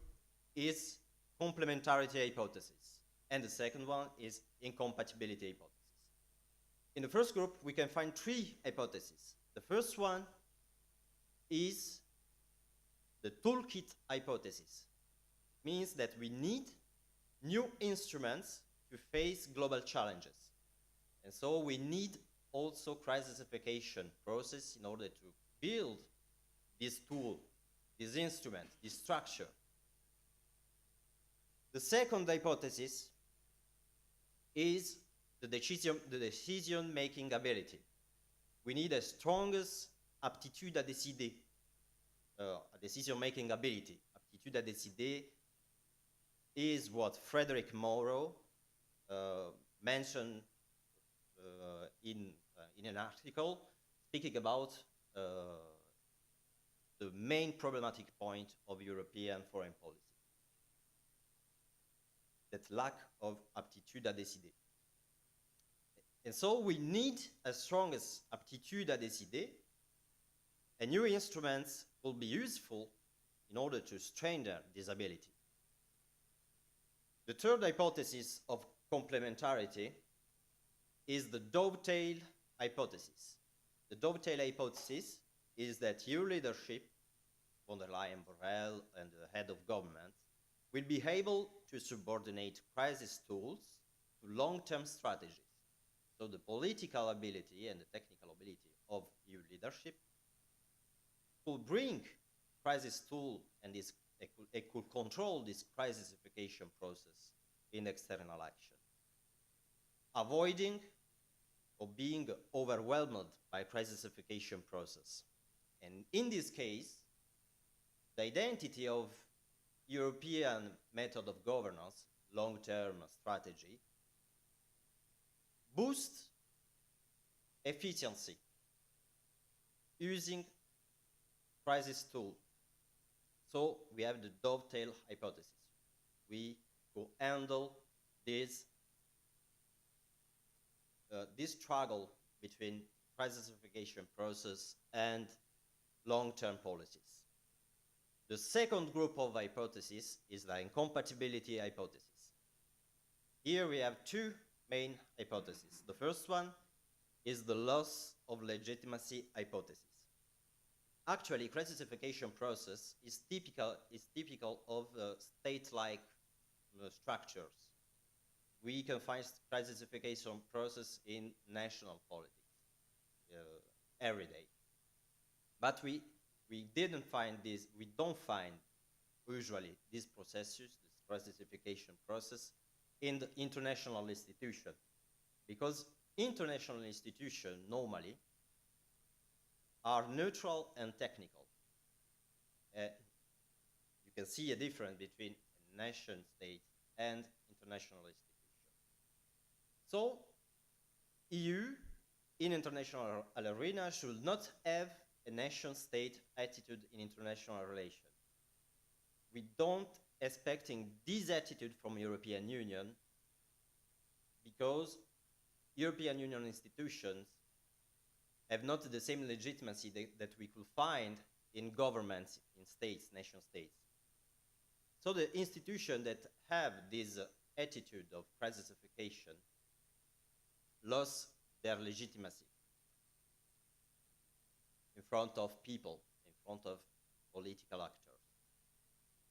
[SPEAKER 6] is complementarity hypothesis, and the second one is incompatibility hypothesis. In the first group, we can find three hypotheses. The first one is the toolkit hypothesis. It means that we need new instruments to face global challenges. And so we need also crisis-ification process in order to build this tool, this instrument, this structure. The second hypothesis is the decision-making ability. We need a strongest aptitude à décider, a decision-making ability. Aptitude à décider is what Frederick Moreau mentioned in an article speaking about the main problematic point of European foreign policy. That lack of aptitude à décider. And so we need a strongest aptitude à décider, and new instruments will be useful in order to strengthen this ability. The third hypothesis of complementarity is the dovetail hypothesis. The dovetail hypothesis is that EU leadership, von der Leyen, Borrell, and the head of government, will be able to subordinate crisis tools to long-term strategies. So the political ability and the technical ability of EU leadership will bring crisis tool and it could control this crisis-ification process in external action, avoiding or being overwhelmed by crisis-ification process. And in this case, the identity of European method of governance, long-term strategy, boosts efficiency using crisis tool. So we have the dovetail hypothesis. We will handle this struggle between crisis-ification process and long-term policies. The second group of hypotheses is the incompatibility hypothesis. Here we have two main hypotheses. The first one is the loss of legitimacy hypothesis. Actually, crisis-ification process is typical of state-like structures. We can find crisis-ification process in national politics every day. But we didn't find this, we don't find usually this processus, this crisis-ification process, in the international institution. Because international institutions normally are neutral and technical. You can see a difference between a nation state and international institution. So, EU in international arena should not have a nation-state attitude in international relations. We don't expecting this attitude from European Union because European Union institutions have not the same legitimacy that we could find in governments, in states, nation states. So the institutions that have this attitude of crisis-ification lost their legitimacy in front of people, in front of political actors.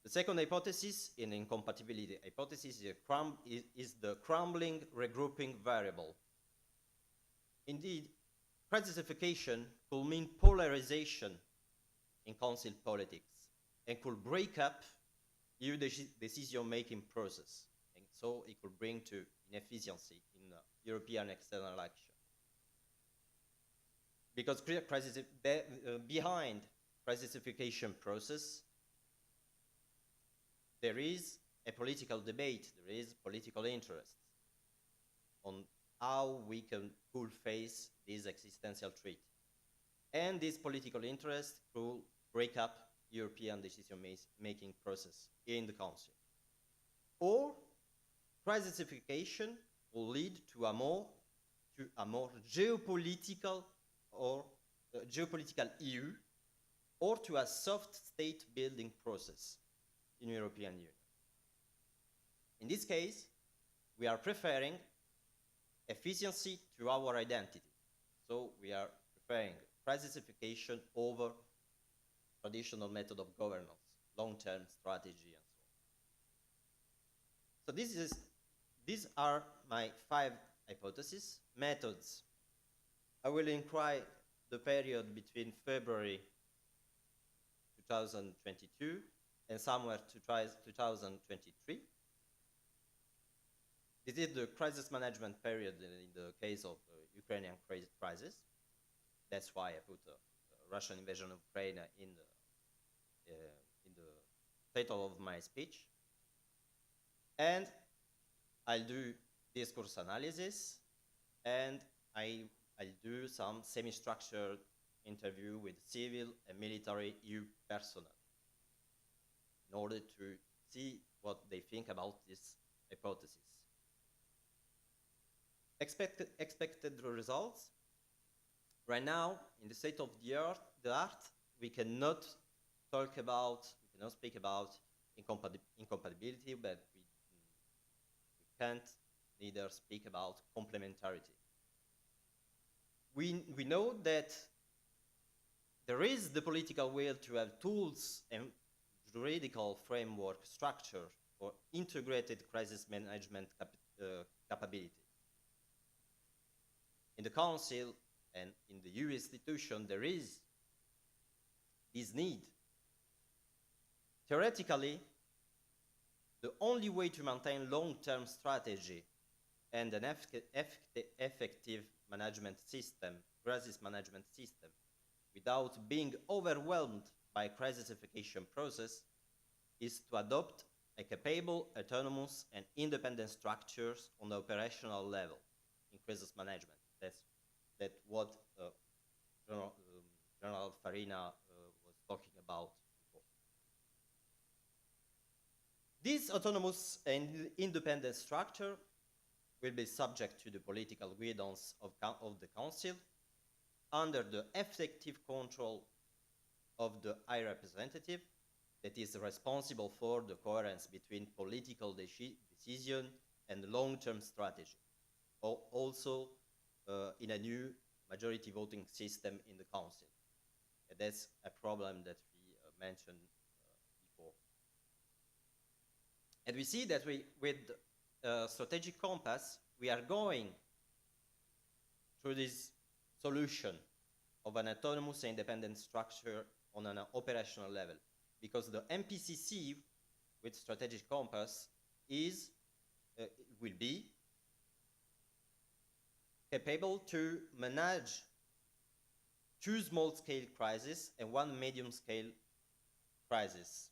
[SPEAKER 6] The second hypothesis, in incompatibility hypothesis, is the crumbling regrouping variable. Indeed, crisis-ification could mean polarization in council politics and could break up EU decision-making process. And so it could bring to inefficiency in European external action. Because behind crisis-ification process, there is a political debate, there is political interest on how we could face this existential threat. And this political interest could break up European decision-making process in the Council. Or crisis-ification will lead to a more geopolitical or geopolitical EU, or to a soft state building process in European Union. In this case, we are preferring efficiency to our identity. So we are preferring crisis-ification over traditional method of governance, long-term strategy, and so on. So these are my 5 hypotheses. Methods. I will inquire the period between February 2022 and somewhere to 2023. This is the crisis management period in the case of Ukrainian crisis. That's why I put Russian invasion of Ukraine in the title of my speech. And I'll do discourse analysis, and I'll do some semi-structured interview with civil and military EU personnel in order to see what they think about this hypothesis. Expected results. Right now, in the state of the art, we cannot speak about incompatibility, but we can't neither speak about complementarity. We know that there is the political will to have tools and juridical framework structure for integrated crisis management capability. In the Council and in the EU institution, there is this need. Theoretically, the only way to maintain long-term strategy and an effective management system, crisis management system, without being overwhelmed by crisis-ification process, is to adopt a capable, autonomous, and independent structures on the operational level in crisis management. That's what General Farina was talking about before. This autonomous and independent structure will be subject to the political guidance of the Council under the effective control of the High Representative that is responsible for the coherence between political decision and long-term strategy. Also, in a new majority voting system in the Council. And that's a problem that we mentioned before. And we see that with strategic compass, we are going through this solution of an autonomous and independent structure on an operational level, because the MPCC with strategic compass will be capable to manage 2 small-scale crises and 1 medium-scale crisis.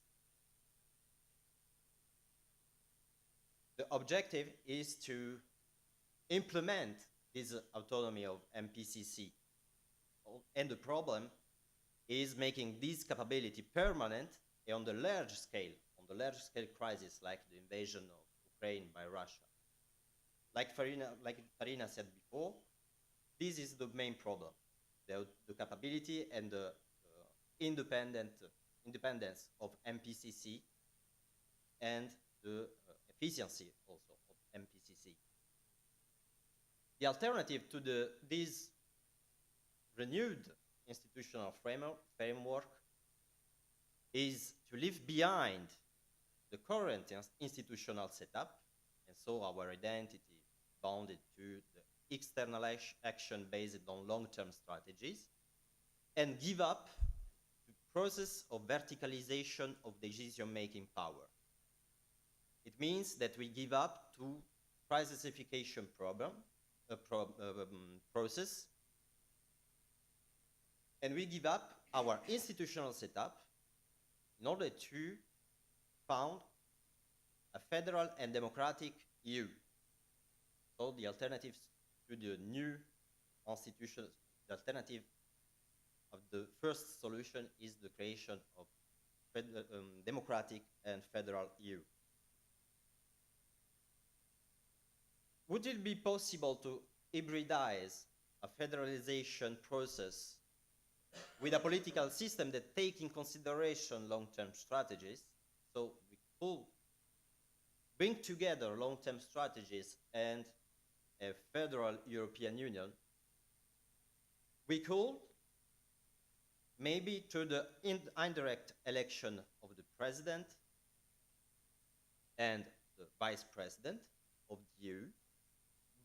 [SPEAKER 6] the objective is to implement this autonomy of MPCC. And the problem is making this capability permanent and on the large scale crisis like the invasion of Ukraine by Russia. Like Farina said before, this is the main problem, the capability and the independence of MPCC and the efficiency also of MPCC. The alternative to this renewed institutional framework is to leave behind the current institutional setup, and so our identity bounded to the external action based on long-term strategies, and give up the process of verticalization of decision-making power. It means that we give up to crisis-ification process, and we give up our institutional setup in order to found a federal and democratic EU. So the alternatives to the new institutions, the alternative of the first solution is the creation of democratic and federal EU. Would it be possible to hybridize a federalization process with a political system that takes in consideration long-term strategies? So we could bring together long-term strategies and a federal European Union. We could, maybe through the indirect election of the president and the vice president of the EU,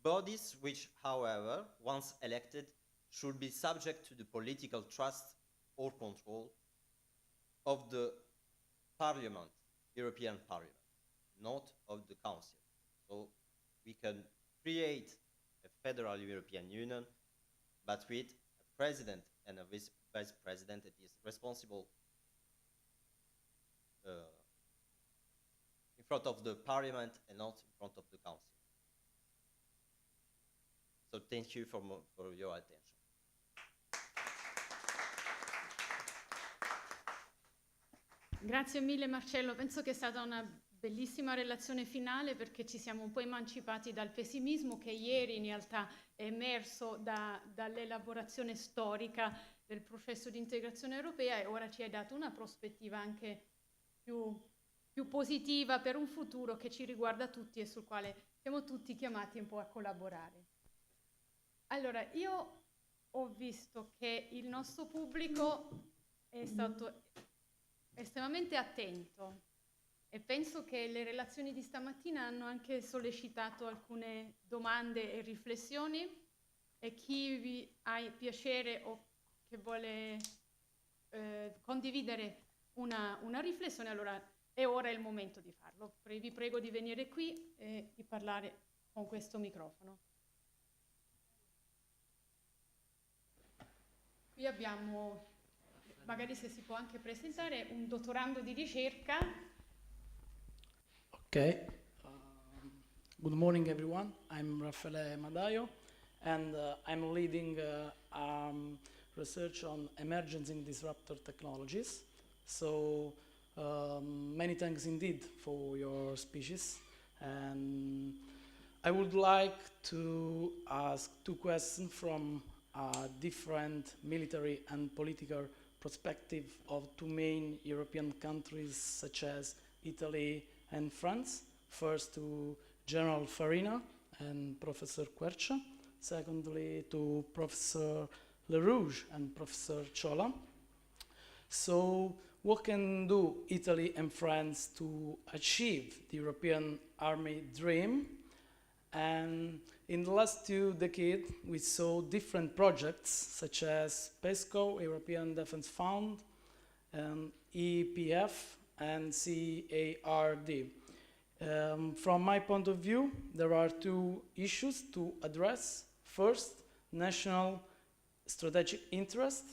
[SPEAKER 6] bodies which, however, once elected, should be subject to the political trust or control of the Parliament, European Parliament, not of the Council. So we can create a federal European Union, but with a president and a vice president that is responsible in front of the Parliament and not in front of the Council. So thank you for your attention.
[SPEAKER 1] Grazie mille Marcello, penso che è stata una bellissima relazione finale perché ci siamo un po' emancipati dal pessimismo che ieri in realtà è emerso dall'elaborazione storica del processo di integrazione europea e ora ci hai dato una prospettiva anche più positiva per un futuro che ci riguarda tutti e sul quale siamo tutti chiamati un po' a collaborare. Allora, io ho visto che il nostro pubblico è stato estremamente attento e penso che le relazioni di stamattina hanno anche sollecitato alcune domande e riflessioni e chi vi ha piacere o che vuole condividere una riflessione, allora è ora il momento di farlo. Vi prego di venire qui e di parlare con questo microfono. Qui abbiamo, magari se si può anche presentare, un dottorando di ricerca.
[SPEAKER 7] Okay. Good morning, everyone. I'm Raffaele Madaio, and I'm leading research on emerging disruptor technologies. So many thanks indeed for your speeches. And I would like to ask two questions from a different military and political perspective of two main European countries such as Italy and France. First to General Farina and Professor Quercia. Secondly to Professor Rougé and Professor Ciola. So what can do Italy and France to achieve the European army dream? And in the last 2 decades, we saw different projects such as PESCO, European Defense Fund, and EPF, and CARD. From my point of view, there are 2 issues to address. First, national strategic interest,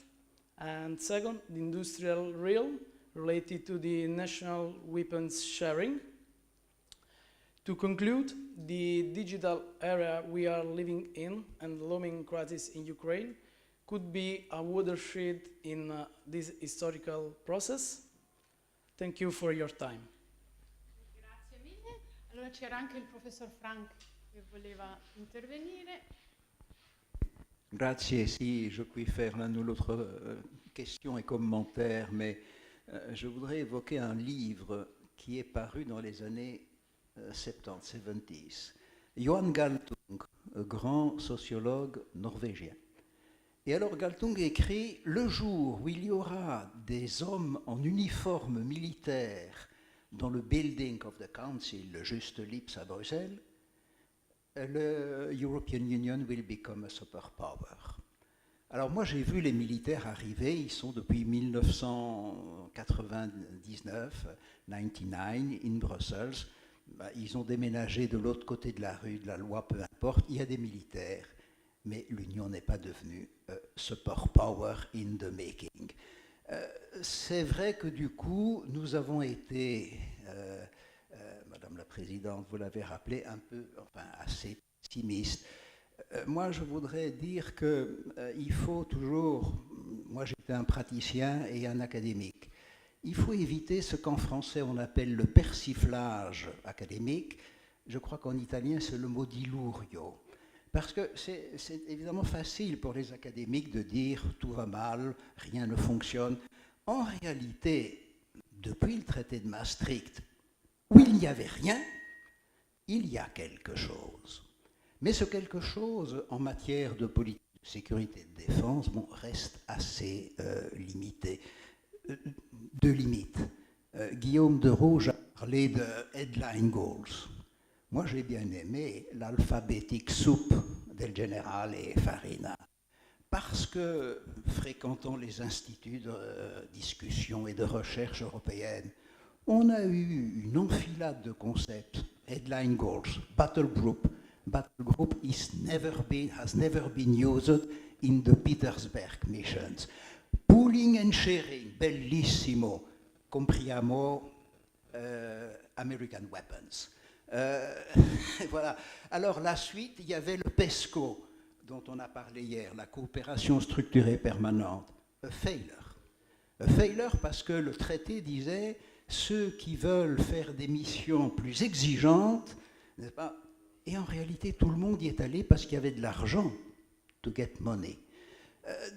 [SPEAKER 7] and second, the industrial realm related to the national weapons sharing. To conclude, the digital era we are living in and the looming crisis in Ukraine could be a watershed in this historical process. Thank you for your time.
[SPEAKER 1] Grazie mille. Allora c'era anche il professor Frank che voleva intervenire.
[SPEAKER 8] Grazie, si je puis faire l'un ou l'autre question et commentaire, mais je voudrais évoquer un livre qui est paru dans les années 70, 70. Johan Galtung, grand sociologue norvégien. Et alors Galtung écrit « Le jour où il y aura des hommes en uniforme militaire dans le Building of the Council, le Juste Lips à Bruxelles, le European Union will become a superpower. » Alors moi j'ai vu les militaires arriver, ils sont depuis 1999, 99, in Brussels. Ils ont déménagé de l'autre côté de la rue, de la loi, peu importe, il y a des militaires, mais l'Union n'est pas devenue superpower in the making. C'est vrai que du coup, nous avons été, Madame la Présidente, vous l'avez rappelé, un peu, enfin, assez pessimistes. Moi, je voudrais dire qu'il faut toujours, moi j'étais un praticien et un académique, il faut éviter ce qu'en français on appelle le persiflage académique. Je crois qu'en italien c'est le mot dilurio. Parce que c'est évidemment facile pour les académiques de dire tout va mal, rien ne fonctionne. En réalité, depuis le traité de Maastricht, où il n'y avait rien, il y a quelque chose. Mais ce quelque chose en matière de politique de sécurité et de défense reste assez limité. Deux limites. Guillaume de Rougé a parlé de headline goals. Moi, j'ai bien aimé l'alphabétique soupe del generale Farina, parce que, fréquentant les instituts de discussion et de recherche européenne, on a eu une enfilade de concepts. Headline goals, battle group. Battle group has never been used in the Petersburg missions. Pooling and sharing, bellissimo, compriamo American weapons. Voilà. Alors la suite, il y avait le PESCO, dont on a parlé hier, la coopération structurée permanente. A failure. A failure parce que le traité disait ceux qui veulent faire des missions plus exigeantes, n'est-ce pas? Et en réalité, tout le monde y est allé parce qu'il y avait de l'argent, to get money.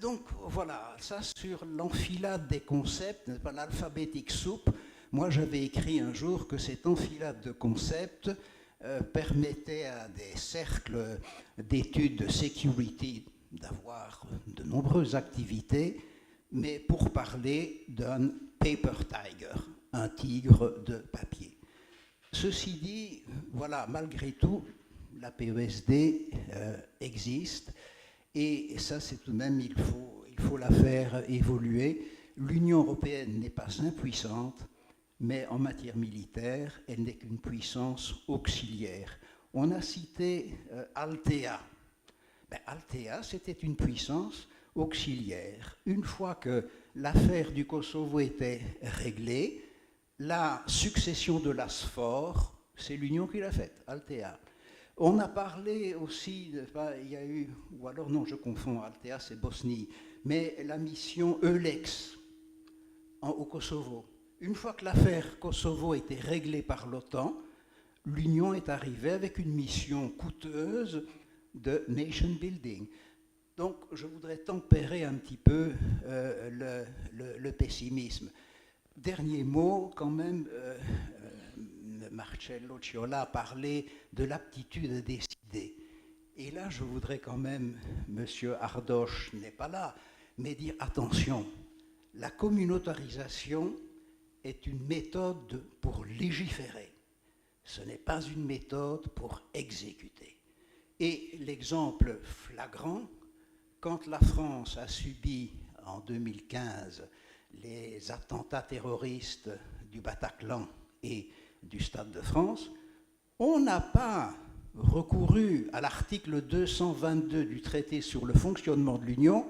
[SPEAKER 8] Donc voilà, ça sur l'enfilade des concepts, n'est-ce pas, l'alphabétique soupe. Moi j'avais écrit un jour que cette enfilade de concepts permettait à des cercles d'études de security d'avoir de nombreuses activités, mais pour parler d'un paper tiger, un tigre de papier. Ceci dit, voilà, malgré tout, la PSD existe. Et ça, c'est tout de même, il faut la faire évoluer. L'Union européenne n'est pas impuissante, mais en matière militaire, elle n'est qu'une puissance auxiliaire. On a cité Altea. Altea, c'était une puissance auxiliaire. Une fois que l'affaire du Kosovo était réglée, la succession de l'ASFOR, c'est l'Union qui l'a faite, Altea. On a parlé aussi, il y a eu, ou alors non, je confonds, Altea c'est Bosnie, mais la mission Eulex au Kosovo. Une fois que l'affaire Kosovo était réglée par l'OTAN, l'Union est arrivée avec une mission coûteuse de nation building. Donc je voudrais tempérer un petit peu le pessimisme. Dernier mot, quand même, Marcello Ciola a parlé de l'aptitude à décider. Et là, je voudrais quand même, Monsieur Ardoche n'est pas là, mais dire attention, la communautarisation est une méthode pour légiférer. Ce n'est pas une méthode pour exécuter. Et l'exemple flagrant, quand la France a subi en 2015 les attentats terroristes du Bataclan et du Stade de France, on n'a pas recouru à l'article 222 du traité sur le fonctionnement de l'Union,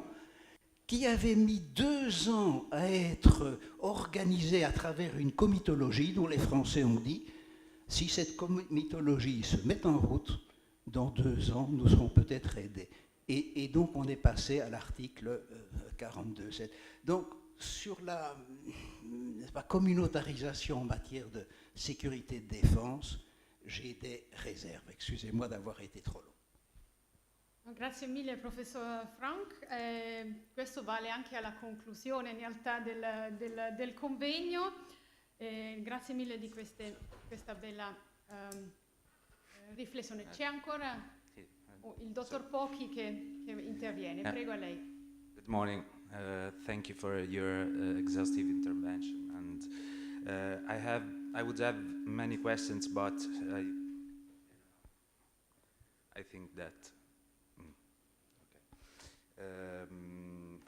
[SPEAKER 8] qui avait mis 2 ans à être organisé à travers une comitologie dont les Français ont dit Si cette mythologie se met en route, dans 2 ans, nous serons peut-être aidés. Et donc, on est passé à l'article 42.7. Donc, sur la communautarisation en matière de sécurité et de défense, j'ai des réserves. Excusez-moi d'avoir été trop long.
[SPEAKER 1] Grazie mille professor Frank, questo vale anche alla conclusione in realtà del convegno, grazie mille di questa bella riflessione. C'è ancora il dottor Pochi che interviene, prego a lei.
[SPEAKER 9] Good morning, thank you for your exhaustive intervention, and I would have many questions, but I think that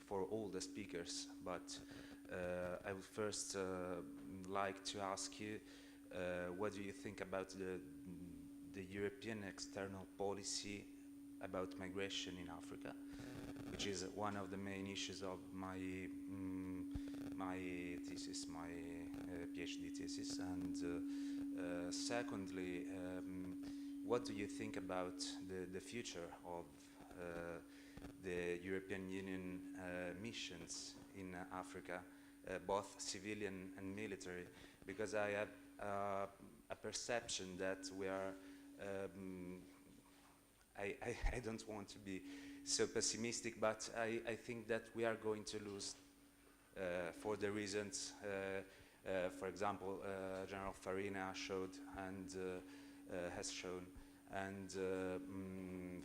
[SPEAKER 9] for all the speakers, but I would first like to ask you, what do you think about the European external policy about migration in Africa, which is one of the main issues of my thesis, my PhD thesis, and secondly, what do you think about the future of the European Union missions in Africa, both civilian and military? Because I have a perception that we are, I don't want to be so pessimistic, but I think that we are going to lose for the reasons, for example, General Farina showed and has shown, and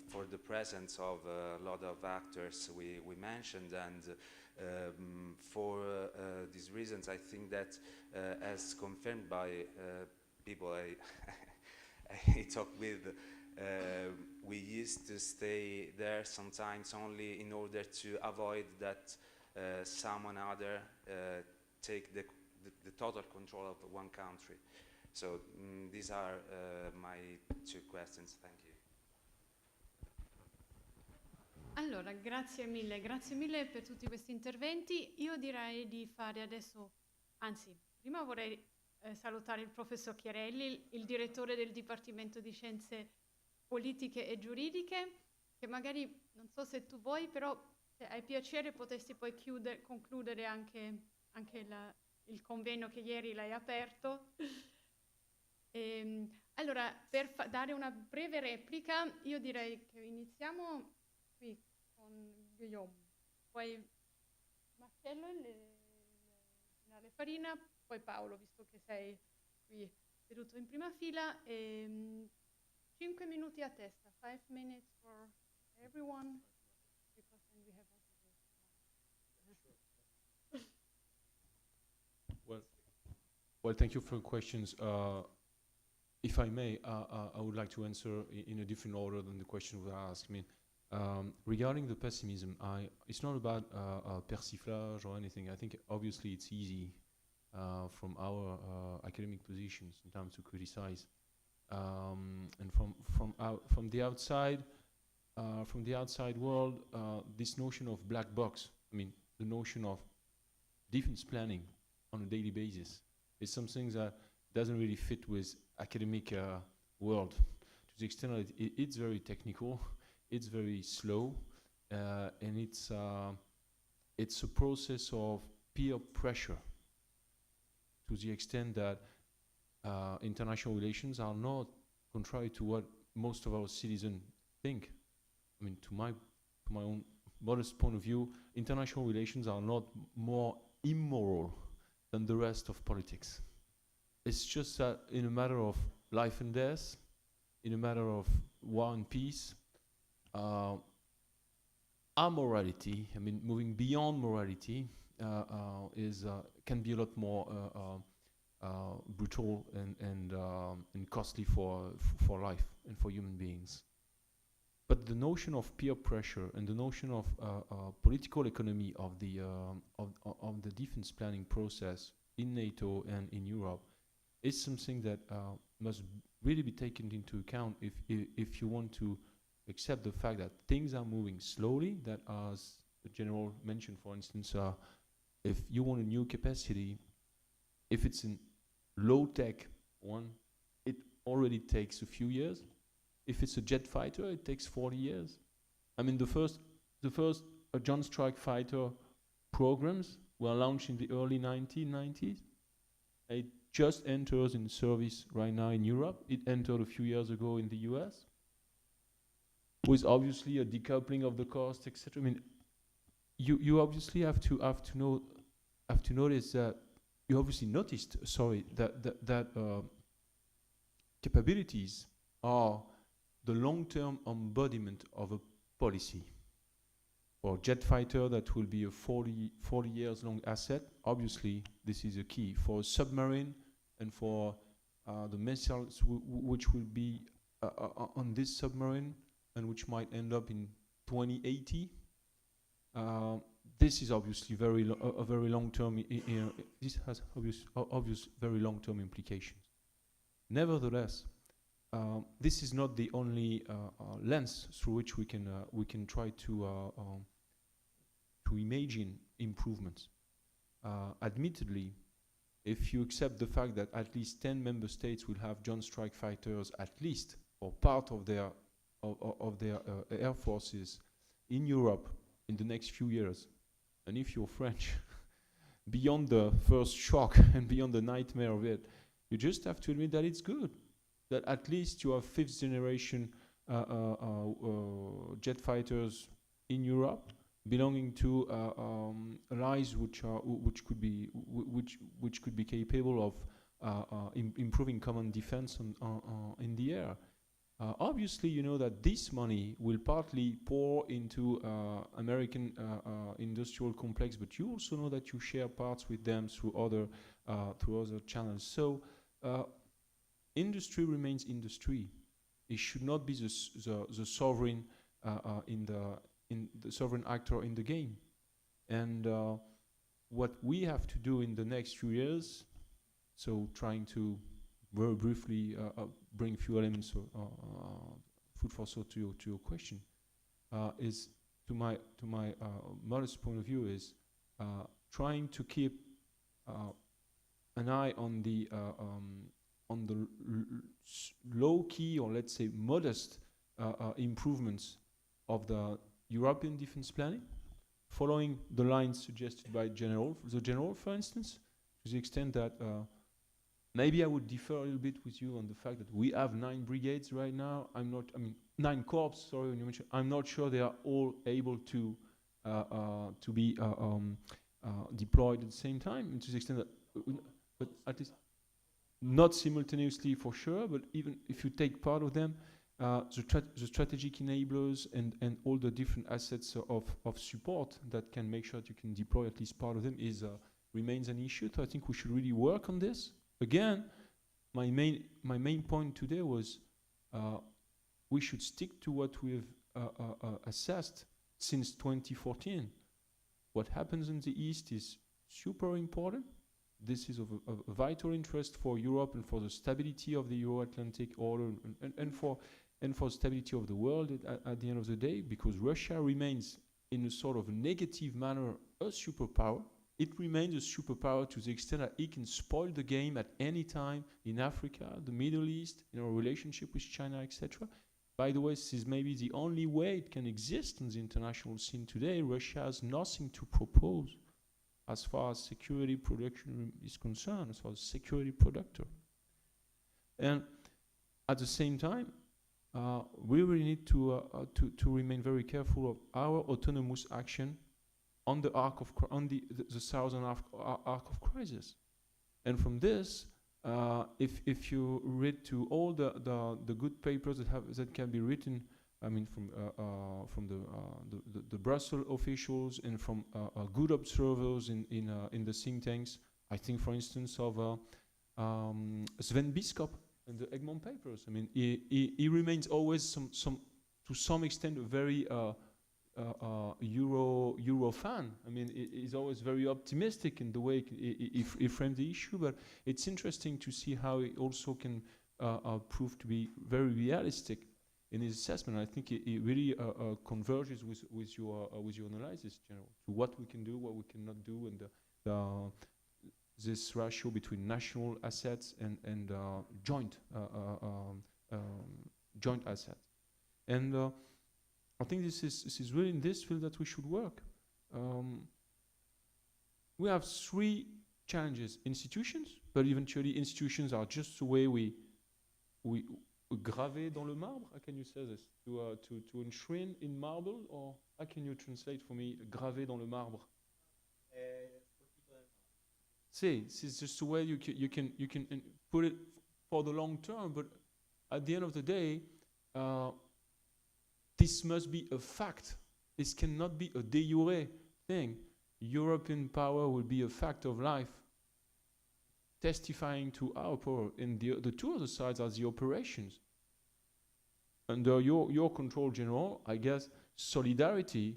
[SPEAKER 9] for the presence of a lot of actors we mentioned, and for these reasons I think that as confirmed by people I talk with, we used to stay there sometimes only in order to avoid that someone other take the total control of one country. So these are my 2 questions. Thank you.
[SPEAKER 1] Allora, grazie mille per tutti questi interventi. Io direi di fare adesso, anzi, prima vorrei salutare il professor Chiarelli, il direttore del Dipartimento di Scienze Politiche e Giuridiche, che magari, non so se tu vuoi, però se hai piacere potresti poi concludere anche il convegno che ieri l'hai aperto. Allora, per dare una breve replica, io direi che iniziamo qui con Guillaume, poi Marcello, generale Farina, poi Paolo, visto che sei qui seduto in prima fila, 5 minuti a testa, 5 minutes for everyone, because then we have also
[SPEAKER 2] Well, thank you for your questions. If I may, I would like to answer in a different order than the question was asked. I mean, regarding the pessimism, it's not about persiflage or anything. I think obviously it's easy from our academic positions in terms to criticize, and from the outside world, this notion of black box. I mean, the notion of defense planning on a daily basis is something that doesn't really fit with academic world. To the extent that it's very technical, it's very slow, and it's a process of peer pressure. To the extent that international relations are not contrary to what most of our citizens think. I mean, to my own modest point of view, international relations are not more immoral than the rest of politics. It's just that in a matter of life and death, in a matter of war and peace, amorality, I mean, moving beyond morality, can be a lot more brutal and costly for life and for human beings. But the notion of peer pressure and the notion of political economy of the defense planning process in NATO and in Europe is something that must really be taken into account if you want to accept the fact that things are moving slowly. That, as the general mentioned, for instance, if you want a new capacity, if it's in low-tech one, it already takes a few years. If it's a jet fighter, it takes 40 years. I mean, the first Joint Strike Fighter programs were launched in the early 1990s. It just enters in service right now in Europe. It entered a few years ago in the US, with obviously a decoupling of the cost, etc. I mean, you obviously have to notice that you obviously noticed. Sorry, that capabilities are the long-term embodiment of a policy. For a jet fighter, that will be a 40 years long asset. Obviously, this is a key. For a submarine and for the missiles which will be on this submarine and which might end up in 2080, this is obviously a very long-term. This has obvious very long-term implications. Nevertheless, this is not the only lens through which we can try to imagine improvements. Admittedly, if you accept the fact that at least 10 member states will have Joint Strike Fighters, at least, or part of their air forces in Europe in the next few years, and if you're French, beyond the first shock and beyond the nightmare of it, you just have to admit that it's good. That at least you have 5th generation jet fighters in Europe, belonging to allies which could be capable of improving common defense in the air. Obviously, you know that this money will partly pour into American industrial complex, but you also know that you share parts with them through other channels. So industry remains industry. It should not be the sovereign the sovereign actor in the game. And what we have to do in the next few years, so trying to very briefly bring a few elements of food for thought to your question, is to my modest point of view is trying to keep an eye on the low key, or let's say modest improvements of the European defense planning, following the lines suggested by the general, for instance, to the extent that maybe I would differ a little bit with you on the fact that we have 9 brigades right now. 9 corps, sorry, when you mentioned, I'm not sure they are all able to be deployed at the same time, and to the extent that, but at least not simultaneously for sure, but even if you take part of them, the strategic enablers and all the different assets of support that can make sure that you can deploy at least part of them remains an issue. So I think we should really work on this. Again, my main point today was we should stick to what we've assessed since 2014. What happens in the East is super important. This is of a vital interest for Europe and for the stability of the Euro-Atlantic order and for the stability of the world at the end of the day, because Russia remains in a sort of negative manner a superpower. It remains a superpower to the extent that it can spoil the game at any time in Africa, the Middle East, in our relationship with China, etc. By the way, this is maybe the only way it can exist in the international scene today. Russia has nothing to propose as far as security production is concerned, as far as security productor. And at the same time, we really need to remain very careful of our autonomous action on the the southern arc of crisis. And from this, if you read to all the good papers that can be written, I mean from the Brussels officials and from good observers in the think tanks, I think for instance of Sven Biskop and the Egmont papers. I mean, he remains always to some extent a very Euro fan. I mean, he's always very optimistic in the way he framed the issue. But it's interesting to see how he also can prove to be very realistic in his assessment. I think it really converges with your analysis, General, to what we can do, what we cannot do, and this ratio between national assets and joint assets. And I think this is really in this field that we should work. We have three challenges: institutions, but eventually institutions are just the way we graver dans le marbre. How can you say this? To enshrine in marble, or how can you translate for me graver dans le marbre? See, this is just the way you can put it for the long term, but at the end of the day, this must be a fact. This cannot be a de jure thing. European power will be a fact of life, testifying to our power. And the two other sides are the operations. Under your control, General, I guess solidarity,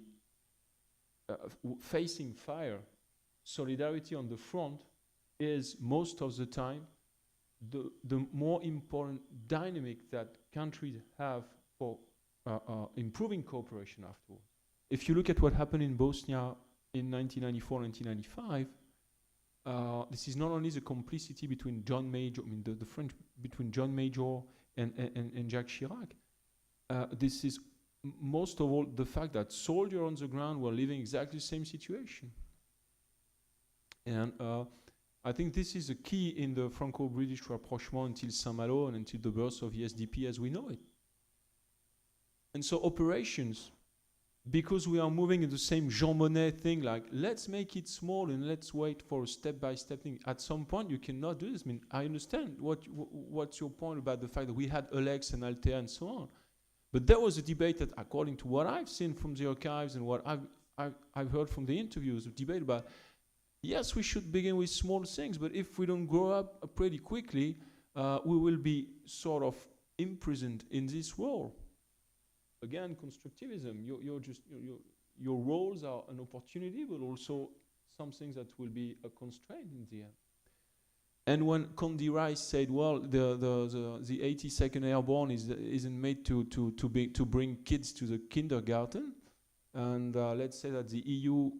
[SPEAKER 2] facing fire, solidarity on the front is most of the time the more important dynamic that countries have for improving cooperation afterwards. If you look at what happened in Bosnia in 1994, 1995, this is not only the complicity between John Major, the French, between John Major and Jacques Chirac. This is most of all the fact that soldiers on the ground were living exactly the same situation. And I think this is a key in the Franco-British rapprochement until Saint-Malo and until the birth of the SDP as we know it. And so operations, because we are moving in the same Jean Monnet thing, like let's make it small and let's wait for a step-by-step thing. At some point, you cannot do this. I mean, I understand what's your point about the fact that we had Alex and Altea and so on. But there was a debate that, according to what I've seen from the archives and what I've heard from the interviews, a debate about, yes, we should begin with small things, but if we don't grow up pretty quickly, we will be sort of imprisoned in this role. Again, constructivism, your roles are an opportunity, but also something that will be a constraint in the end. And when Condi Rice said, well, the 82nd Airborne isn't made to bring kids to the kindergarten, and let's say that the EU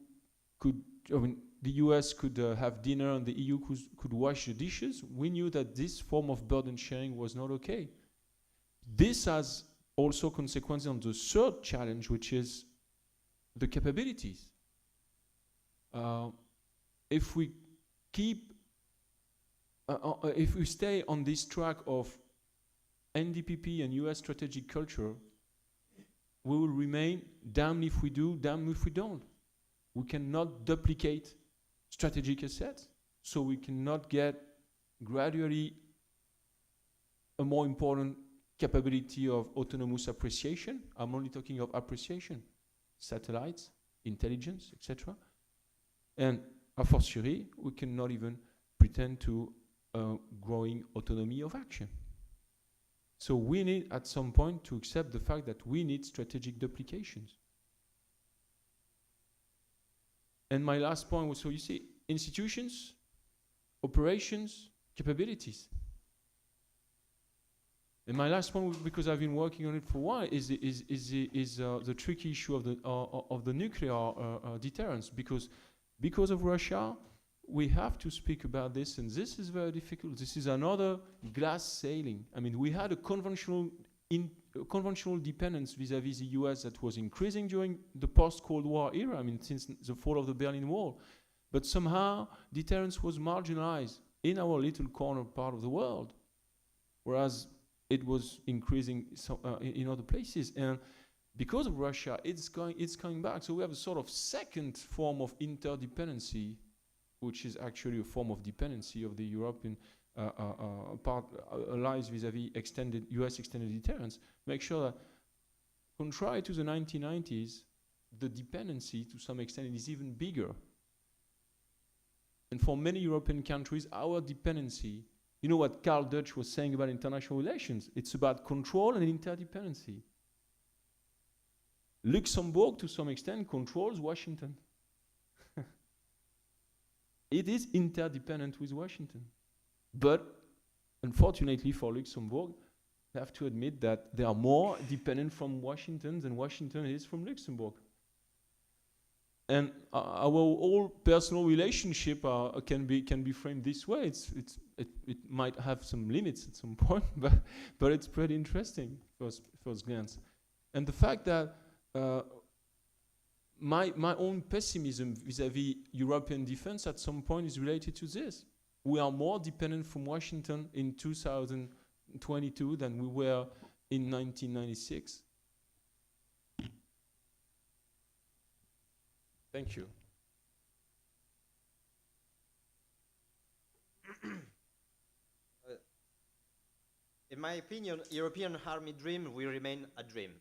[SPEAKER 2] could, the US could have dinner and the EU could wash the dishes, we knew that this form of burden sharing was not okay. This has also consequences on the third challenge, which is the capabilities. If we stay on this track of NDPP and US strategic culture, we will remain damned if we do, damned if we don't. We cannot duplicate strategic assets, so we cannot get gradually a more important capability of autonomous appreciation. I'm only talking of appreciation, satellites, intelligence, etc. And a fortiori, we cannot even pretend to growing autonomy of action. So we need at some point to accept the fact that we need strategic duplications. And my last point was, so you see, institutions, operations, capabilities. And my last point, because I've been working on it for a while, is the tricky issue of the nuclear deterrence. Because of Russia, we have to speak about this, and this is very difficult. This is another glass ceiling. I mean, we had a conventional dependence vis-à-vis the US that was increasing during the post-Cold War era, I mean, since the fall of the Berlin Wall. But somehow, deterrence was marginalized in our little corner part of the world, whereas it was increasing in other places. And because of Russia, it's coming back. So we have a sort of second form of interdependency, which is actually a form of dependency of the European allies vis-à-vis US extended deterrence. Make sure that, contrary to the 1990s, the dependency to some extent is even bigger. And for many European countries, our dependency, you know what Karl Deutsch was saying about international relations? It's about control and interdependency. Luxembourg, to some extent, controls Washington. It is interdependent with Washington. But unfortunately for Luxembourg, I have to admit that they are more dependent from Washington than Washington is from Luxembourg. and our whole personal relationship can be framed this way. It might have some limits at some point, but it's pretty interesting first glance. And the fact that my own pessimism vis-à-vis European defense at some point is related to this. We are more dependent from Washington in 2022 than we were in 1996. Thank you.
[SPEAKER 6] In my opinion, European army dream will remain a dream.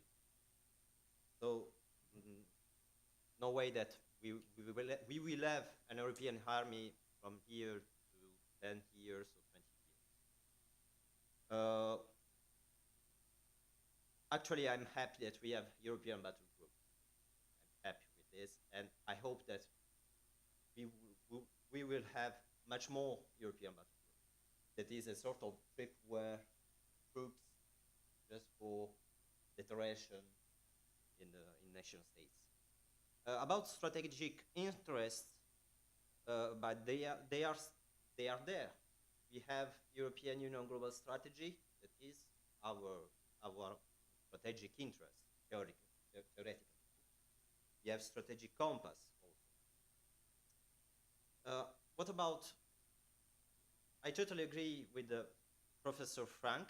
[SPEAKER 6] So, no way that we will have an European army from here to 10 years or 20 years. Actually, I'm happy that we have European battle group. I'm happy with this, and I hope that we will have much more European battle group. That is a sort of trip where troops just for deterration in nation states. About strategic interests, but they are there. We have European Union global strategy, that is our strategic interest, theoretically. We have strategic compass also. What about, I totally agree with Professor Frank.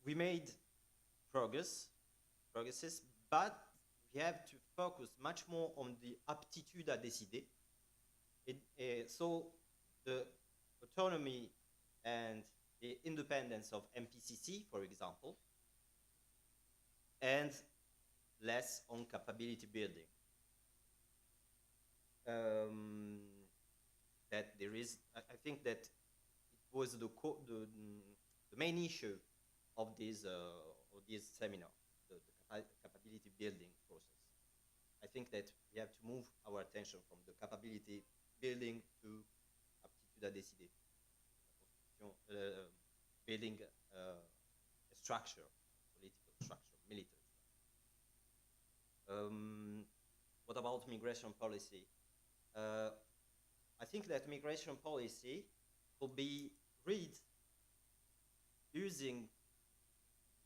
[SPEAKER 6] We made progresses, but we have to focus much more on the aptitude à décider. So the autonomy and the independence of MPCC, for example, and less on capability building. That there is, I think that it was the main issue of this seminar, the capability building process. I think that we have to move our attention from the capability building to aptitude à décider, building a structure, political structure, military structure. What about migration policy? I think that migration policy could be read using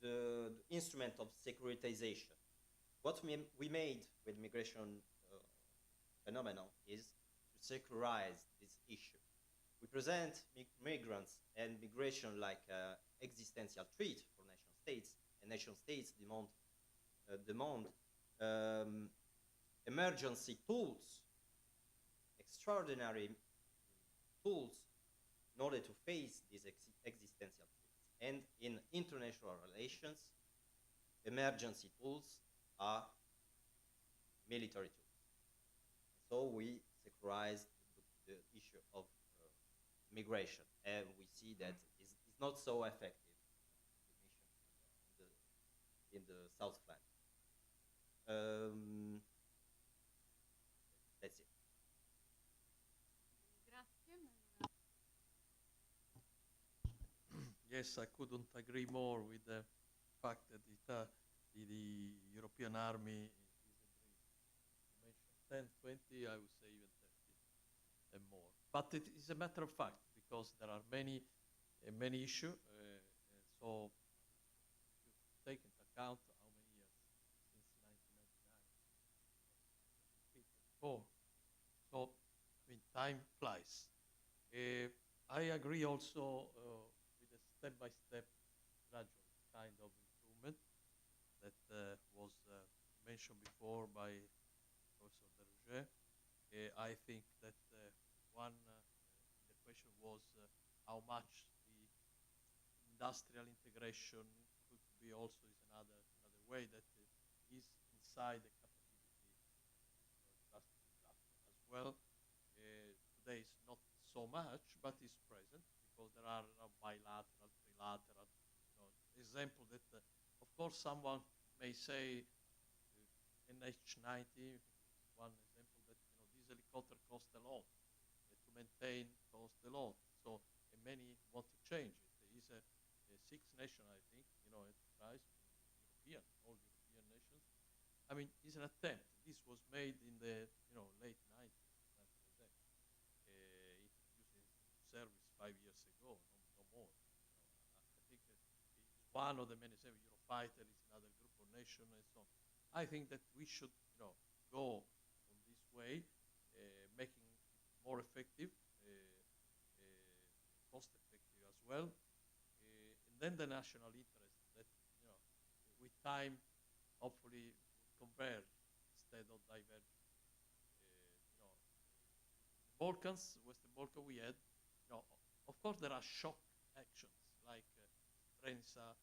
[SPEAKER 6] the instrument of securitization. What we made with migration phenomenon is to securitize this issue. We present migrants and migration like existential threat for nation states, and nation states demand emergency tools, extraordinary tools in order to face these existential threats. And in international relations, emergency tools are military tools. So we securize the issue of migration, and we see that it's not so effective in the South flank. That's it.
[SPEAKER 5] Yes, I couldn't agree more with the fact that the European army is a dream. You mentioned 10, 20, I would say even 30 and more. But it is a matter of fact, because there are many issues. So if you take into account how many years since 1999, so I mean, time flies. I agree also with a step-by-step gradual kind of improvement that was mentioned before by Professor Rougé. I think that one the question was how much the industrial integration could be also is another way that is inside the capability cluster as well. Today is not so much, but is present because there are bilateral, trilateral, example that, of course, someone may say NH90 is one example that this helicopter costs a lot to maintain, costs a lot. So many want to change it. There is a 6 nation, I think, enterprise, European, all European nations, I mean, it's an attempt. This was made in the late 90s. It used in service 5 years ago, no more. I think it's one of the many Eurofighter is another group of nations and so on. I think that we should go on this way, making it more effective, cost effective as well, and then the national interest that with time hopefully converge instead of diverge. Balkans, Western Balkans, we had, of course there are shock actions like Srebrenica,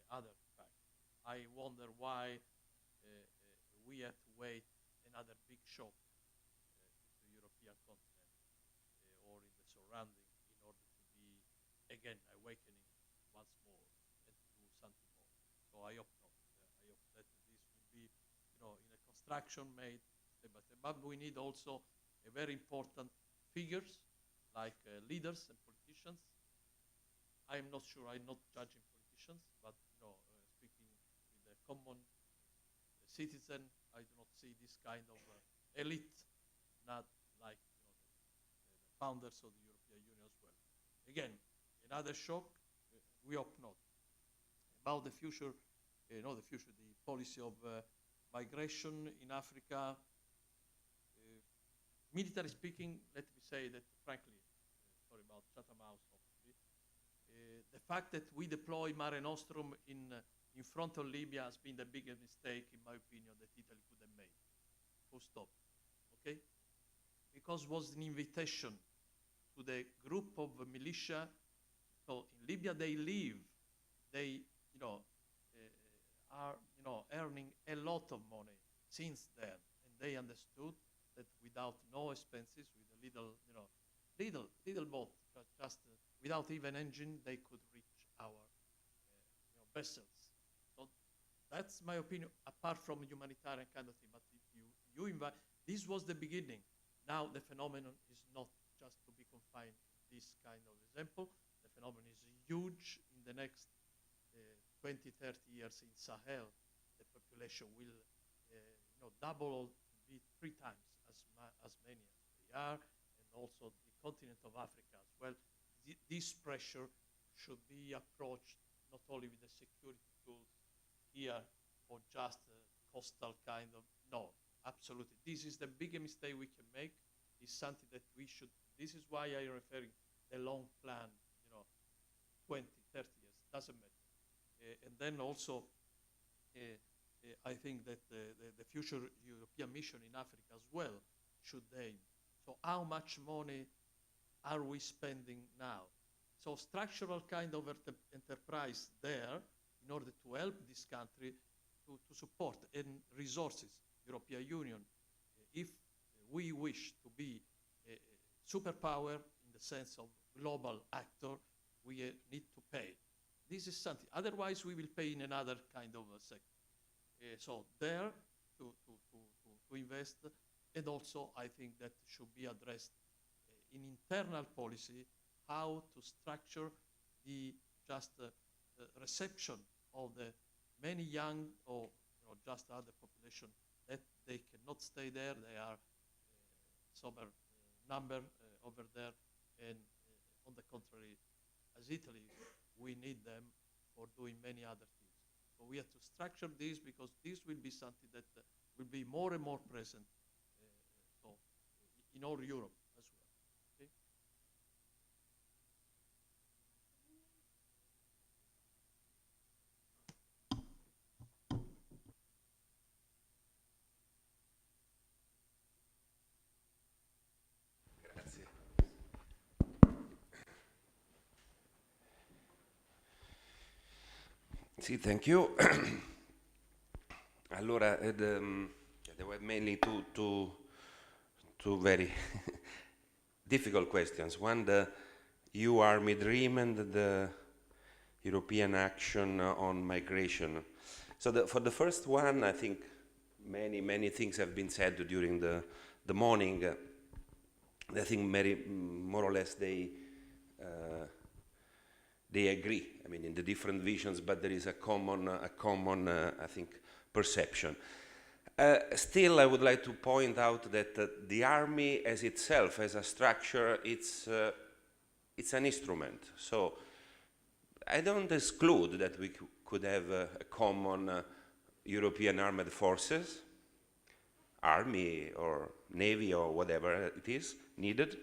[SPEAKER 5] other facts. I wonder why we have to wait another big shock to the European continent or in the surrounding in order to be again awakening once more and to do something more. So I hope not. I hope that this will be, in a construction made step by step. But we need also a very important figures like leaders and politicians. I am not sure. I'm not judging politicians, but speaking with a common citizen, I do not see this kind of elite, not like the founders of the European Union as well. Again, another shock. We hope not. About the future, the policy of migration in Africa. Military speaking, let me say that frankly, sorry about Chatham House, obviously, the fact that we deploy Mare Nostrum in front of Libya has been the biggest mistake, in my opinion, that Italy could have made. Full stop. Okay? Because it was an invitation to the group of militia. So in Libya they live, they are earning a lot of money since then, and they understood that without no expenses, with a little boat, just without even engine, they could reach our vessels. So that's my opinion, apart from humanitarian kind of thing. But if you invite, this was the beginning. Now the phenomenon is not just to be confined to this kind of example. The phenomenon is huge. In the next 20, 30 years in Sahel, the population will double, be 3 times as many as they are, and also the continent of Africa as well. This pressure should be approached not only with the security tools here or just a coastal kind of, no, absolutely. This is the biggest mistake we can make. It's something that we should, this is why I'm referring the long plan, 20, 30 years, doesn't matter. And then also, I think that the future European mission in Africa as well should aim. So how much money are we spending now? So structural kind of enterprise there in order to help this country to support, and resources, European Union. If we wish to be a superpower in the sense of global actor, we need to pay. This is something. Otherwise, we will pay in another kind of sector. So there to invest, and also I think that should be addressed in internal policy, how to structure the reception of the many young or just other population that they cannot stay there. They are sober number over there, and on the contrary, as Italy, we need them for doing many other things. So we have to structure this, because this will be something that will be more and more present in all Europe as well. Okay?
[SPEAKER 4] Grazie. Sì, thank you. Allora, there were mainly two very difficult questions. One, the EU Army Dream, and the European action on migration. So for the first one, I think many things have been said during the morning. I think more or less they agree. I mean, in the different visions, but there is a common I think, perception. Still, I would like to point out that the army as itself, as a structure, it's an instrument. So I don't exclude that we could have a common European armed forces, army or navy or whatever it is needed.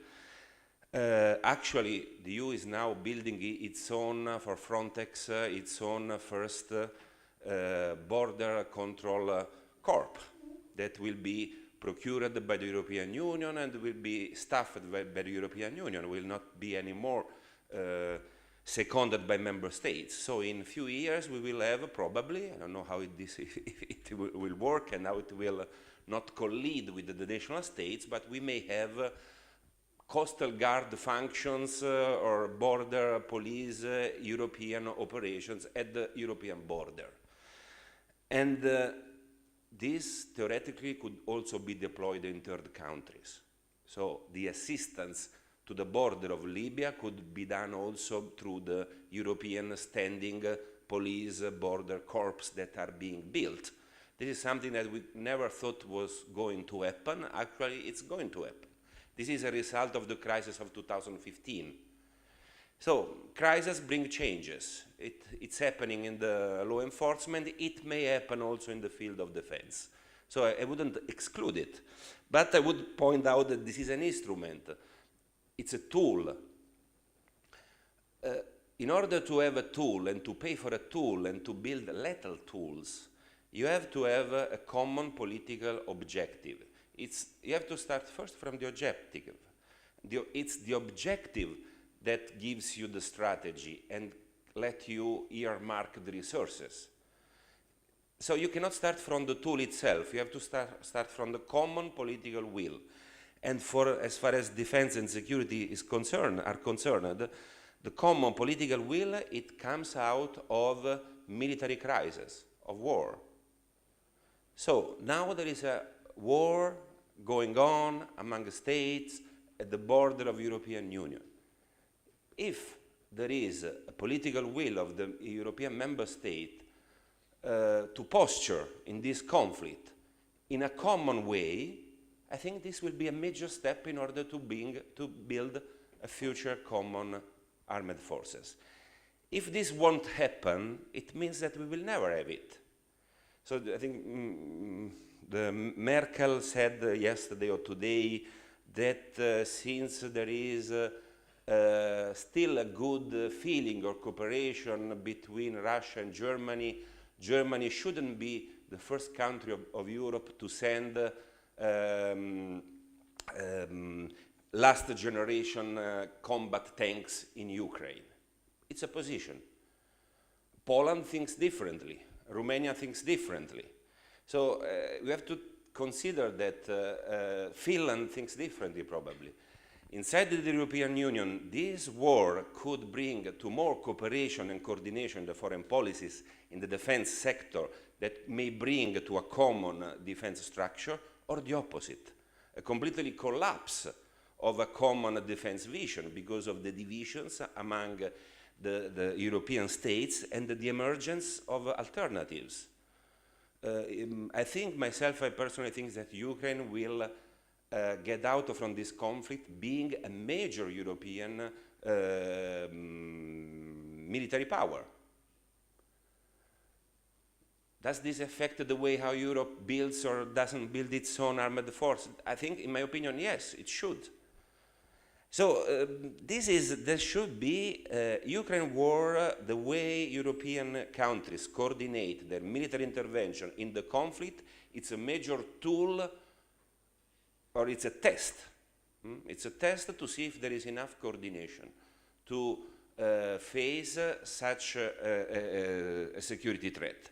[SPEAKER 4] Actually, the EU is now building its own, for Frontex, its own first border control corps that will be procured by the European Union and will be staffed by the European Union, will not be anymore seconded by member states. So in a few years we will have probably, I don't know how it will work and how it will not collide with the national states, but we may have coastal guard functions or border police European operations at the European border. And this theoretically could also be deployed in third countries. So the assistance to the border of Libya could be done also through the European standing police border corps that are being built. This is something that we never thought was going to happen. Actually, it's going to happen. This is a result of the crisis of 2015. So, crises bring changes. It's happening in the law enforcement. It may happen also in the field of defense. So I wouldn't exclude it. But I would point out that this is an instrument. It's a tool. In order to have a tool and to pay for a tool and to build lethal tools, you have to have a common political objective. You have to start first from the objective. It's the objective that gives you the strategy and let you earmark the resources. So you cannot start from the tool itself. You have to start from the common political will. And as far as defense and security are concerned, the common political will, it comes out of military crisis, of war. So now there is a war going on among states at the border of European Union. If there is a political will of the European member state to posture in this conflict in a common way, I think this will be a major step in order to build a future common armed forces. If this won't happen, it means that we will never have it. So I think the Merkel said yesterday or today that since there is still a good feeling or cooperation between Russia and Germany, Germany shouldn't be the first country of Europe to send last generation combat tanks in Ukraine. It's a position. Poland thinks differently. Romania thinks differently. So we have to consider that Finland thinks differently probably. Inside the European Union, this war could bring to more cooperation and coordination in the foreign policies in the defense sector that may bring to a common defense structure, or the opposite, a completely collapse of a common defense vision because of the divisions among the European states and the emergence of alternatives. I personally think that Ukraine will get out from this conflict being a major European military power. Does this affect the way how Europe builds or doesn't build its own armed force? I think, in my opinion, yes, it should. So there should be Ukraine war, the way European countries coordinate their military intervention in the conflict. It's a major tool, or it's a test. It's a test to see if there is enough coordination to face such a security threat.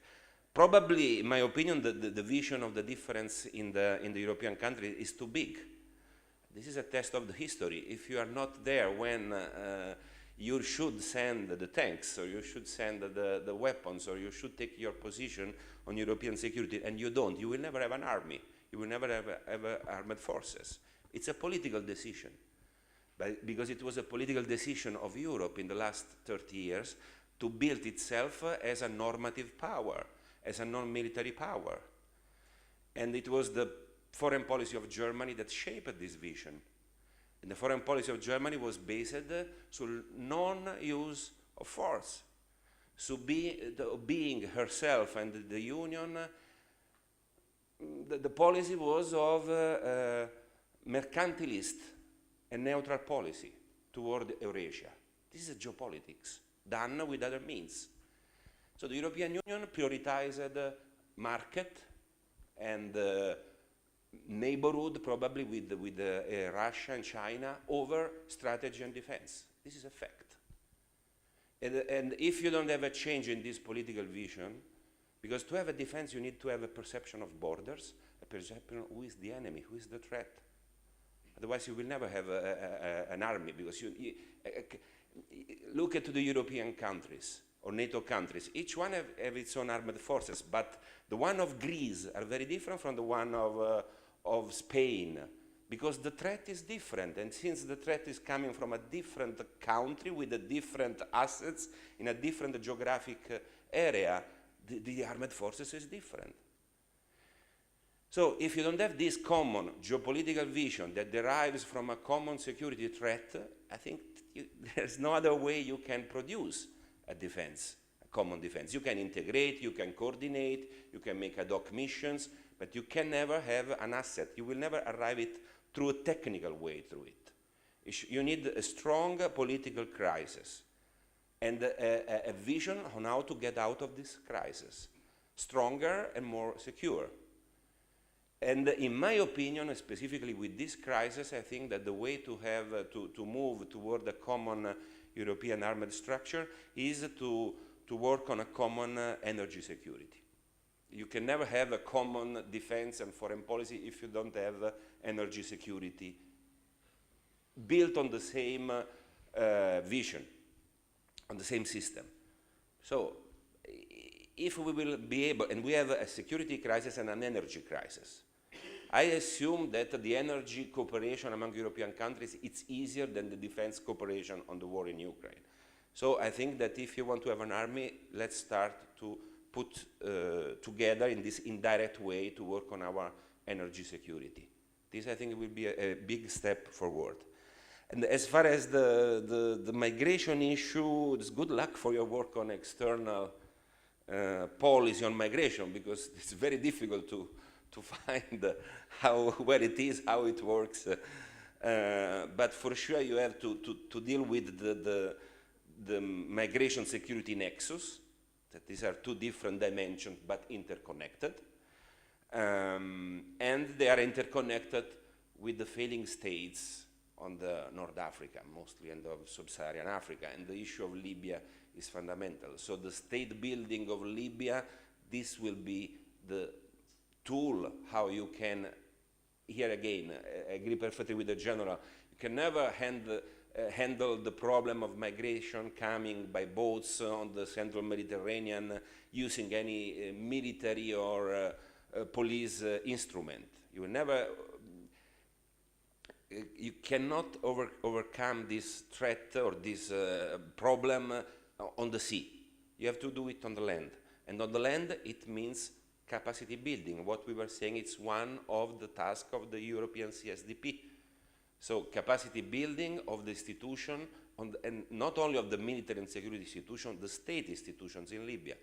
[SPEAKER 4] Probably, in my opinion, the vision of the difference in the European countries is too big. This is a test of the history. If you are not there when you should send the tanks, or you should send the weapons, or you should take your position on European security, and you don't, you will never have an army. You will never have armed forces. It's a political decision. Because it was a political decision of Europe in the last 30 years to build itself as a normative power, as a non-military power. And it was the foreign policy of Germany that shaped this vision. And the foreign policy of Germany was based on non-use of force. So being herself and the Union, the policy was of mercantilist and neutral policy toward Eurasia. This is geopolitics done with other means. So the European Union prioritized market and neighborhood, probably with Russia and China, over strategy and defense. This is a fact. And if you don't have a change in this political vision, because to have a defense you need to have a perception of borders, a perception of who is the enemy, who is the threat. Otherwise you will never have an army, because you look at the European countries or NATO countries. Each one have its own armed forces, but the one of Greece are very different from the one of Spain, because the threat is different, and since the threat is coming from a different country with a different assets in a different geographic area, the armed forces is different. So if you don't have this common geopolitical vision that derives from a common security threat, I think there's no other way you can produce a defense, a common defense. You can integrate, you can coordinate, you can make ad hoc missions, but you can never have an asset. You will never arrive it through a technical way through it. You need a strong political crisis and a vision on how to get out of this crisis, stronger and more secure. And in my opinion, specifically with this crisis, I think that the way to have to move toward a common European armed structure is to work on a common energy security. You can never have a common defense and foreign policy if you don't have energy security built on the same vision, on the same system. So if we will be able, and we have a security crisis and an energy crisis, I assume that the energy cooperation among European countries is easier than the defense cooperation on the war in Ukraine. So I think that if you want to have an army, let's start to put together in this indirect way to work on our energy security. This, I think, will be a big step forward. And as far as the migration issue, it's good luck for your work on external policy on migration, because it's very difficult to find where it is, how it works. But for sure you have to deal with the migration security nexus, that these are two different dimensions but interconnected. And they are interconnected with the failing states on the North Africa, mostly, and of Sub-Saharan Africa. And the issue of Libya is fundamental. So the state building of Libya, this will be the tool how you can, here again, I agree perfectly with the general, you can never handle the problem of migration coming by boats on the central Mediterranean using any military or police instrument. You will never, you cannot overcome this threat or this problem on the sea. You have to do it on the land. And on the land, it means capacity building. What we were saying, it's one of the tasks of the European CSDP. So capacity building of the institution, and not only of the military and security institution, the state institutions in Libya.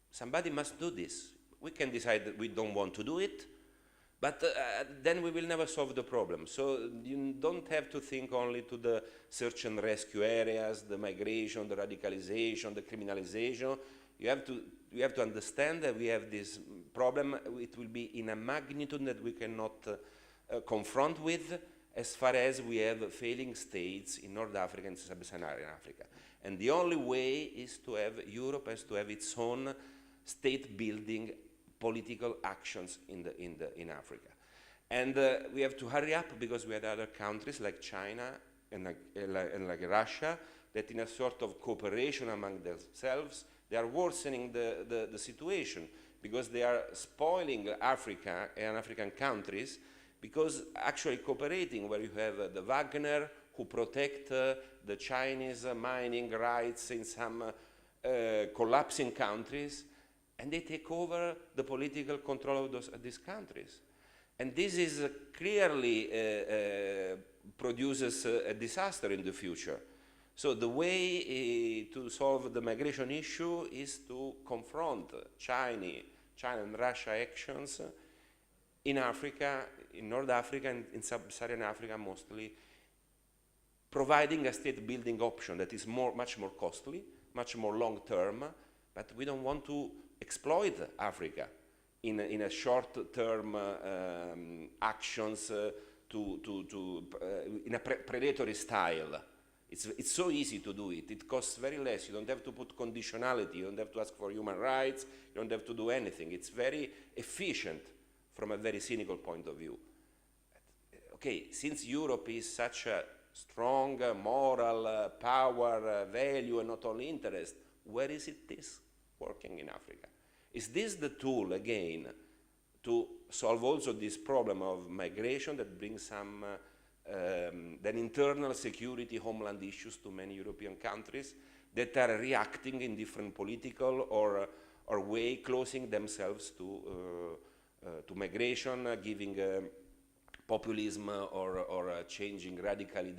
[SPEAKER 4] Somebody must do this. We can decide that we don't want to do it, but then we will never solve the problem. So you don't have to think only to the search and rescue areas, the migration, the radicalization, the criminalization. You have to understand that we have this problem. It will be in a magnitude that we cannot confront with, as far as we have failing states in North Africa and Sub-Saharan Africa. And the only way is to have, Europe has to have its own state building political actions in Africa. And we have to hurry up, because we have other countries like China and like Russia that, in a sort of cooperation among themselves, they are worsening the situation, because they are spoiling Africa and African countries, because actually cooperating, where you have the Wagner who protect the Chinese mining rights in some collapsing countries, and they take over the political control of these countries. And this is clearly produces a disaster in the future. So the way to solve the migration issue is to confront China and Russia actions in Africa, in North Africa and in Sub-Saharan Africa mostly, providing a state-building option that is much more costly, much more long-term, but we don't want to exploit Africa in a short-term actions in a predatory style. It's so easy to do it. It costs very less. You don't have to put conditionality. You don't have to ask for human rights. You don't have to do anything. It's very efficient from a very cynical point of view. Okay, since Europe is such a strong moral power, value, and not only interest, where is this working in Africa? Is this the tool, again, to solve also this problem of migration that brings some then internal security homeland issues to many European countries that are reacting in different political or way, closing themselves to migration, giving populism or changing radically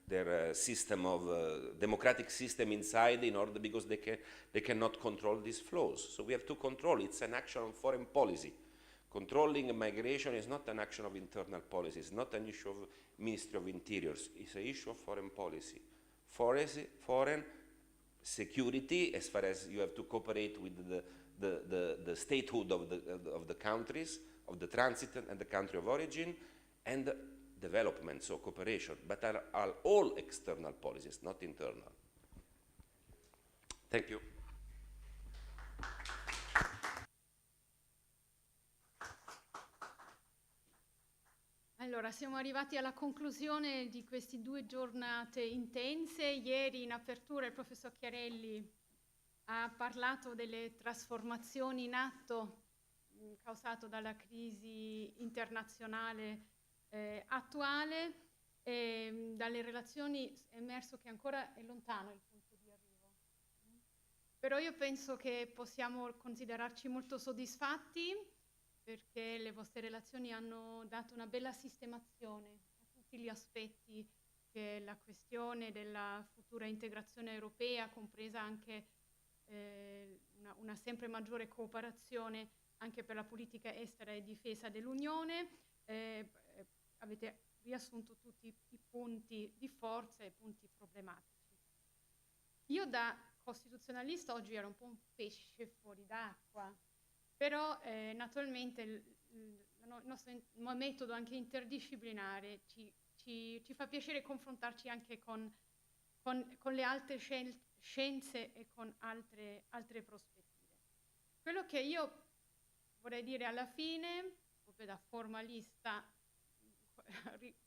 [SPEAKER 4] their system of democratic system inside in order because they cannot control these flows. So we have to control. It's an action of foreign policy. Controlling migration is not an action of internal policy. It's not an issue of Ministry of Interiors. It's an issue of foreign policy. Foreign security, as far as you have to cooperate with the statehood of the countries, of the transit and the country of origin, and development, so cooperation, but are all external policies, not internal. Thank you.
[SPEAKER 1] Allora, siamo arrivati alla conclusione di queste 2 giornate intense. Ieri in apertura il professor Chiarelli ha parlato delle trasformazioni in atto causato dalla crisi internazionale attuale, e dalle relazioni è emerso che ancora è lontano il punto di arrivo. Però io penso che possiamo considerarci molto soddisfatti perché le vostre relazioni hanno dato una bella sistemazione a tutti gli aspetti che la questione della futura integrazione europea, compresa anche una sempre maggiore cooperazione anche per la politica estera e difesa dell'Unione. Avete riassunto tutti i punti di forza e i punti problematici. Io da costituzionalista oggi ero un po' un pesce fuori d'acqua, però naturalmente il nostro metodo anche interdisciplinare ci fa piacere confrontarci anche con le altre scienze e con altre prospettive. Quello che io vorrei dire alla fine, proprio da formalista,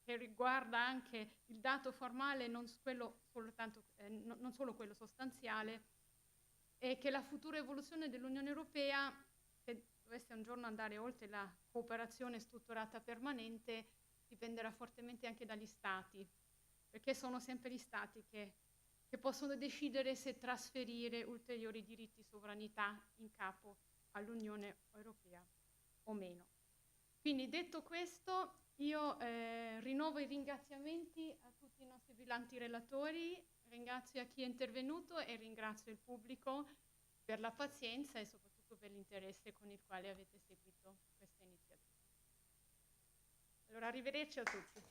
[SPEAKER 1] che riguarda anche il dato formale, non solo quello sostanziale, è che la futura evoluzione dell'Unione Europea, se dovesse un giorno andare oltre la cooperazione strutturata permanente, dipenderà fortemente anche dagli Stati, perché sono sempre gli Stati che possono decidere se trasferire ulteriori diritti di sovranità in capo all'Unione Europea o meno. Quindi detto questo, io rinnovo i ringraziamenti a tutti i nostri brillanti relatori, ringrazio a chi è intervenuto e ringrazio il pubblico per la pazienza e soprattutto per l'interesse con il quale avete seguito questa iniziativa. Allora, arrivederci a tutti.